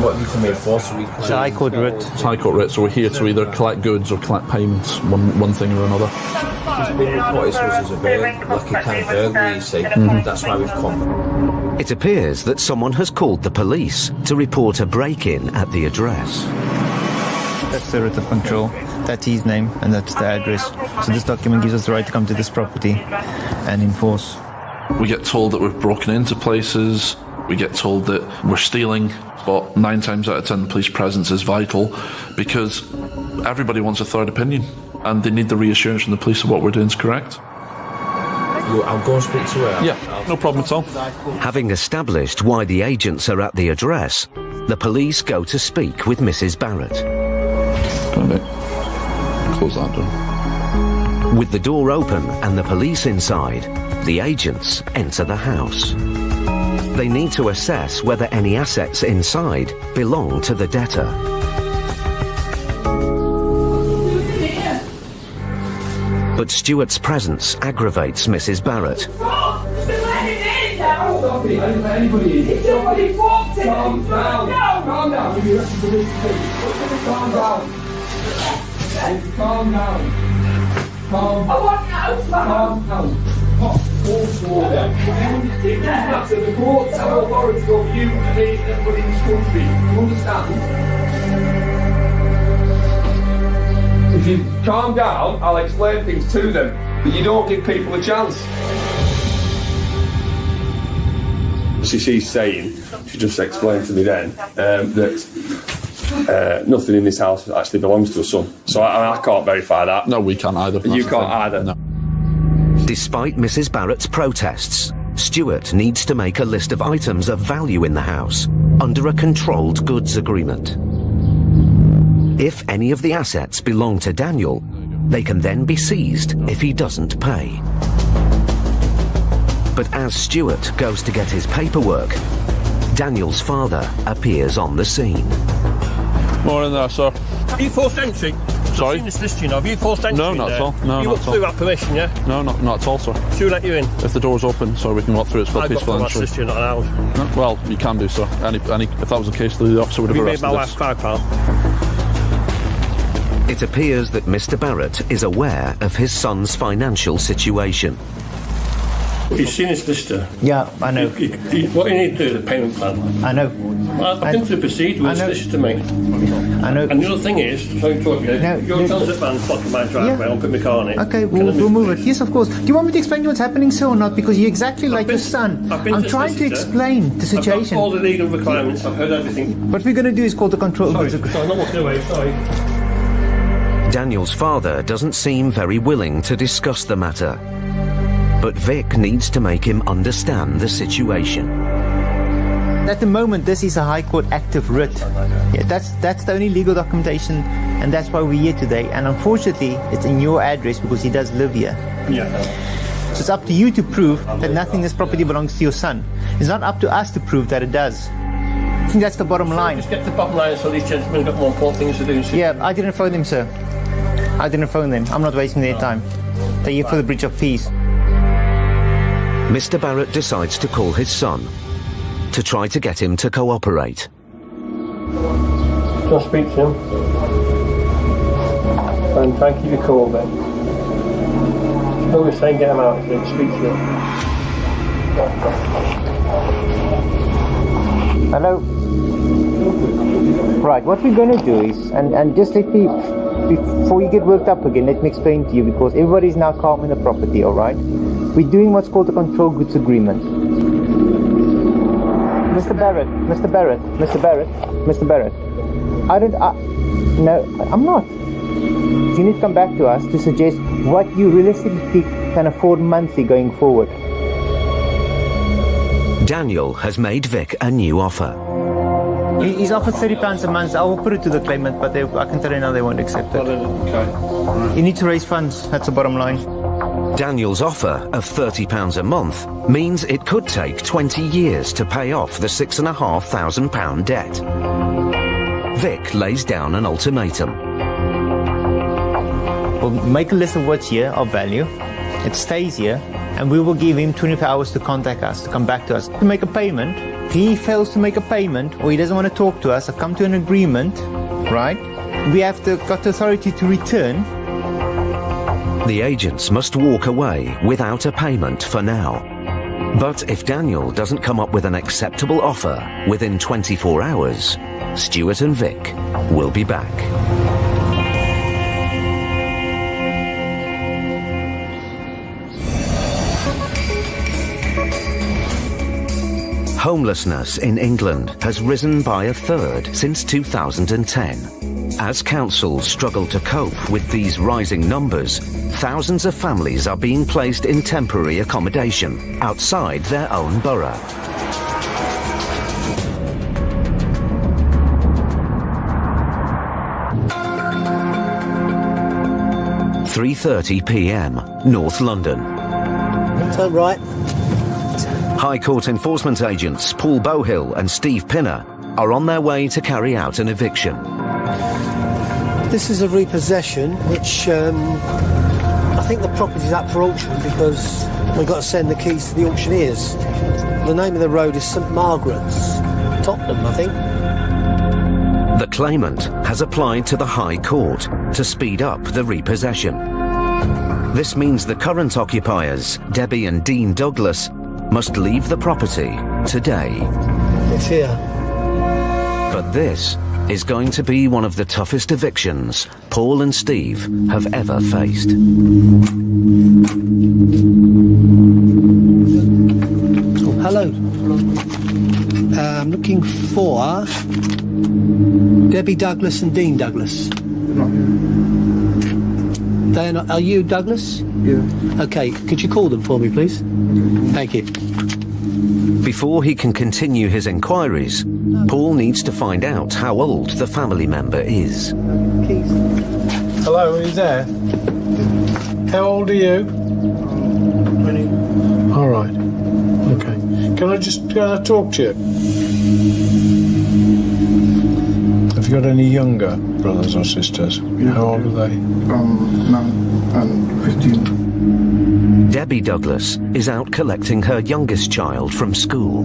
Speaker 2: What you come here for? So we
Speaker 9: It's a High Court writ.
Speaker 24: It's High Court writ, so we're here to either collect goods or collect payments, one thing or another.
Speaker 2: It's been reported to us as a very lucky kind of burglary, you see. That's why we've come.
Speaker 1: It appears that someone has called the police to report a break-in at the address.
Speaker 9: That's the writ of control. That's his name and that's the address. So this document gives us the right to come to this property and enforce.
Speaker 24: We get told that we've broken into places, we get told that we're stealing, but 9 times out of 10 the police presence is vital because everybody wants a third opinion and they need the reassurance from the police that what we're doing is correct.
Speaker 2: I'll go and speak to her.
Speaker 24: Yeah, no problem at all.
Speaker 1: Having established why the agents are at the address, the police go to speak with Mrs. Barrett.
Speaker 24: Close that door.
Speaker 1: With the door open and the police inside, the agents enter the house. They need to assess whether any assets inside belong to the debtor. But Stuart's presence aggravates Mrs. Barrett.
Speaker 2: stop it. I didn't let anybody in.
Speaker 3: If somebody walked in,
Speaker 2: Calm down. Calm down. Will you listen to me, please? Calm down. Calm down. Calm.
Speaker 3: I want out,
Speaker 2: Calm down. Hot water. The courts have authority over you and me and everybody in this country. You understand? If you calm down, I'll explain things to them. But you don't give people a chance.
Speaker 8: She's saying, she just explained to me then, that nothing in this house actually belongs to her son. So I can't verify that.
Speaker 24: No, we can't either.
Speaker 8: You can't either.
Speaker 24: No.
Speaker 1: Despite Mrs. Barrett's protests, Stuart needs to make a list of items of value in the house under a controlled goods agreement. If any of the assets belong to Daniel, they can then be seized if he doesn't pay. But as Stuart goes to get his paperwork, Daniel's father appears on the scene.
Speaker 24: Morning there, sir.
Speaker 15: Are you forced entry?
Speaker 24: Sorry?
Speaker 15: I've seen this list, you know. Have you forced entry?
Speaker 24: No, not at all. No,
Speaker 15: you
Speaker 24: not
Speaker 15: walked
Speaker 24: at all.
Speaker 15: through without permission, yeah?
Speaker 24: No, not at all, sir.
Speaker 15: Should we let you in?
Speaker 24: If the door's open, so we can walk through, it's called
Speaker 15: I've got
Speaker 24: peaceful
Speaker 15: to
Speaker 24: entry.
Speaker 15: list, you're not allowed.
Speaker 24: No, well, you can do, sir. If that was the case, the officer would have
Speaker 15: You made
Speaker 24: arrested
Speaker 15: my
Speaker 24: us.
Speaker 15: wife cry, pal.
Speaker 1: It appears that Mr. Barrett is aware of his son's financial situation.
Speaker 15: You've seen his lister.
Speaker 9: Yeah, I know.
Speaker 15: What you need to do is a payment plan.
Speaker 9: I know.
Speaker 15: I've been through the procedure with the solicitor, mate.
Speaker 9: I know.
Speaker 15: And the other thing is, sorry to talk, your transit van's blocking my driveway, I'll put my car in it.
Speaker 9: Okay, we'll move it. Yes, of course. Do you want me to explain what's happening, sir, or not? Because you're exactly like your son. I'm trying to explain the situation.
Speaker 15: I've got all the legal requirements, I've heard everything.
Speaker 9: What we're going to do is call the control.
Speaker 15: Sorry, I'm not walking away, sorry.
Speaker 1: Daniel's father doesn't seem very willing to discuss the matter. But Vic needs to make him understand the situation.
Speaker 9: At the moment, this is a High Court active writ. Yeah, that's the only legal documentation, and that's why we're here today. And unfortunately, it's in your address because he does live here.
Speaker 15: Yeah.
Speaker 9: So it's up to you to prove that nothing in this property belongs to your son. It's not up to us to prove that it does. I think that's the bottom line.
Speaker 15: Just get the bottom line so these gentlemen got more important things to do.
Speaker 9: Yeah, I didn't phone them, sir. I didn't phone them. I'm not wasting their time. They're here for the breach of peace.
Speaker 1: Mr. Barrett decides to call his son to try to get him to cooperate.
Speaker 15: Just speak to him. And try and keep your cool, Ben. No, we're saying get him out, so speak to him.
Speaker 9: Hello? Right, what we're going to do is, and just let me, before you get worked up again, let me explain to you, because everybody's now calm in the property, alright? We're doing what's called a control goods agreement. Mr. Barrett, Mr. Barrett, Mr. Barrett, Mr. Barrett. No, I'm not. You need to come back to us to suggest what you realistically can afford monthly going forward.
Speaker 1: Daniel has made Vic a new offer.
Speaker 9: He's offered £30 a month. I will put it to the claimant, but I can tell you now they won't accept it.
Speaker 15: Okay.
Speaker 9: You need to raise funds. That's the bottom line.
Speaker 1: Daniel's offer of £30 a month means it could take 20 years to pay off the £6,500 debt. Vic lays down an ultimatum.
Speaker 9: We'll make a list of what's here of value. It stays here, and we will give him 24 hours to contact us, to come back to us, to make a payment. If he fails to make a payment, or he doesn't want to talk to us, or come to an agreement, right? We have got the authority to return.
Speaker 1: The agents must walk away without a payment for now. But if Daniel doesn't come up with an acceptable offer within 24 hours, Stuart and Vic will be back. Homelessness in England has risen by a third since 2010. As councils struggle to cope with these rising numbers, thousands of families are being placed in temporary accommodation outside their own borough. (3:30 p.m. North London.
Speaker 11: Turn right.
Speaker 1: High Court enforcement agents Paul Bowhill and Steve Pinner are on their way to carry out an eviction.
Speaker 11: This is a repossession which I think the property's up for auction because we've got to send the keys to the auctioneers. The name of the road is St Margaret's, Tottenham, I think.
Speaker 1: The claimant has applied to the High Court to speed up the repossession. This means the current occupiers, Debbie and Dean Douglas, must leave the property today.
Speaker 11: It's here.
Speaker 1: But this is going to be one of the toughest evictions Paul and Steve have ever faced.
Speaker 11: Hello. I'm looking for Debbie Douglas and Dean Douglas. They're not, are you Douglas?
Speaker 16: Yeah.
Speaker 11: Okay, could you call them for me, please? Thank you.
Speaker 1: Before he can continue his inquiries, Paul needs to find out how old the family member is.
Speaker 4: Hello, are you there? How old are you?
Speaker 16: 20.
Speaker 4: All right. Okay. Can I just talk to you? Have you got any younger brothers or sisters?
Speaker 16: Yeah.
Speaker 4: How old are they?
Speaker 16: 9 and 15.
Speaker 1: Debbie Douglas is out collecting her youngest child from school.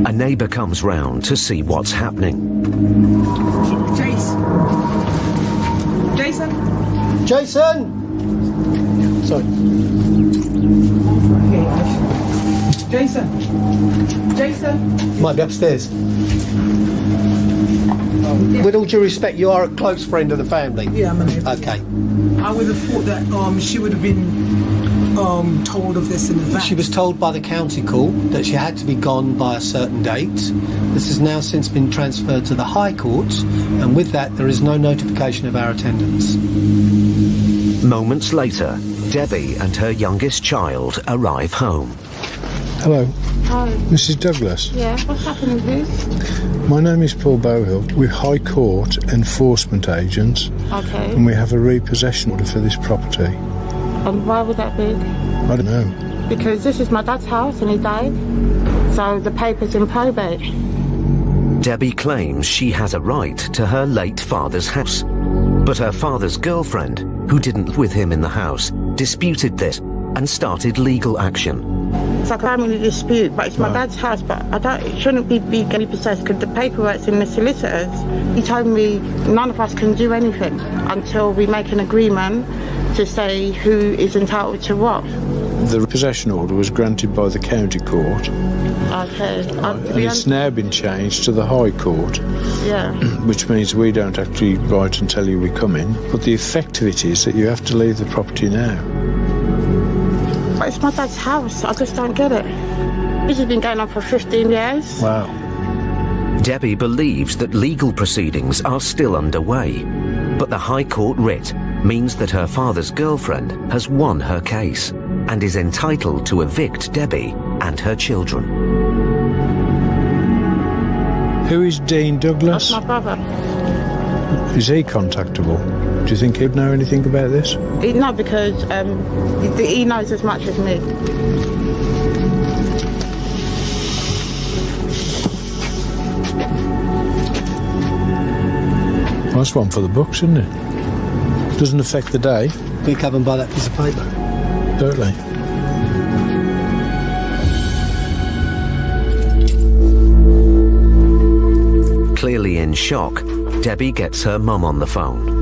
Speaker 1: A neighbour comes round to see what's happening.
Speaker 3: Jason?
Speaker 11: Jason! Sorry.
Speaker 3: Jason?
Speaker 11: Might be upstairs. With all due respect, you are a close friend of the family.
Speaker 3: Yeah, I'm a neighbour.
Speaker 11: Okay.
Speaker 3: I would have thought that she would have been told of this in advance.
Speaker 11: She was told by the county court that she had to be gone by a certain date. This has now since been transferred to the High Court, and with that there is no notification of our attendance.
Speaker 1: Moments later, Debbie and her youngest child arrive home.
Speaker 4: Hello.
Speaker 12: Hi.
Speaker 4: Mrs. Douglas.
Speaker 12: Yeah, what's happening, please?
Speaker 4: My name is Paul Bowhill. We're High Court enforcement agents.
Speaker 12: Okay.
Speaker 4: And we have a repossession order for this property.
Speaker 12: And why would that be?
Speaker 4: I don't know.
Speaker 12: Because this is my dad's house and he died. So the paper's in probate.
Speaker 1: Debbie claims she has a right to her late father's house. But her father's girlfriend, who didn't live with him in the house, disputed this and started legal action.
Speaker 12: It's like a family dispute, but it's my dad's house, but it shouldn't be getting possessed because the paperwork's in the solicitors. He told me none of us can do anything until we make an agreement to say who is entitled to what.
Speaker 4: The possession order was granted by the county court.
Speaker 12: Okay.
Speaker 4: And it's now been changed to the High Court.
Speaker 12: Yeah.
Speaker 4: Which means we don't actually write and tell you we're coming. But the effect of it is that you have to leave the property now.
Speaker 12: But it's my dad's house. I just don't get it. This has been going on for 15 years.
Speaker 4: Wow.
Speaker 1: Debbie believes that legal proceedings are still underway, but the High Court writ means that her father's girlfriend has won her case and is entitled to evict Debbie and her children.
Speaker 4: Who is Dean Douglas?
Speaker 12: That's my brother.
Speaker 4: Is he contactable? Do you think he'd know anything about this?
Speaker 12: No, because he knows as much as me.
Speaker 4: Well, that's one for the books, isn't it? Doesn't affect the day.
Speaker 11: We're covered by that piece of paper.
Speaker 4: Totally.
Speaker 1: Clearly in shock, Debbie gets her mum on the phone.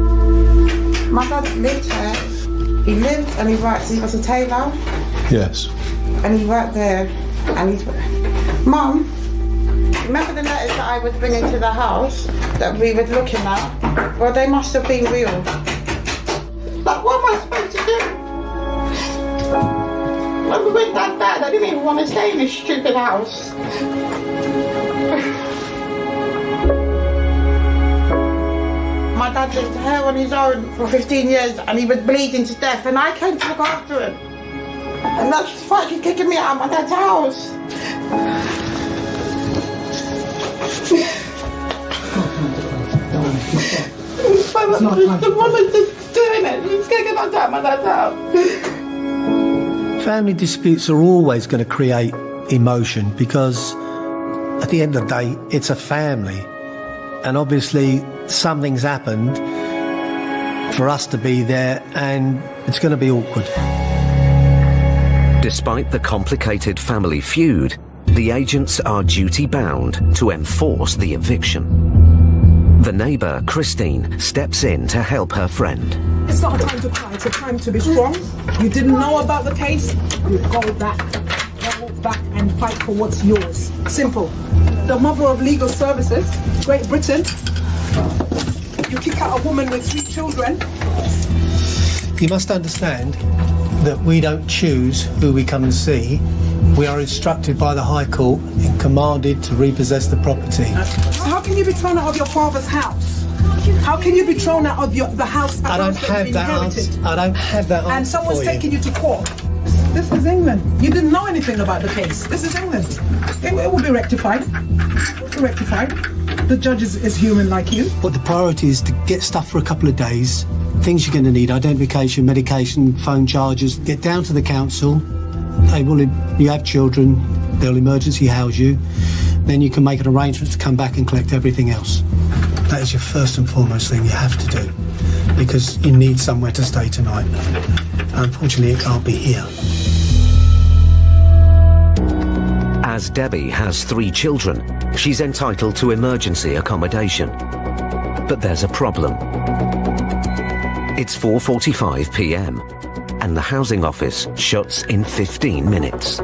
Speaker 12: My dad lived here. He lived and he worked. He was a tailor.
Speaker 4: Yes.
Speaker 12: And he worked there. And he's... Mum, remember the letters that I was bringing to the house that we were looking at? Well, they must have been real. Like, what am I supposed to do? When we went that bad, I didn't even want to stay in this stupid house. My dad lived here on his own for 15 years and he was bleeding to death and I came to look after him. And that's why she's kicking me out of my dad's house. The woman's just doing it. She's kicking us out of my dad's house.
Speaker 11: Family disputes are always going to create emotion because at the end of the day, it's a family. And obviously something's happened for us to be there, and it's going to be awkward.
Speaker 1: Despite the complicated family feud, the agents are duty-bound to enforce the eviction. The neighbour, Christine, steps in to help her friend.
Speaker 3: It's not a time to cry, it's a time to be strong. You didn't know about the case, you go back and fight for what's yours. Simple. The mother of legal services, Great Britain, you kick out a woman with 3 children.
Speaker 11: You must understand that we don't choose who we come and see. We are instructed by the High Court and commanded to repossess the property.
Speaker 3: How can you be thrown out of your father's house? How can you be thrown out of the house?
Speaker 11: I don't have that answer. I don't have that answer.
Speaker 3: And someone's taking you to court. This is England. You didn't know anything about the case. This is England. It will be rectified. It will be rectified. The judge is human like you.
Speaker 11: But the priority is to get stuff for a couple of days. Things you're going to need: identification, medication, phone charges. Get down to the council. You have children. They'll emergency house you. Then you can make an arrangement to come back and collect everything else. That is your first and foremost thing you have to do, because you need somewhere to stay tonight. Unfortunately, it can't be here.
Speaker 1: As Debbie has 3 children, she's entitled to emergency accommodation. But there's a problem. It's 4:45 p.m. and the housing office shuts in 15 minutes.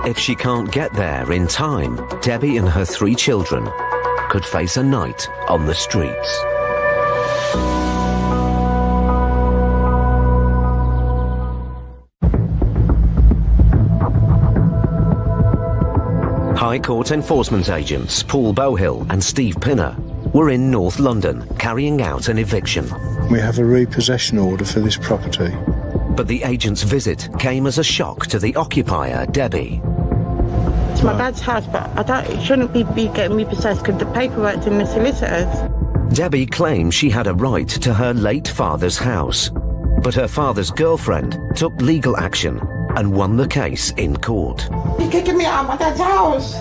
Speaker 1: If she can't get there in time, Debbie and her 3 children could face a night on the streets. High Court enforcement agents Paul Bowhill and Steve Pinner were in North London carrying out an eviction.
Speaker 4: We have a repossession order for this property.
Speaker 1: But the agent's visit came as a shock to the occupier, Debbie.
Speaker 10: It's my dad's house, but it shouldn't be getting repossessed because the paperwork's in the solicitors.
Speaker 1: Debbie claims she had a right to her late father's house, but her father's girlfriend took legal action and won the case in court.
Speaker 10: You're kicking me out of my dad's house.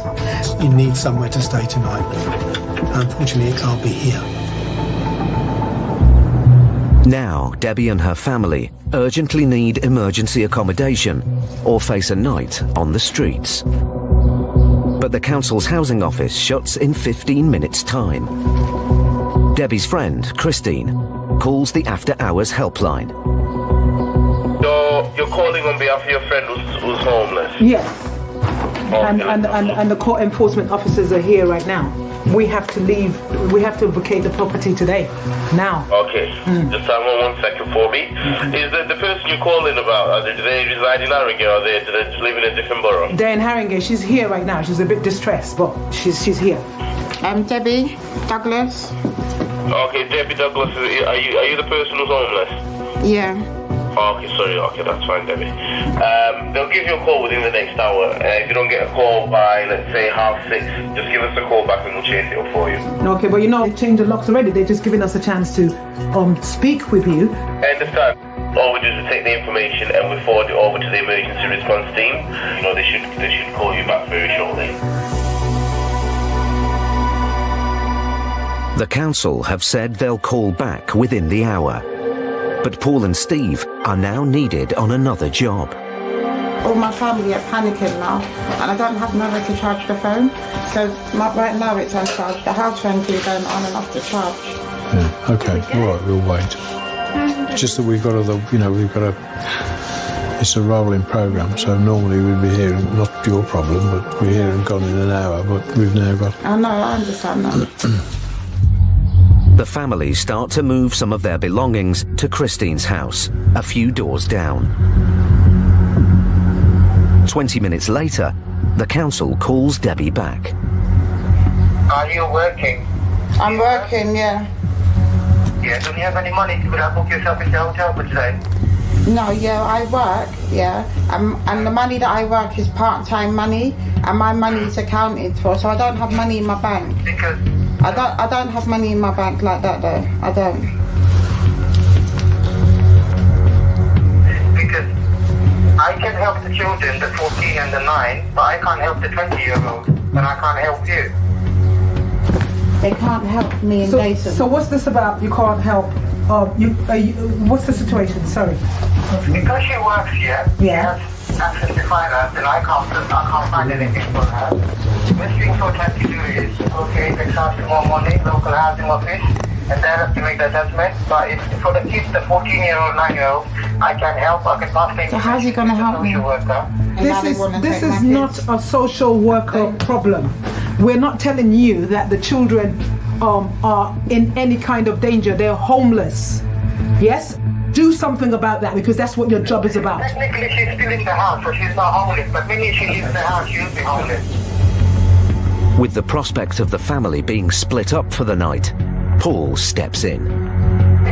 Speaker 11: You need somewhere to stay tonight. Unfortunately, it can't be here.
Speaker 1: Now, Debbie and her family urgently need emergency accommodation or face a night on the streets. But the council's housing office shuts in 15 minutes' time. Debbie's friend, Christine, calls the after-hours helpline.
Speaker 8: You're calling on behalf of your friend who's homeless?
Speaker 3: Yes. And the court enforcement officers are here right now. We have to leave. We have to vacate the property today. Now.
Speaker 8: Okay. Just hang on 1 second for me. Is the person you're calling about, do they reside in Harringay or do they just live in a different borough?
Speaker 3: They're in Harringay. She's here right now. She's a bit distressed, but she's here.
Speaker 10: Debbie Douglas.
Speaker 8: Okay, Debbie Douglas, are you the person who's homeless?
Speaker 10: Yeah.
Speaker 8: Okay, sorry, okay, that's fine, Debbie. They'll give you a call within the next hour. If you don't get a call by, let's say, 6:30, just give us a call back and we'll chase it up for you.
Speaker 3: Okay, but they've changed the locks already. They're just giving us a chance to speak with you.
Speaker 8: I understand. All we do is take the information and we forward it over to the emergency response team. They should call you back very shortly.
Speaker 1: The council have said they'll call back within the hour. But Paul and Steve are now needed on another job.
Speaker 10: All my family are panicking now, and I don't have nowhere to charge the phone. So right now it's on charge. The house phone's been going on and off the charge.
Speaker 4: Yeah, okay, all right, we'll wait. Just that we've got it's a rolling programme, so normally we'd be here, not your problem, but we're here and gone in an hour, but we've now got...
Speaker 10: I know, I understand that.
Speaker 1: The family start to move some of their belongings to Christine's house, a few doors down. 20 minutes later, the council calls Debbie back.
Speaker 8: Are you working?
Speaker 10: I'm working, yeah.
Speaker 8: Yeah, don't you have any money? Could I book yourself into a hotel for today?
Speaker 10: No, yeah, I work, yeah. And the money that I work is part-time money, and my money is accounted for, so I don't have money in my bank.
Speaker 8: Because...
Speaker 10: I don't have money in my bank like that though. I don't.
Speaker 8: Because I can help the children, the 14 and the 9, but I can't help the 20-year-old, and I can't help you.
Speaker 10: They can't help me in Dayton.
Speaker 3: So what's this about? You can't help What's the situation? Sorry.
Speaker 13: Because she works here, she has access to finance, and I can't find anything for her. Best thing for her to do is, okay, they charge tomorrow morning, local housing office, and they have to make the judgment. But if for the kids, the 14-year-old, 9-year-old, I can help. I can pass things.
Speaker 10: So how's he going to help me?
Speaker 3: This is not a social worker problem. We're not telling you that the children are in any kind of danger. They're homeless. Yes? Do something about that, because that's what your job is about.
Speaker 13: Technically, she's still in the house, so she's not homeless. But when she leaves the house, she'll be homeless.
Speaker 1: With the prospect of the family being split up for the night, Paul steps in.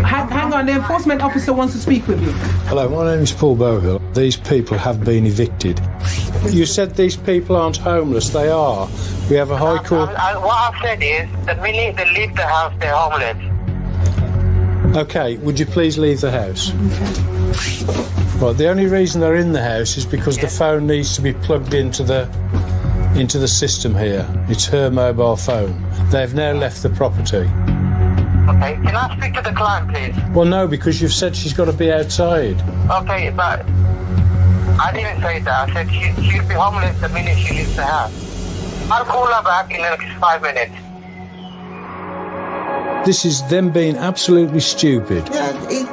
Speaker 3: Hang on, the enforcement officer wants to speak with you.
Speaker 4: Hello, my name is Paul Bovill. These people have been evicted. You said these people aren't homeless. They are. We have a High Court...
Speaker 13: What I've said is, the minute they leave the house, they're homeless.
Speaker 4: OK, would you please leave the house? Right, the only reason they're in the house is because the phone needs to be plugged into the system here. It's her mobile phone. They've now left the property.
Speaker 13: Okay, can I speak to the client, please?
Speaker 4: Well, no, because you've said she's got to be outside.
Speaker 13: Okay, but I didn't say that. I said she'll be homeless the minute she leaves the house. I'll call her back in the next 5 minutes.
Speaker 4: This is them being absolutely stupid.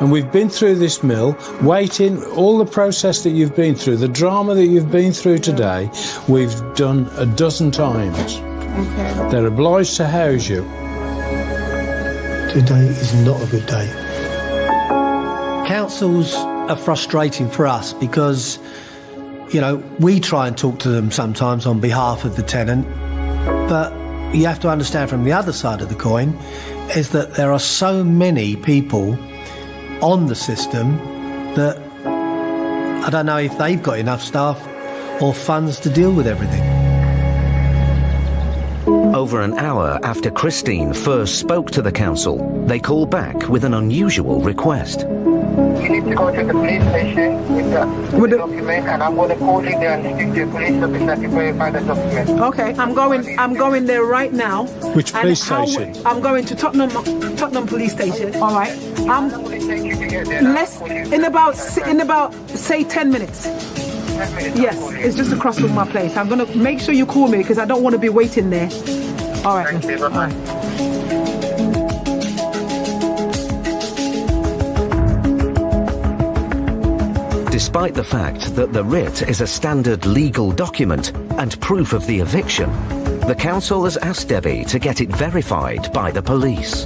Speaker 4: And we've been through this mill, waiting, all the process that you've been through, the drama that you've been through today, we've done a dozen times.
Speaker 10: Okay.
Speaker 4: They're obliged to house you.
Speaker 11: Today is not a good day. Councils are frustrating for us because, you know, we try and talk to them sometimes on behalf of the tenant, but you have to understand from the other side of the coin is that there are so many people on the system that I don't know if they've got enough staff or funds to deal with everything.
Speaker 1: Over an hour after Christine first spoke to the council, they call back with an unusual request.
Speaker 13: You need to go to the police station with the document, and I'm going to call you there and speak to the police officer to verify the document.
Speaker 3: Okay, I'm going there right now.
Speaker 4: Which police station?
Speaker 3: I'm going to Tottenham Police Station. All right. In about say 10 minutes. 10 minutes. Yes, it's just across from my place. I'm going to make sure you call me because I don't want to be waiting there. All right.
Speaker 13: Thank you. Bye-bye.
Speaker 1: Despite the fact that the writ is a standard legal document and proof of the eviction, the council has asked Debbie to get it verified by the police.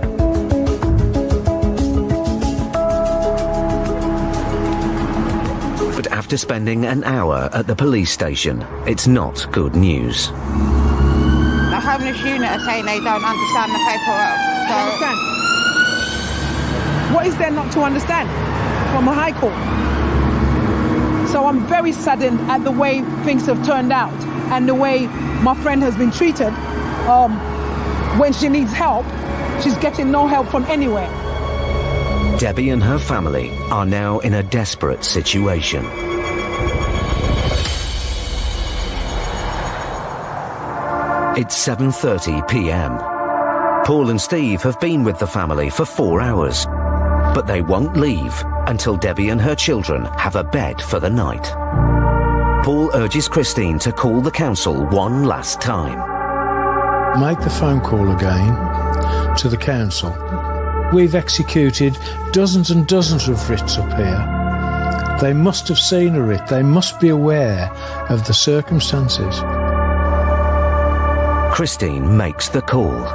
Speaker 1: But after spending an hour at the police station, it's not good news.
Speaker 10: The homeless unit are saying they don't understand the paperwork.
Speaker 3: Understand? What is there not to understand from the High Court? So I'm very saddened at the way things have turned out and the way my friend has been treated. When she needs help, she's getting no help from anywhere.
Speaker 1: Debbie and her family are now in a desperate situation. It's 7:30 p.m. Paul and Steve have been with the family for 4 hours, but they won't leave until Debbie and her children have a bed for the night. Paul urges Christine to call the council one last time.
Speaker 4: Make the phone call again to the council. We've executed dozens and dozens of writs up here. They must have seen a writ. They must be aware of the circumstances.
Speaker 1: Christine makes the call.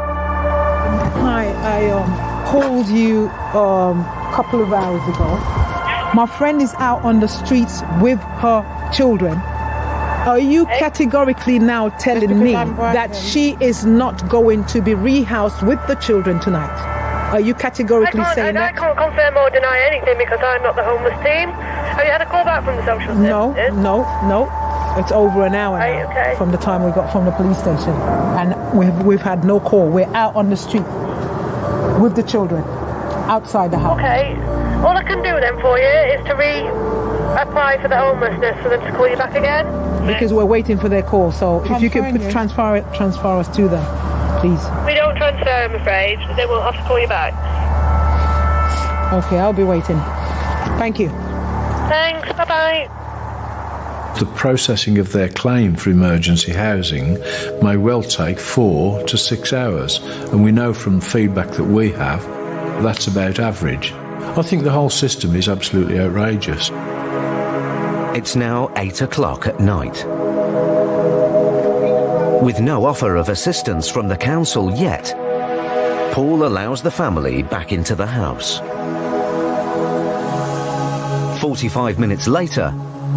Speaker 3: Hi, I called you a couple of hours ago. My friend is out on the streets with her children. Are you categorically now telling me that she is not going to be rehoused with the children tonight? Are you categorically saying that?
Speaker 19: I can't confirm or deny anything because I'm not the homeless team. Have you had a call back from the social services?
Speaker 3: No. It's over an hour now from the time we got from the police station. And we've had no call. We're out on the street with the children outside the house.
Speaker 19: Okay. All I can do then for you is to apply for the homelessness for them to call you back again.
Speaker 3: Because we're waiting for their call. So if you could transfer us to them, please.
Speaker 19: We don't transfer, I'm afraid. They will have to call you back.
Speaker 3: Okay, I'll be waiting. Thank you.
Speaker 19: Thanks, bye-bye.
Speaker 4: The processing of their claim for emergency housing may well take 4 to 6 hours, and we know from feedback that we have that's about average. I think the whole system is absolutely outrageous.
Speaker 1: It's now 8 o'clock at night. With no offer of assistance from the council yet, Paul allows the family back into the house. 45 minutes later,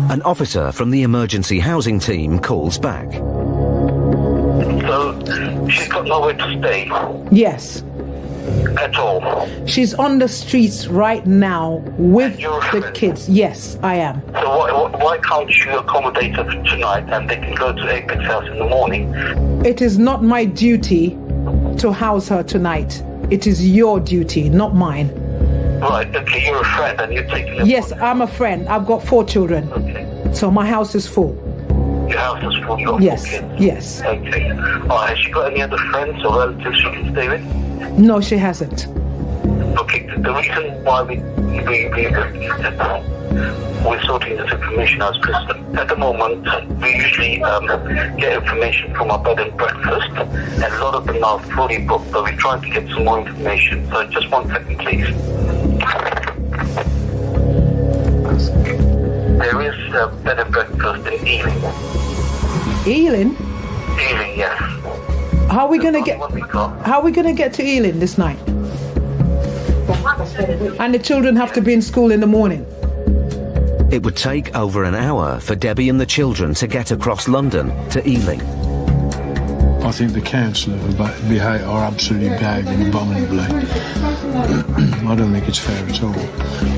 Speaker 1: an officer from the emergency housing team calls back.
Speaker 23: So, she's got nowhere to stay
Speaker 3: Yes.
Speaker 23: at all.
Speaker 3: She's on the streets right now with the kids. Yes, I am.
Speaker 23: So why can't you accommodate her for tonight and they can go to Apex House in the morning?
Speaker 3: It is not my duty to house her tonight. It is your duty, not mine.
Speaker 23: Right, okay, you're a friend and you're taking her.
Speaker 3: Yes, I'm a friend. I've got 4 children.
Speaker 23: Okay.
Speaker 3: So my house is full.
Speaker 23: Your house is full, you've got
Speaker 3: Yes,
Speaker 23: 4 kids?
Speaker 3: yes.
Speaker 23: Okay. Has she got any other friends or relatives she can stay with?
Speaker 3: No, she hasn't.
Speaker 23: Okay, the reason why we're sorting this information out because at the moment we usually get information from our bed and breakfast, and a lot of them are fully booked, but we're trying to get some more information. So just 1 second, please. There is a bed and breakfast in Ealing.
Speaker 3: Ealing?
Speaker 23: Ealing, yes.
Speaker 3: How are we gonna get? How are we gonna get to Ealing this night? And the children have to be in school in the morning.
Speaker 1: It would take over an hour for Debbie and the children to get across London to Ealing.
Speaker 4: I think the council are absolutely behaving abominably. I don't think it's fair at all.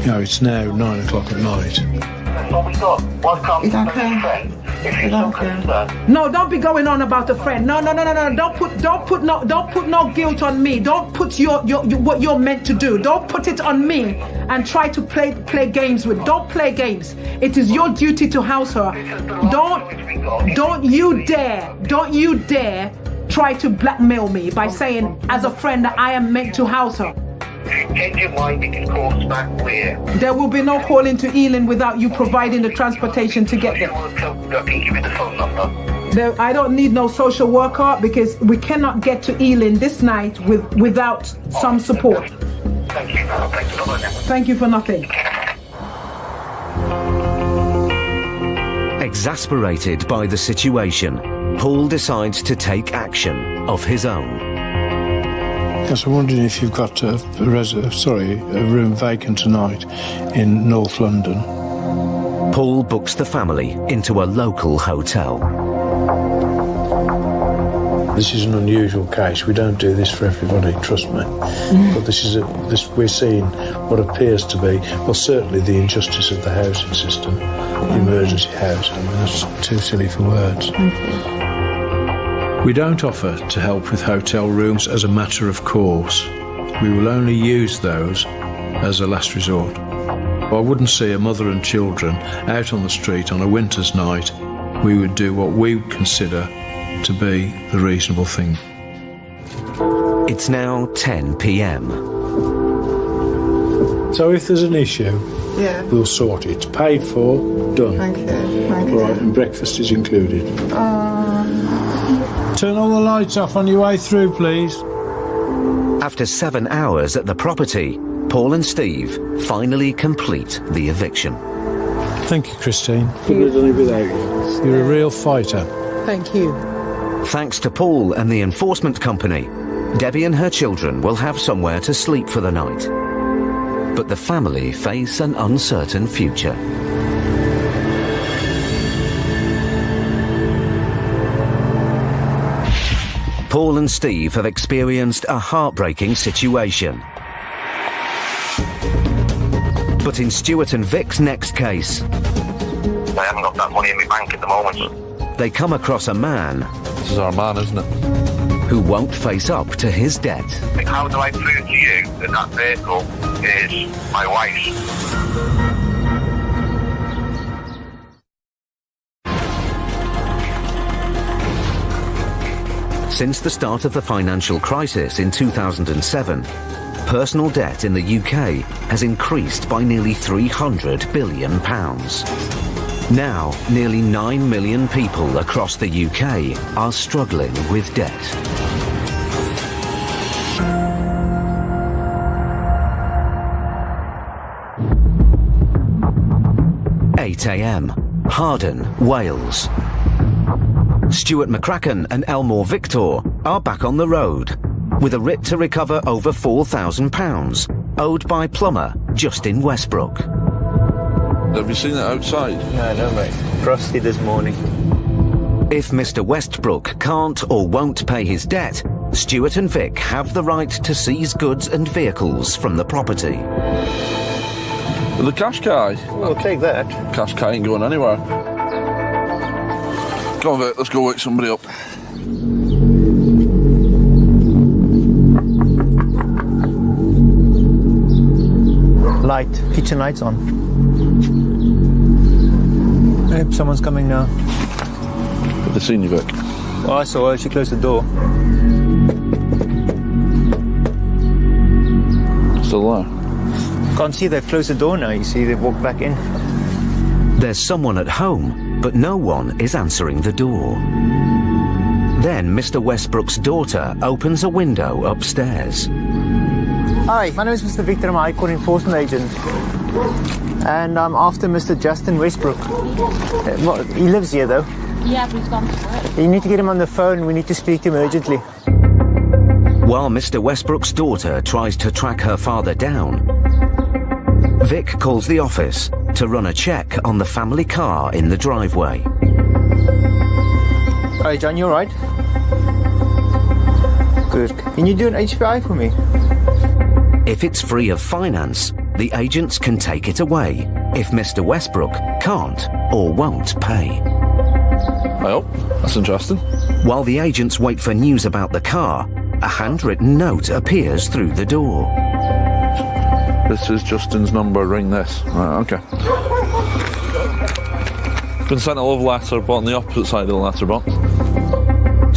Speaker 4: You know, it's now 9 o'clock at night.
Speaker 23: That's all we got. Why can't we have a friend? If you're so concerned.
Speaker 3: No, don't be going on about a friend. No. Don't put no guilt on me. Don't put your what you're meant to do. Don't put it on me and try to play games with. Don't play games. It is your duty to house her. Don't you dare try to blackmail me by saying as a friend that I am meant to house her.
Speaker 23: Change your mind, you can call us back where?
Speaker 3: There will be no calling to Ealing without you providing the transportation to get there.
Speaker 23: I can give you the phone number.
Speaker 3: I don't need no social worker because we cannot get to Ealing this night without some support.
Speaker 23: Thank you.
Speaker 3: Thank you for nothing.
Speaker 1: Exasperated by the situation, Paul decides to take action of his own.
Speaker 4: Yes, I'm wondering if you've got a room vacant tonight in North London.
Speaker 1: Paul books the family into a local hotel.
Speaker 4: This is an unusual case. We don't do this for everybody, trust me. But we're seeing what appears to be, well, certainly the injustice of the housing system, the emergency housing. I mean, that's too silly for words. We don't offer to help with hotel rooms as a matter of course. We will only use those as a last resort. I wouldn't see a mother and children out on the street on a winter's night. We would do what we would consider to be the reasonable thing.
Speaker 1: It's now 10 p.m.
Speaker 4: So if there's an issue, we'll sort it. Paid for, done.
Speaker 10: Thank you.
Speaker 4: Right, and breakfast is included. Turn all the lights off on your way through, please.
Speaker 1: After 7 hours at the property, Paul and Steve finally complete the eviction.
Speaker 4: Thank you, Christine. Couldn't have done it without you. You're a real fighter.
Speaker 3: Thank you.
Speaker 1: Thanks to Paul and the enforcement company, Debbie and her children will have somewhere to sleep for the night. But the family face an uncertain future. Paul and Steve have experienced a heartbreaking situation. But in Stuart and Vic's next case,
Speaker 23: I haven't got that money in my bank at the moment.
Speaker 1: they come across a man.
Speaker 24: This is our man, isn't it?
Speaker 1: Who won't face up to his debt.
Speaker 23: How do I prove to you that that vehicle is my wife's?
Speaker 1: Since the start of the financial crisis in 2007, personal debt in the UK has increased by nearly £300 billion. Now, nearly 9 million people across the UK are struggling with debt. AM, Harden, Wales. Stuart McCracken and Elmore Victor are back on the road with a writ to recover over £4,000 owed by plumber Justin Westbrook.
Speaker 24: Have you seen it outside?
Speaker 9: Yeah, I know, mate. Frosty this morning.
Speaker 1: If Mr. Westbrook can't or won't pay his debt, Stuart and Vic have the right to seize goods and vehicles from the property.
Speaker 24: The cash guy.
Speaker 9: We'll take that.
Speaker 24: Cash guy ain't going anywhere. Come on, Vic, let's go wake somebody up.
Speaker 9: Light. Kitchen lights on. Hey, someone's coming now.
Speaker 24: Have they seen you, Vic?
Speaker 9: Oh, I saw her. She closed the door.
Speaker 24: Still there?
Speaker 9: Can't see, they've closed the door now, you see, they've walked back in.
Speaker 1: There's someone at home, but no one is answering the door. Then Mr. Westbrook's daughter opens a window upstairs.
Speaker 9: Hi, my name is Mr. Victor, I'm a High Court Enforcement Agent. And I'm after Mr. Justin Westbrook. He lives here, though.
Speaker 6: Yeah, but he's gone to work.
Speaker 9: You need to get him on the phone, we need to speak to him urgently.
Speaker 1: While Mr. Westbrook's daughter tries to track her father down, Vic calls the office to run a check on the family car in the driveway.
Speaker 9: Hi, John, you alright? Good. Can you do an HPI for me?
Speaker 1: If it's free of finance, the agents can take it away if Mr. Westbrook can't or won't pay.
Speaker 24: Well, that's interesting.
Speaker 1: While the agents wait for news about the car, a handwritten note appears through the door.
Speaker 24: This is Justin's number, ring this. Right, okay. Been sent a love letter, but on the opposite side of the letterbox.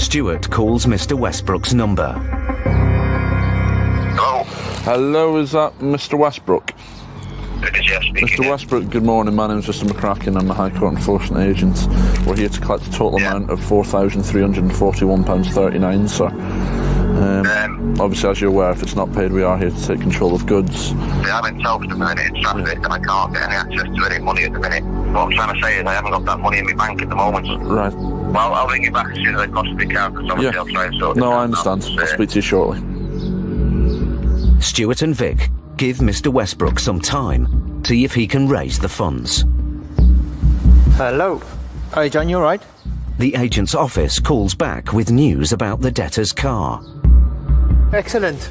Speaker 1: Stuart calls Mr. Westbrook's number.
Speaker 23: Hello?
Speaker 24: Hello, is that Mr. Westbrook?
Speaker 23: It is, yes, speaking.
Speaker 24: Mr. Westbrook, good morning. My name's Mr. McCracken. I'm the High Court Enforcement Agent. We're here to collect a total amount of £4,341.39, sir. Obviously, as you're aware, if it's not paid, we are here to take control of goods.
Speaker 23: I'm in Telford at the minute in traffic and I can't get any access to any money at the minute. What I'm trying to say is I haven't got that money in my bank at the moment.
Speaker 24: Right.
Speaker 23: Well, I'll ring you back as soon as I possibly can, because obviously I'll try and sort it out.
Speaker 24: No, I understand. I'll speak to you shortly.
Speaker 1: Stuart and Vic give Mr. Westbrook some time, see if he can raise the funds.
Speaker 9: Hello. Hi, John, you alright?
Speaker 1: The agent's office calls back with news about the debtor's car.
Speaker 9: Excellent.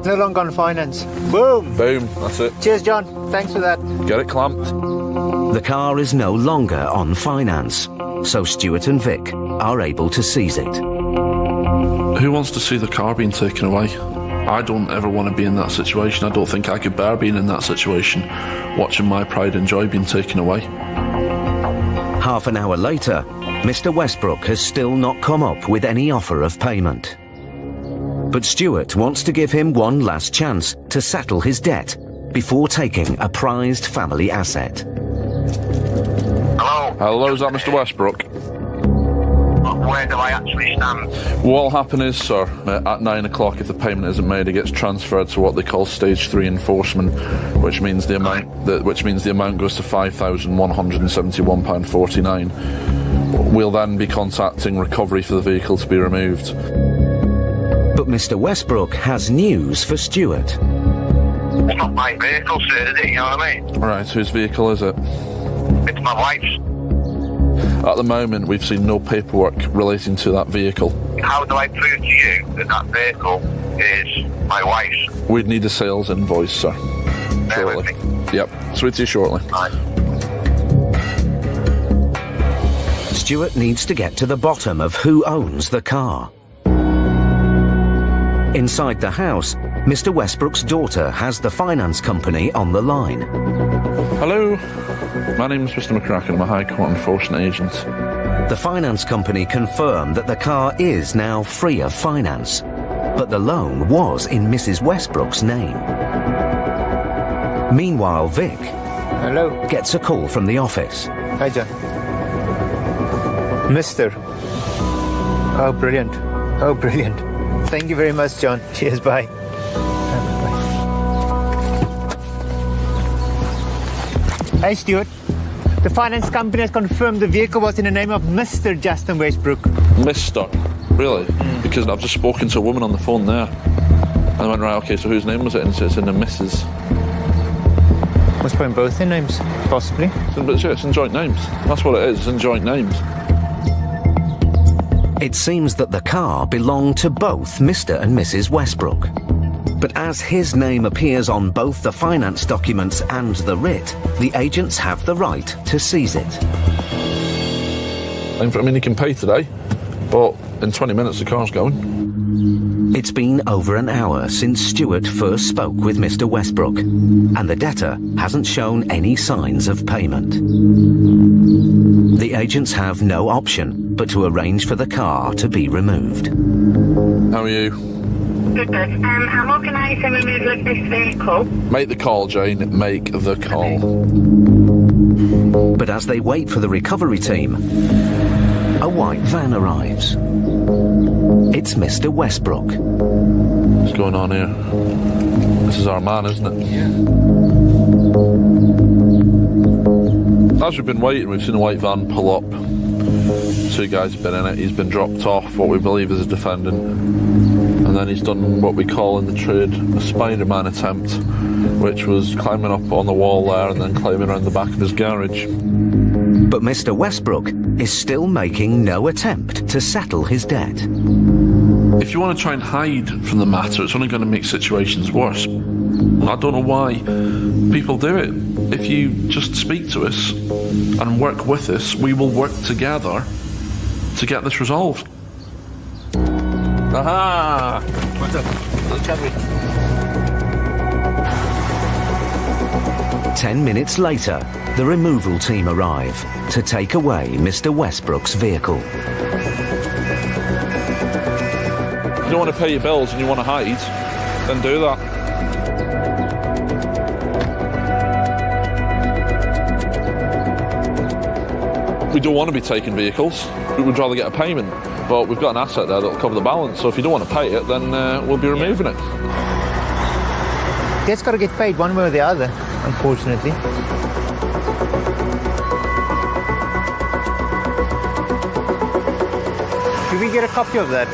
Speaker 9: No longer on finance. Boom!
Speaker 24: Boom, that's it.
Speaker 9: Cheers, John. Thanks for that.
Speaker 24: Get it clamped.
Speaker 1: The car is no longer on finance, so Stuart and Vic are able to seize it.
Speaker 24: Who wants to see the car being taken away? I don't ever want to be in that situation. I don't think I could bear being in that situation, watching my pride and joy being taken away.
Speaker 1: Half an hour later, Mr. Westbrook has still not come up with any offer of payment. But Stuart wants to give him one last chance to settle his debt before taking a prized family asset.
Speaker 23: Hello?
Speaker 24: Hello, is that Mr. Westbrook?
Speaker 23: Where do I actually stand?
Speaker 24: What'll happen is, sir, at 9 o'clock, if the payment isn't made, it gets transferred to what they call Stage 3 enforcement, which means the amount goes to £5,171.49. We'll then be contacting recovery for the vehicle to be removed.
Speaker 1: But Mr. Westbrook has news for Stuart.
Speaker 23: It's not my vehicle, sir, is it? You know what I mean?
Speaker 24: Right, whose vehicle is it?
Speaker 23: It's my wife's.
Speaker 24: At the moment, we've seen no paperwork relating to that vehicle.
Speaker 23: How do I prove to you that that vehicle is my wife's?
Speaker 24: We'd need a sales invoice, sir. Shortly. Yep, speak to you shortly.
Speaker 23: Right.
Speaker 1: Stuart needs to get to the bottom of who owns the car. Inside the house, Mr. Westbrook's daughter has the finance company on the line.
Speaker 24: Hello, my name's Mr. McCracken. I'm a High Court Enforcement Agent.
Speaker 1: The finance company confirmed that the car is now free of finance. but the loan was in Mrs. Westbrook's name. Meanwhile, Vic gets a call from the office.
Speaker 9: Hi, John. Mister. Oh, brilliant. Oh, brilliant. Thank you very much, John. Cheers, bye. Hey, Stuart. The finance company has confirmed the vehicle was in the name of Mr. Justin Westbrook.
Speaker 24: Mr. Really? Because I've just spoken to a woman on the phone there. And I went, right, okay, so whose name was it? And it's in the Mrs.
Speaker 9: Must put in both their names, possibly.
Speaker 24: But yeah, it's in joint names. That's what it is, it's in joint names.
Speaker 1: It seems that the car belonged to both Mr. and Mrs. Westbrook. But as his name appears on both the finance documents and the writ, the agents have the right to seize it.
Speaker 24: I mean, he can pay today, but in 20 minutes the car's going.
Speaker 1: It's been over an hour since Stuart first spoke with Mr. Westbrook, and the debtor hasn't shown any signs of payment. The agents have no option but to arrange for the car to be removed.
Speaker 24: How are you?
Speaker 6: Good. How organised a removal of this vehicle?
Speaker 24: Make the call, Jane. Make the call.
Speaker 1: But as they wait for the recovery team, a white van arrives. It's Mr. Westbrook.
Speaker 24: What's going on here? This is our man, isn't it? Yeah. As we've been waiting, we've seen a white van pull up. 2 guys have been in it. He's been dropped off, what we believe is a defendant. And then he's done what we call in the trade a Spider-Man attempt, which was climbing up on the wall there and then climbing around the back of his garage.
Speaker 1: But Mr. Westbrook is still making no attempt to settle his debt.
Speaker 24: If you want to try and hide from the matter, it's only going to make situations worse. I don't know why people do it. If you just speak to us and work with us, we will work together to get this resolved. Aha!
Speaker 1: 10 minutes later, the removal team arrive to take away Mr. Westbrook's vehicle.
Speaker 24: If you don't want to pay your bills and you want to hide, then do that. We don't want to be taking vehicles. We would rather get a payment. But we've got an asset there that'll cover the balance, so if you don't want to pay it, then we'll be removing it.
Speaker 9: It's got to get paid one way or the other, unfortunately. Can we get a copy of that?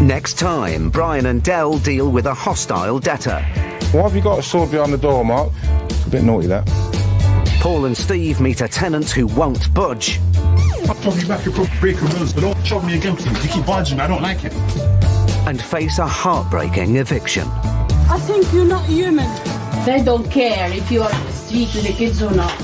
Speaker 1: Next time, Brian and Dell deal with a hostile debtor.
Speaker 5: Why have you got a sword behind the door, Mark? It's a bit naughty, that.
Speaker 1: Paul and Steve meet a tenant who won't budge.
Speaker 7: I'll probably back your breaking rules, but don't shove me again, please. You keep budging, I don't like it.
Speaker 1: And face a heartbreaking eviction.
Speaker 20: I think you're not human. They don't care if you are on the street with the kids or not.